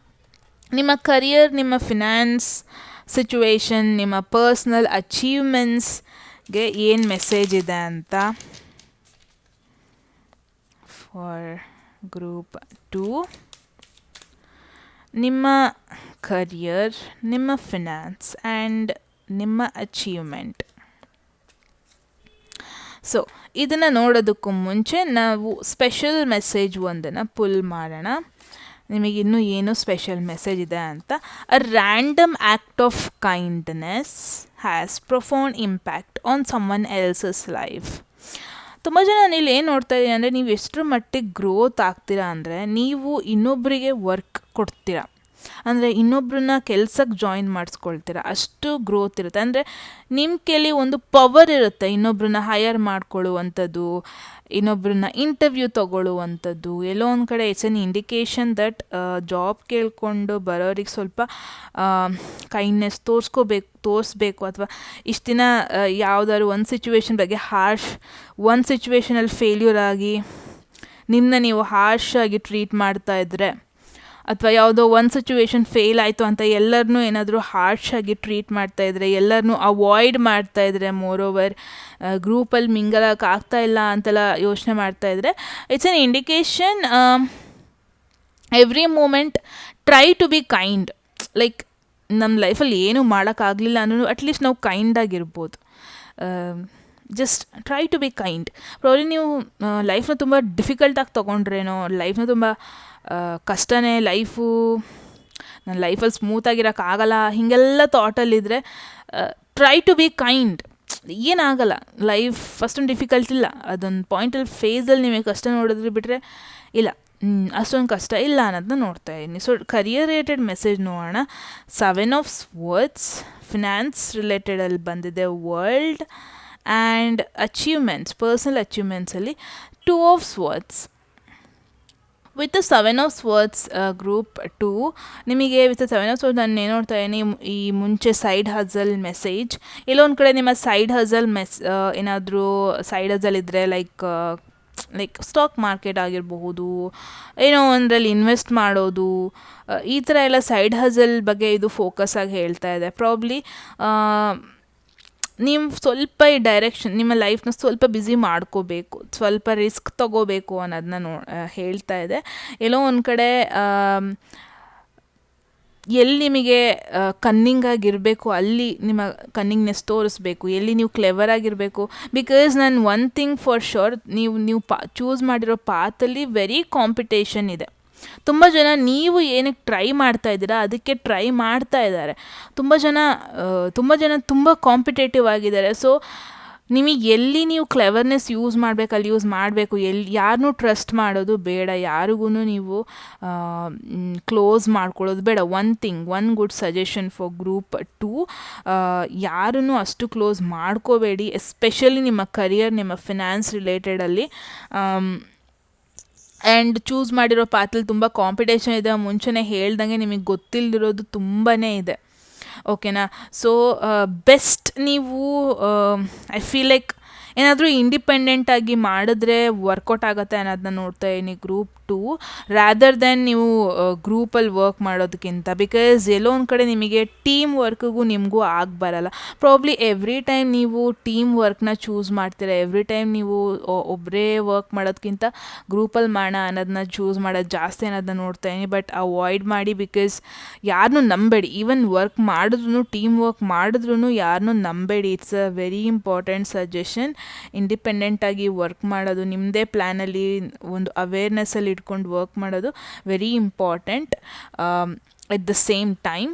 ನಿಮ್ಮ ಕರಿಯರ್, ನಿಮ್ಮ ಫಿನಾನ್ಸ್ ಸಿಚುವೇಶನ್, ನಿಮ್ಮ ಪರ್ಸ್ನಲ್ ಅಚೀವ್ಮೆಂಟ್ಸ್ಗೆ ಏನು ಮೆಸೇಜ್ ಇದೆ ಅಂತ. ಫಾರ್ ಗ್ರೂಪ್ 2, ನಿಮ್ಮ ಕರಿಯರ್, ನಿಮ್ಮ ಫಿನಾನ್ಸ್ ಆ್ಯಂಡ್ ನಿಮ್ಮ ಅಚೀವ್ಮೆಂಟ್. ಸೊ ಇದನ್ನು ನೋಡೋದಕ್ಕೂ ಮುಂಚೆ ನಾವು ಸ್ಪೆಷಲ್ ಮೆಸೇಜ್ ಒಂದನ್ನು ಪುಲ್ ಮಾಡೋಣ. ನಿಮಗಿನ್ನೂ ಏನು ಸ್ಪೆಷಲ್ ಮೆಸೇಜ್ ಇದೆ ಅಂತ. ಅ random act of kindness has profound impact on summon else's life. ತುಂಬ ಜನ ಇಲ್ಲಿ ಏನು ನೋಡ್ತಾ ಇದ್ದೀರಿ ಅಂದರೆ, ನೀವು ಎಷ್ಟರ ಮಟ್ಟಿಗೆ ಗ್ರೋತ್ ಆಗ್ತೀರಾ ಅಂದರೆ, ನೀವು ಇನ್ನೊಬ್ಬರಿಗೆ ವರ್ಕ್ ಕೊಡ್ತೀರಾ, ಅಂದರೆ ಇನ್ನೊಬ್ಬರನ್ನ ಕೆಲ್ಸಕ್ಕೆ ಜಾಯಿನ್ ಮಾಡಿಸ್ಕೊಳ್ತೀರ, ಅಷ್ಟು ಗ್ರೋತ್ ಇರುತ್ತೆ. ಅಂದರೆ ನಿಮ್ಮ ಕೈಲಿ ಒಂದು ಪವರ್ ಇರುತ್ತೆ, ಇನ್ನೊಬ್ಬರನ್ನ ಹೈಯರ್ ಮಾಡ್ಕೊಳ್ಳುವಂಥದ್ದು, ಇನ್ನೊಬ್ಬರನ್ನ ಇಂಟರ್ವ್ಯೂ ತೊಗೊಳ್ಳುವಂಥದ್ದು. ಎಲ್ಲೋ ಒಂದು ಕಡೆ it's an indication that job ಕೇಳ್ಕೊಂಡು ಬರೋರಿಗೆ ಸ್ವಲ್ಪ ಕೈಂಡ್ನೆಸ್ ತೋರಿಸ್ಬೇಕು. ಅಥವಾ ಇಷ್ಟು ದಿನ ಯಾವುದಾದ್ರು ಒಂದು ಸಿಚುವೇಶನ್ ಬಗ್ಗೆ ಒಂದು ಸಿಚುವೇಶನಲ್ಲಿ ಫೇಲ್ಯೂರ್ ಆಗಿ ನಿಮ್ಮನ್ನ ನೀವು ಹಾರ್ಶ್ ಆಗಿ ಟ್ರೀಟ್ ಮಾಡ್ತಾಯಿದ್ರೆ, ಅಥವಾ ಯಾವುದೋ ಒಂದು ಸಿಚುವೇಶನ್ ಫೇಲ್ ಆಯಿತು ಅಂತ ಎಲ್ಲರನ್ನೂ ಏನಾದರೂ ಹಾರ್ಶಾಗಿ ಟ್ರೀಟ್ ಮಾಡ್ತಾಯಿದ್ರೆ, ಎಲ್ಲರನ್ನೂ ಅವಾಯ್ಡ್ ಮಾಡ್ತಾಯಿದ್ರೆ, ಮೋರೋವರ್ ಗ್ರೂಪಲ್ಲಿ ಮಿಂಗಲಕ್ಕೆ ಆಗ್ತಾಯಿಲ್ಲ ಅಂತೆಲ್ಲ ಯೋಚನೆ ಮಾಡ್ತಾಯಿದ್ರೆ, it's an indication every moment try to be kind. Like ನಮ್ಮ ಲೈಫಲ್ಲಿ ಏನೂ ಮಾಡೋಕ್ಕಾಗಲಿಲ್ಲ ಅನ್ನೋ ಅಟ್ಲೀಸ್ಟ್ ನಾವು ಕೈಂಡಾಗಿರ್ಬೋದು. Just try to be kind. Probably ನೀವು ಲೈಫ್ನ ತುಂಬ ಡಿಫಿಕಲ್ಟಾಗಿ ತೊಗೊಂಡ್ರೇನೋ, ಲೈಫ್ನ ತುಂಬ ಕಷ್ಟನೇ, ನನ್ನ ಲೈಫಲ್ಲಿ ಸ್ಮೂತಾಗಿರೋಕ್ಕಾಗಲ್ಲ, ಹೀಗೆಲ್ಲ ಥಾಟಲ್ಲಿದ್ದರೆ ಟ್ರೈ ಟು ಬಿ ಕೈಂಡ್. ಏನಾಗಲ್ಲ, ಲೈಫ್ ಅಷ್ಟೊಂದು ಡಿಫಿಕಲ್ಟ್ ಇಲ್ಲ. ಅದೊಂದು ಪಾಯಿಂಟಲ್ಲಿ ಫೇಸಲ್ಲಿ ನಿಮಗೆ ಕಷ್ಟ ನೋಡಿದ್ರೆ ಬಿಟ್ಟರೆ ಇಲ್ಲ, ಅಷ್ಟೊಂದು ಕಷ್ಟ ಇಲ್ಲ ಅನ್ನೋದನ್ನ ನೋಡ್ತಾ ಇದ್ದೀನಿ. ಸೊ ಕರಿಯರ್ ರಿಲೇಟೆಡ್ ಮೆಸೇಜ್ ನೋಡೋಣ. 7 ಆಫ್ ಸ್ವರ್ಡ್ಸ್, ಫಿನಾನ್ಸ್ ರಿಲೇಟೆಡಲ್ಲಿ ಬಂದಿದೆ ವರ್ಲ್ಡ್, ಆ್ಯಂಡ್ ಅಚೀವ್ಮೆಂಟ್ಸ್, ಪರ್ಸನಲ್ ಅಚೀವ್ಮೆಂಟ್ಸಲ್ಲಿ 2 of swords. With the 7 of swords group 2, ನಿಮಗೆ ವಿತ್ ದ 7 ಆಫ್ ಸ್ವರ್ಡ್ಸ್ ನಾನು ಏನು ನೋಡ್ತಾ ಇದ್ದೀನಿ, ಈ ಮುಂಚೆ ಸೈಡ್ ಹಝಲ್ ಮೆಸೇಜ್. ಎಲ್ಲೊಂದು ಕಡೆ ನಿಮ್ಮ ಸೈಡ್ ಹಝಲ್ ಏನಾದರೂ ಸೈಡ್ ಹಝಲ್ ಇದ್ದರೆ, ಲೈಕ್ ಸ್ಟಾಕ್ ಮಾರ್ಕೆಟ್ ಆಗಿರಬಹುದು, ಏನೋ ಒಂದರಲ್ಲಿ ಇನ್ವೆಸ್ಟ್ ಮಾಡೋದು, ಈ ಥರ ಎಲ್ಲ ಸೈಡ್ ಹಝಲ್ ಬಗ್ಗೆ ಇದು ಫೋಕಸ್ ಆಗಿ ಹೇಳ್ತಾ ಇದೆ. ಪ್ರಾಬ್ಲಿ ನೀವು ಸ್ವಲ್ಪ ಈ ಡೈರೆಕ್ಷನ್ ನಿಮ್ಮ ಲೈಫ್ನ ಸ್ವಲ್ಪ ಬ್ಯುಸಿ ಮಾಡ್ಕೋಬೇಕು, ಸ್ವಲ್ಪ ರಿಸ್ಕ್ ತಗೋಬೇಕು ಅನ್ನೋದನ್ನ ಹೇಳ್ತಾ ಇದೆ. ಎಲ್ಲೋ ಒಂದು ಕಡೆ ಎಲ್ಲಿ ನಿಮಗೆ ಕನ್ನಿಂಗಾಗಿರಬೇಕು ಅಲ್ಲಿ ನಿಮ್ಮ ಕನ್ನಿಂಗ್ನೆಸ್ ತೋರಿಸ್ಬೇಕು, ಎಲ್ಲಿ ನೀವು ಕ್ಲೆವರ್ ಆಗಿರಬೇಕು. ಬಿಕಾಸ್ ನಾನು ಒನ್ ಥಿಂಗ್ ಫಾರ್ ಶ್ಯೂರ್, ನೀವು ಚೂಸ್ ಮಾಡಿರೋ ಪಾತಲ್ಲಿ ವೆರಿ ಕಾಂಪಿಟೇಷನ್ ಇದೆ. ತುಂಬ ಜನ ನೀವು ಏನಕ್ಕೆ ಟ್ರೈ ಮಾಡ್ತಾ ಇದ್ದೀರಾ ಅದಕ್ಕೆ ಟ್ರೈ ಮಾಡ್ತಾ ಇದ್ದಾರೆ. ತುಂಬ ಜನ ತುಂಬ ಕಾಂಪಿಟೇಟಿವ್ ಆಗಿದ್ದಾರೆ. ಸೊ ನಿಮಗೆ ಎಲ್ಲಿ ನೀವು ಕ್ಲೆವರ್ನೆಸ್ ಯೂಸ್ ಮಾಡಬೇಕು ಅಲ್ಲಿ ಯೂಸ್ ಮಾಡಬೇಕು. ಯಾರನ್ನೂ ಟ್ರಸ್ಟ್ ಮಾಡೋದು ಬೇಡ, ಯಾರಿಗೂ ನೀವು ಕ್ಲೋಸ್ ಮಾಡ್ಕೊಳ್ಳೋದು ಬೇಡ. One good suggestion for group 2, ಯಾರನ್ನೂ ಅಷ್ಟು ಕ್ಲೋಸ್ ಮಾಡ್ಕೋಬೇಡಿ, ಎಸ್ಪೆಷಲಿ ನಿಮ್ಮ ಕರಿಯರ್, ನಿಮ್ಮ ಫಿನಾನ್ಸ್ ರಿಲೇಟೆಡಲ್ಲಿ. ಆ್ಯಂಡ್ ಚೂಸ್ ಮಾಡಿರೋ ಪಾತ್ರಲ್ಲಿ ತುಂಬ ಕಾಂಪಿಟೇಷನ್ ಇದೆ, ಮುಂಚೆನೇ ಹೇಳ್ದಂಗೆ ನಿಮಗೆ ಗೊತ್ತಿಲ್ಲದಿರೋದು ತುಂಬಾ ಇದೆ. ಓಕೆನಾ? ಸೊ ಬೆಸ್ಟ್ ನೀವು ಐ ಫೀಲ್ ಲೈಕ್ ಏನಾದರೂ ಇಂಡಿಪೆಂಡೆಂಟಾಗಿ ಮಾಡಿದ್ರೆ ವರ್ಕೌಟ್ ಆಗುತ್ತೆ ಅನ್ನೋದನ್ನ ನೋಡ್ತಾ ಇದ್ದೀನಿ ಗ್ರೂಪ್ 2 ರ್ಯಾದರ್ ದೆನ್ ನೀವು ಗ್ರೂಪಲ್ಲಿ ವರ್ಕ್ ಮಾಡೋದಕ್ಕಿಂತ. ಬಿಕಾಸ್ ಎಲ್ಲೋ ಒಂದು ಕಡೆ ನಿಮಗೆ ಟೀಮ್ ವರ್ಕ್ಗೂ ನಿಮಗೂ ಬರಲ್ಲ. ಪ್ರಾಬ್ಲಿ ಎವ್ರಿ ಟೈಮ್ ನೀವು ಟೀಮ್ ವರ್ಕ್ನ ಚೂಸ್ ಮಾಡ್ತೀರಾ, ಎವ್ರಿ ಟೈಮ್ ನೀವು ಒಬ್ಬರೇ ವರ್ಕ್ ಮಾಡೋದಕ್ಕಿಂತ ಗ್ರೂಪಲ್ಲಿ ಮಾಡೋಣ ಅನ್ನೋದನ್ನ ಚೂಸ್ ಮಾಡೋದು ಜಾಸ್ತಿ ಅನ್ನೋದನ್ನ ನೋಡ್ತಾ ಇದ್ದೀನಿ. ಬಟ್ ಅವಾಯ್ಡ್ ಮಾಡಿ, ಬಿಕಾಸ್ ಯಾರನ್ನೂ ನಂಬೇಡಿ. ಈವನ್ ವರ್ಕ್ ಮಾಡಿದ್ರು, ಟೀಮ್ ವರ್ಕ್ ಮಾಡಿದ್ರೂ ಯಾರನ್ನೂ ನಂಬೇಡಿ. It's a very important suggestion. ಇಂಡಿಪೆಂಡೆಂಟಾಗಿ ವರ್ಕ್ ಮಾಡೋದು, ನಿಮ್ಮದೇ ಪ್ಲ್ಯಾನಲ್ಲಿ ಒಂದು ಅವೇರ್ನೆಸ್ಸಲ್ಲಿ ಇಟ್ಕೊಂಡು ವರ್ಕ್ ಮಾಡೋದು very important. At the same time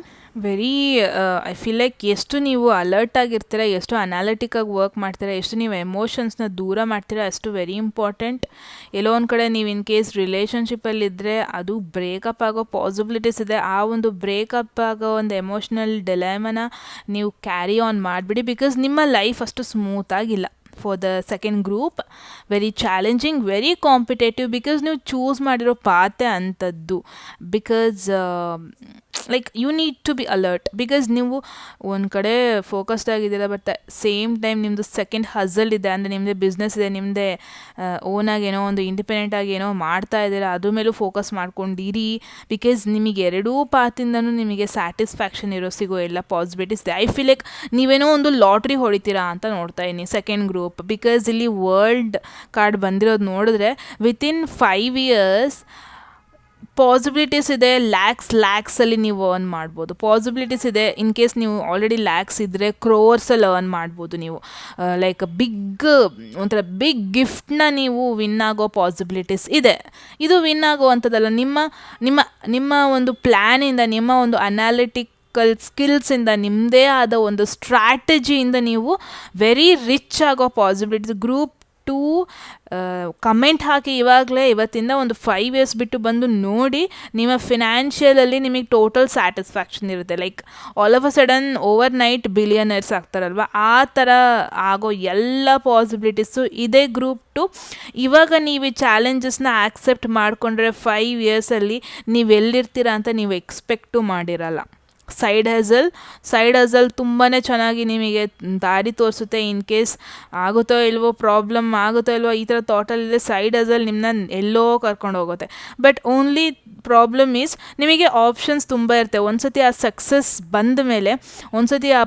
I feel like ಎಷ್ಟು ನೀವು ಅಲರ್ಟ್ ಆಗಿರ್ತೀರ, ಎಷ್ಟು ಅನಾಲಿಟಿಕಾಗಿ ವರ್ಕ್ ಮಾಡ್ತೀರಾ, ಎಷ್ಟು ನೀವು ಎಮೋಷನ್ಸ್ನ ದೂರ ಮಾಡ್ತೀರಾ, ಅಷ್ಟು ವೆರಿ ಇಂಪಾರ್ಟೆಂಟ್. ಎಲ್ಲೋ ಒಂದು ಕಡೆ ನೀವು ಇನ್ ಕೇಸ್ ರಿಲೇಷನ್ಶಿಪ್ಪಲ್ಲಿದ್ದರೆ ಅದು ಬ್ರೇಕಪ್ ಆಗೋ ಪಾಸಿಬಿಲಿಟೀಸ್ ಇದೆ. ಆ ಒಂದು ಬ್ರೇಕಪ್ ಆಗೋ ಒಂದು ಎಮೋಷ್ನಲ್ ಡಿಲೆಮನ ನೀವು ಕ್ಯಾರಿ ಆನ್ ಮಾಡಿಬಿಡಿ. ಬಿಕಾಸ್ ನಿಮ್ಮ ಲೈಫ್ ಅಷ್ಟು ಸ್ಮೂತಾಗಿಲ್ಲ. For the second group very challenging, very competitive. Because ನೀವು ಚೂಸ್ ಮಾಡಿರೋ ಪಾತೆ ಅಂಥದ್ದು. Because like you need to be alert. Because ನೀವು ಒಂದು ಕಡೆ ಫೋಕಸ್ಡ್ ಆಗಿದ್ದೀರ, ಬಟ್ ಸೇಮ್ ಟೈಮ್ ನಿಮ್ಮದು ಸೆಕೆಂಡ್ ಹಸಲ್ ಇದೆ, ಅಂದರೆ ನಿಮ್ಮದೇ ಬಿಸ್ನೆಸ್ ಇದೆ, ನಿಮ್ಮದೇ ಓನಾಗಿ ಏನೋ ಒಂದು ಇಂಡಿಪೆಂಡೆಂಟಾಗಿ ಏನೋ ಮಾಡ್ತಾ ಇದ್ದೀರಾ, ಅದ್ರ ಮೇಲೂ ಫೋಕಸ್ ಮಾಡ್ಕೊಂಡಿರಿ. ಬಿಕಾಸ್ ನಿಮಗೆ ಎರಡೂ ಪಾತಿಂದನೂ ನಿಮಗೆ ಸ್ಯಾಟಿಸ್ಫ್ಯಾಕ್ಷನ್ ಸಿಗೋ ಎಲ್ಲ ಪಾಸಿಬಿಲಿಟೀಸ್ ಇದೆ. ಐ ಫೀಲ್ ಲೈಕ್ ನೀವೇನೋ ಒಂದು ಲಾಟ್ರಿ ಹೊಡಿತೀರಾ ಅಂತ ನೋಡ್ತಾ ಇದ್ದೀನಿ ಸೆಕೆಂಡ್ ಗ್ರೂಪ್. ಬಿಕಾಸ್ ಇಲ್ಲಿ ವರ್ಲ್ಡ್ ಕಾರ್ಡ್ ಬಂದಿರೋದು ನೋಡಿದ್ರೆ ವಿತಿನ್ 5 years ಪಾಸಿಬಿಲಿಟೀಸ್ ಇದೆ. ಲ್ಯಾಕ್ಸಲ್ಲಿ ನೀವು ಅರ್ನ್ ಮಾಡ್ಬೋದು. ಪಾಸಿಬಿಲಿಟೀಸ್ ಇದೆ. ಇನ್ ಕೇಸ್ ನೀವು ಆಲ್ರೆಡಿ ಲ್ಯಾಕ್ಸ್ ಇದ್ದರೆ ಕ್ರೋರ್ಸಲ್ಲಿ ಅರ್ನ್ ಮಾಡ್ಬೋದು. ನೀವು ಲೈಕ್ ಒಂಥರ ಬಿಗ್ ಗಿಫ್ಟ್ನ ನೀವು ವಿನ್ ಆಗೋ ಪಾಸಿಬಿಲಿಟೀಸ್ ಇದೆ. ಇದು ವಿನ್ ಆಗೋ ಅಂಥದ್ದಲ್ಲ, ನಿಮ್ಮ ಒಂದು ಪ್ಲ್ಯಾನಿಂದ, ನಿಮ್ಮ ಒಂದು ಅನಾಲಿಟಿಕಲ್ ಸ್ಕಿಲ್ಸಿಂದ, ನಿಮ್ಮದೇ ಆದ ಒಂದು ಸ್ಟ್ರಾಟಜಿಯಿಂದ ನೀವು ವೆರಿ ರಿಚ್ ಆಗೋ ಪಾಸಿಬಿಲಿಟೀಸ್. ಗ್ರೂಪ್ 2 ಕಮೆಂಟ್ ಹಾಕಿ ಇವತ್ತಿಂದ ಒಂದು 5 years ಬಿಟ್ಟು ಬಂದು ನೋಡಿ, ನಿಮ್ಮ ಫಿನಾನ್ಷಿಯಲಲ್ಲಿ ನಿಮಗೆ ಟೋಟಲ್ ಸ್ಯಾಟಿಸ್ಫ್ಯಾಕ್ಷನ್ ಇರುತ್ತೆ. Like all of a sudden overnight billionaires ಆಗ್ತಾರಲ್ವ, ಆ ಥರ ಆಗೋ ಎಲ್ಲ ಪಾಸಿಬಿಲಿಟೀಸು ಇದೆ ಗ್ರೂಪ್ 2. ಇವಾಗ ನೀವು ಈ ಚಾಲೆಂಜಸ್ನ ಆಕ್ಸೆಪ್ಟ್ ಮಾಡಿಕೊಂಡ್ರೆ 5 yearsಲ್ಲಿ ನೀವು ಎಲ್ಲಿರ್ತೀರ ಅಂತ ನೀವು ಎಕ್ಸ್ಪೆಕ್ಟು ಮಾಡಿರಲ್ಲ. ಸೈಡ್ ಹಸಲ್ ತುಂಬಾ ಚೆನ್ನಾಗಿ ನಿಮಗೆ ದಾರಿ ತೋರಿಸುತ್ತೆ. ಇನ್ ಕೇಸ್ ಆಗುತ್ತೋ ಇಲ್ವೋ, ಪ್ರಾಬ್ಲಮ್ ಆಗುತ್ತೋ ಇಲ್ವೋ, ಈ ಥರ ಥಾಟಲ್ಲಿದೆ, ಸೈಡ್ ಹಸಲ್ ನಿಮ್ಮನ್ನ ಎಲ್ಲೋ ಕರ್ಕೊಂಡು ಹೋಗುತ್ತೆ. ಬಟ್ ಓನ್ಲಿ ಪ್ರಾಬ್ಲಮ್ ಈಸ್ ನಿಮಗೆ ಆಪ್ಷನ್ಸ್ ತುಂಬ ಇರುತ್ತೆ. ಒಂದ್ಸತಿ ಆ ಸಕ್ಸಸ್ ಬಂದ ಮೇಲೆ, ಒಂದ್ಸತಿ ಆ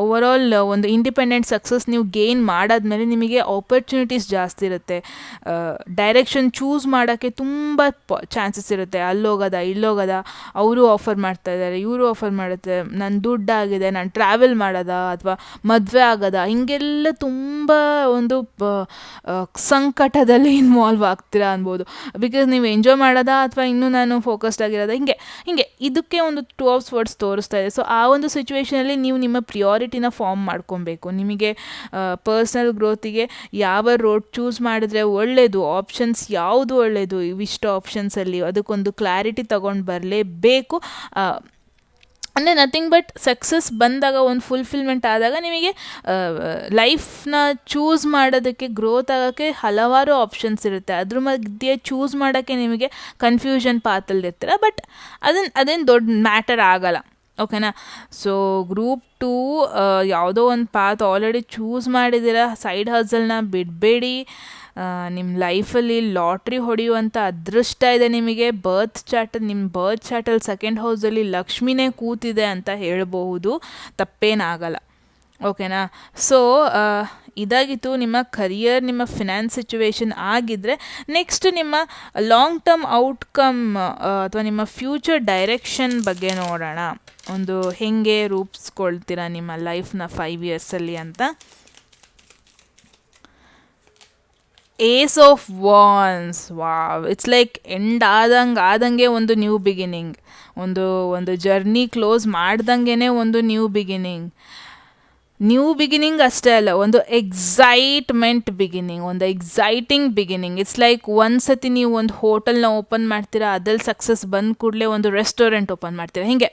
ಓವರಾಲ್ ಒಂದು ಇಂಡಿಪೆಂಡೆಂಟ್ ಸಕ್ಸಸ್ ನೀವು ಗೇನ್ ಮಾಡಾದ್ಮೇಲೆ ನಿಮಗೆ ಆಪರ್ಚುನಿಟೀಸ್ ಜಾಸ್ತಿ ಇರುತ್ತೆ. ಡೈರೆಕ್ಷನ್ ಚೂಸ್ ಮಾಡೋಕ್ಕೆ ತುಂಬ ಚಾನ್ಸಸ್ ಇರುತ್ತೆ. ಅಲ್ಲೋಗೋದ ಇಲ್ಲೋಗೋದ, ಅವರು ಆಫರ್ ಮಾಡ್ತಾ ಇದ್ದಾರೆ, ಇವರು ಆಫರ್ ಮಾಡುತ್ತೆ, ನನ್ನ ದುಡ್ಡಾಗಿದೆ, ನಾನು ಟ್ರಾವೆಲ್ ಮಾಡೋದ ಅಥವಾ ಮದುವೆ ಆಗೋದ, ಹಿಂಗೆಲ್ಲ ತುಂಬ ಒಂದು ಸಂಕಟದಲ್ಲಿ ಇನ್ವಾಲ್ವ್ ಆಗ್ತೀರಾ ಅನ್ಬೋದು. ಬಿಕಾಸ್ ನೀವು ಎಂಜಾಯ್ ಮಾಡೋದ ಅಥವಾ ಇನ್ನೂ ನಾನು ಫೋಕಸ್ಡ್ ಆಗಿರೋದ, ಹಿಂಗೆ ಇದಕ್ಕೆ ಒಂದು 2 of Swords ತೋರಿಸ್ತಾ ಇದೆ. ಸೊ ಆ ಒಂದು ಸಿಚುವೇಷನಲ್ಲಿ ನೀವು ನಿಮ್ಮ ಪ್ರಿಯಾರಿಟಿನ ಫಾರ್ಮ್ ಮಾಡ್ಕೊಬೇಕು. ನಿಮಗೆ ಪರ್ಸ್ನಲ್ ಗ್ರೋತಿಗೆ ಯಾವ ರೋಡ್ ಚೂಸ್ ಮಾಡಿದ್ರೆ ಒಳ್ಳೆಯದು, ಆಪ್ಷನ್ಸ್ ಯಾವುದು ಒಳ್ಳೆಯದು, ಇವಿಷ್ಟು ಆಪ್ಷನ್ಸಲ್ಲಿ ಅದಕ್ಕೊಂದು ಕ್ಲಾರಿಟಿ ತಗೊಂಡು ಬರಲೇಬೇಕು. ಅಂದರೆ ನಥಿಂಗ್ ಬಟ್ ಸಕ್ಸಸ್ ಬಂದಾಗ, ಒಂದು ಫುಲ್ಫಿಲ್ಮೆಂಟ್ ಆದಾಗ ನಿಮಗೆ ಲೈಫ್ನ ಚೂಸ್ ಮಾಡೋದಕ್ಕೆ, ಗ್ರೋತ್ ಆಗೋಕ್ಕೆ ಹಲವಾರು ಆಪ್ಷನ್ಸ್ ಇರುತ್ತೆ. ಅದ್ರ ಮಧ್ಯೆ ಚೂಸ್ ಮಾಡೋಕ್ಕೆ ನಿಮಗೆ ಕನ್ಫ್ಯೂಷನ್ ಪಾತಲ್ಲಿರ್ತೀರ. ಬಟ್ ಅದೇನು ದೊಡ್ಡ ಮ್ಯಾಟರ್ ಆಗಲ್ಲ. ಓಕೆನಾ? ಸೊ ಗ್ರೂಪ್ 2 ಯಾವುದೋ ಒಂದು ಪಾತ್ ಆಲ್ರೆಡಿ ಚೂಸ್ ಮಾಡಿದ್ದೀರ, ಸೈಡ್ ಹಸಲ್ನ ಬಿಡಬೇಡಿ. ನಿಮ್ಮ ಲೈಫಲ್ಲಿ ಲಾಟ್ರಿ ಹೊಡೆಯುವಂಥ ಅದೃಷ್ಟ ಇದೆ ನಿಮಗೆ. ನಿಮ್ಮ ಬರ್ತ್ ಚಾರ್ಟಲ್ಲಿ ಸೆಕೆಂಡ್ ಹೌಸಲ್ಲಿ ಲಕ್ಷ್ಮಿನೇ ಕೂತಿದೆ ಅಂತ ಹೇಳ್ಬಹುದು, ತಪ್ಪೇನಾಗಲ್ಲ. ಓಕೆನಾ. ಸೊ ಇದಾಗಿತ್ತು ನಿಮ್ಮ ಕರಿಯರ್, ನಿಮ್ಮ ಫಿನಾನ್ಸ್ ಸಿಚುವೇಶನ್ ಆಗಿದ್ದರೆ ನೆಕ್ಸ್ಟ್ ನಿಮ್ಮ ಲಾಂಗ್ ಟರ್ಮ್ ಔಟ್ಕಮ್ ಅಥವಾ ನಿಮ್ಮ ಫ್ಯೂಚರ್ ಡೈರೆಕ್ಷನ್ ಬಗ್ಗೆ ನೋಡೋಣ. ಒಂದು ಹೆಂಗೆ ರೂಪಿಸ್ಕೊಳ್ತೀರಾ ನಿಮ್ಮ ಲೈಫ್ನ 5 ಇಯರ್ಸಲ್ಲಿ ಅಂತ. Ace of wands, wow, it's like end ಆದಂಗೆ ಒಂದು ನ್ಯೂ ಬಿಗಿನಿಂಗ್, ಒಂದು ಜರ್ನಿ ಕ್ಲೋಸ್ ಮಾಡ್ದಂಗೆ ಒಂದು ನ್ಯೂ ಬಿಗಿನಿಂಗ್ ಅಷ್ಟೇ ಅಲ್ಲ, ಒಂದು ಎಕ್ಸೈಟ್ಮೆಂಟ್ ಬಿಗಿನಿಂಗ್, ಒಂದು ಎಕ್ಸೈಟಿಂಗ್ ಬಿಗಿನಿಂಗ್. ಇಟ್ಸ್ ಲೈಕ್ ಒಂದ್ಸತಿ ನೀವು ಒಂದು ಹೋಟೆಲ್ನ ಓಪನ್ ಮಾಡ್ತೀರಾ, ಅದ್ರಲ್ಲಿ ಸಕ್ಸಸ್ ಬಂದ ಕೂಡಲೇ ಒಂದು ರೆಸ್ಟೋರೆಂಟ್ ಓಪನ್ ಮಾಡ್ತೀರಾ. ಹೀಗೆ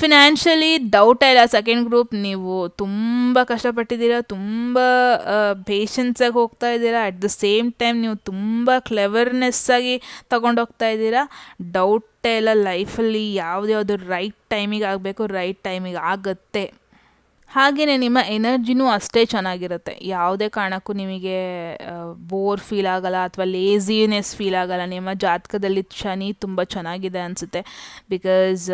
ಫಿನಾನ್ಷಿಯಲಿ ಡೌಟೇ ಇಲ್ಲ. ಸೆಕೆಂಡ್ ಗ್ರೂಪ್, ನೀವು ತುಂಬ ಕಷ್ಟಪಟ್ಟಿದ್ದೀರಾ, ತುಂಬ ಪೇಷನ್ಸಾಗಿ ಹೋಗ್ತಾ ಇದ್ದೀರಾ, ಅಟ್ ದ ಸೇಮ್ ಟೈಮ್ ನೀವು ತುಂಬ ಕ್ಲೆವರ್ನೆಸ್ಸಾಗಿ ತಗೊಂಡೋಗ್ತಾ ಇದ್ದೀರಾ. ಡೌಟೇ ಇಲ್ಲ, ಲೈಫಲ್ಲಿ ಯಾವ್ದು ರೈಟ್ ಟೈಮಿಗೆ ಆಗಬೇಕು, ರೈಟ್ ಟೈಮಿಗೆ ಆಗುತ್ತೆ. ಹಾಗೆಯೇ ನಿಮ್ಮ ಎನರ್ಜಿನೂ ಅಷ್ಟೇ ಚೆನ್ನಾಗಿರುತ್ತೆ. ಯಾವುದೇ ಕಾರಣಕ್ಕೂ ನಿಮಗೆ ಬೋರ್ ಫೀಲ್ ಆಗಲ್ಲ ಅಥವಾ ಲೇಸಿನೆಸ್ ಫೀಲ್ ಆಗಲ್ಲ. ನಿಮ್ಮ ಜಾತಕದಲ್ಲಿ ಶನಿ ತುಂಬ ಚೆನ್ನಾಗಿದೆ ಅನಿಸುತ್ತೆ. ಬಿಕಾಸ್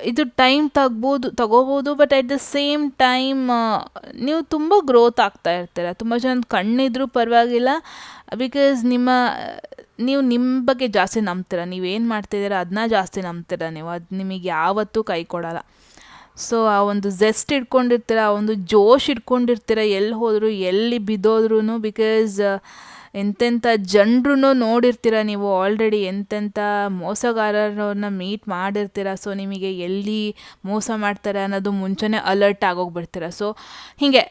ಇದು ಟೈಮ್ ತಗೋಬೋದು, but at the same time ನೀವು ತುಂಬ ಗ್ರೋತ್ ಆಗ್ತಾ ಇರ್ತೀರ. ತುಂಬ ಜನ ಕಣ್ಣಿದ್ರೂ ಪರವಾಗಿಲ್ಲ, ಬಿಕಾಸ್ ನೀವು ನಿಮ್ಮ ಬಗ್ಗೆ ಜಾಸ್ತಿ ನಂಬ್ತೀರ. ನೀವೇನು ಮಾಡ್ತಿದ್ದೀರ ಅದನ್ನ ಜಾಸ್ತಿ ನಂಬ್ತೀರ ನೀವು. ಅದು ನಿಮಗೆ ಯಾವತ್ತೂ ಕೈ ಕೊಡೋಲ್ಲ. ಸೊ ಆ ಒಂದು ಜೆಸ್ಟ್ ಇಟ್ಕೊಂಡಿರ್ತೀರ, ಆ ಒಂದು ಜೋಶ್ ಇಟ್ಕೊಂಡಿರ್ತೀರ, ಎಲ್ಲಿ ಹೋದರೂ ಎಲ್ಲಿ ಬಿದ್ದೋದ್ರೂ. ಬಿಕಾಸ್ ಎಂತೆಂಥ ಜನರೂ ನೋಡಿರ್ತೀರ ನೀವು ಆಲ್ರೆಡಿ, ಎಂತೆಂಥ ಮೋಸಗಾರರನ್ನ ಮೀಟ್ ಮಾಡಿರ್ತೀರ. ಸೊ ನಿಮಗೆ ಎಲ್ಲಿ ಮೋಸ ಮಾಡ್ತಾರೆ ಅನ್ನೋದು ಮುಂಚೆನೇ ಅಲರ್ಟ್ ಆಗೋಗ್ಬಿಡ್ತೀರ. ಸೊ ಹೀಗೆ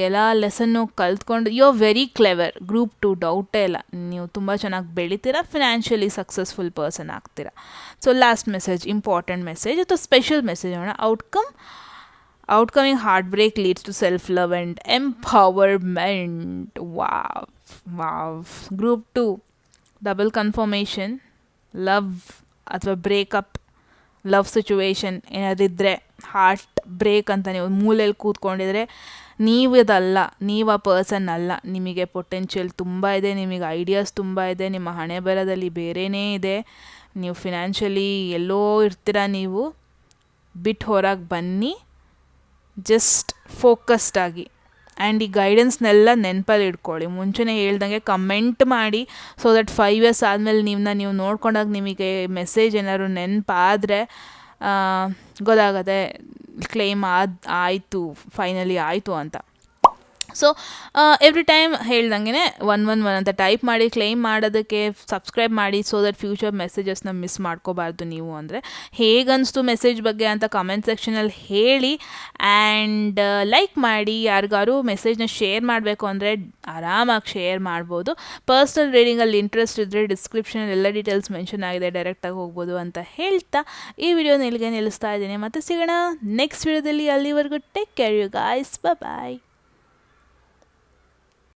ಎಲ್ಲ ಲೆಸನ್ನು ಕಲ್ತ್ಕೊಂಡು you are very clever. Group 2 ಡೌಟೇ ಇಲ್ಲ, ನೀವು ತುಂಬ ಚೆನ್ನಾಗಿ ಬೆಳಿತೀರ, ಫಿನಾನ್ಷಿಯಲಿ ಸಕ್ಸಸ್ಫುಲ್ ಪರ್ಸನ್ ಆಗ್ತೀರ. So last message, important message ಅಥವಾ ಸ್ಪೆಷಲ್ ಮೆಸೇಜ್ ನೋಡೋಣ. Outcoming heartbreak leads to self-love and empowerment. Wow. Group 2, double confirmation, love ಅಥವಾ ಬ್ರೇಕಪ್, ಲವ್ ಸಿಚುವೇಶನ್ ಏನಾದಿದ್ದರೆ, ಹಾರ್ಟ್ ಬ್ರೇಕ್ ಅಂತ ನೀವು ಮೂಲೆಯಲ್ಲಿ ಕೂತ್ಕೊಂಡಿದ್ರೆ, ನೀವು ಆ ಪರ್ಸನ್ ಅಲ್ಲ. ನಿಮಗೆ ಪೊಟೆನ್ಷಿಯಲ್ ತುಂಬ ಇದೆ, ನಿಮಗೆ ಐಡಿಯಾಸ್ ತುಂಬ ಇದೆ, ನಿಮ್ಮ ಹಣೆ ಬರದಲ್ಲಿ ಬೇರೆಯೇ ಇದೆ. ನೀವು ಫಿನಾನ್ಷಿಯಲಿ ಎಲ್ಲೋ ಇರ್ತೀರ. ನೀವು ಬಿಟ್ಟು ಹೊರಗೆ ಬನ್ನಿ, ಜಸ್ಟ್ ಫೋಕಸ್ಡ್ ಆಗಿ. ಆ್ಯಂಡ್ ಈ ಗೈಡೆನ್ಸ್ನೆಲ್ಲ ನೆನಪಲ್ಲಿ ಇಟ್ಕೊಳ್ಳಿ. ಮುಂಚೆನೇ ಹೇಳ್ದಂಗೆ ಕಮೆಂಟ್ ಮಾಡಿ, ಸೊ ದಟ್ 5 ಇಯರ್ಸ್ ಆದಮೇಲೆ ನೀವು ನೋಡ್ಕೊಂಡಾಗ ನಿಮಗೆ ಮೆಸೇಜ್ ಏನಾದ್ರು ನೆನಪಾದರೆ ಗೊತ್ತಾಗತ್ತೆ ಕ್ಲೇಮ್ ಆಯಿತು, ಫೈನಲಿ ಆಯಿತು ಅಂತ. ಸೊ ಎವ್ರಿ ಟೈಮ್ ಹೇಳ್ದಂಗೆ 111 ಅಂತ ಟೈಪ್ ಮಾಡಿ ಕ್ಲೇಮ್ ಮಾಡೋದಕ್ಕೆ ಸಬ್ಸ್ಕ್ರೈಬ್ ಮಾಡಿ, ಸೊ ದಟ್ ಫ್ಯೂಚರ್ ಮೆಸೇಜಸ್ನ ಮಿಸ್ ಮಾಡ್ಕೋಬಾರ್ದು ನೀವು. ಅಂದರೆ ಹೇಗನ್ನಿಸ್ತು ಮೆಸೇಜ್ ಬಗ್ಗೆ ಅಂತ ಕಮೆಂಟ್ ಸೆಕ್ಷನಲ್ಲಿ ಹೇಳಿ. ಆ್ಯಂಡ್ ಲೈಕ್ ಮಾಡಿ. ಯಾರಿಗಾರು ಮೆಸೇಜ್ನ ಶೇರ್ ಮಾಡಬೇಕು ಅಂದರೆ ಆರಾಮಾಗಿ ಶೇರ್ ಮಾಡ್ಬೋದು. ಪರ್ಸ್ನಲ್ ರೀಡಿಂಗಲ್ಲಿ ಇಂಟ್ರೆಸ್ಟ್ ಇದ್ದರೆ ಡಿಸ್ಕ್ರಿಪ್ಷನಲ್ಲಿ ಎಲ್ಲ ಡೀಟೇಲ್ಸ್ ಮೆನ್ಷನ್ ಆಗಿದೆ, ಡೈರೆಕ್ಟಾಗಿ ಹೋಗ್ಬೋದು ಅಂತ ಹೇಳ್ತಾ ಈ ವಿಡಿಯೋನ ಇಲ್ಲಿಗೆ ನಿಲ್ಲಿಸ್ತಾ ಇದ್ದೀನಿ. ಮತ್ತೆ ಸಿಗೋಣ ನೆಕ್ಸ್ಟ್ ವಿಡಿಯೋದಲ್ಲಿ. ಅಲ್ಲಿವರೆಗೂ take care you guys, bye.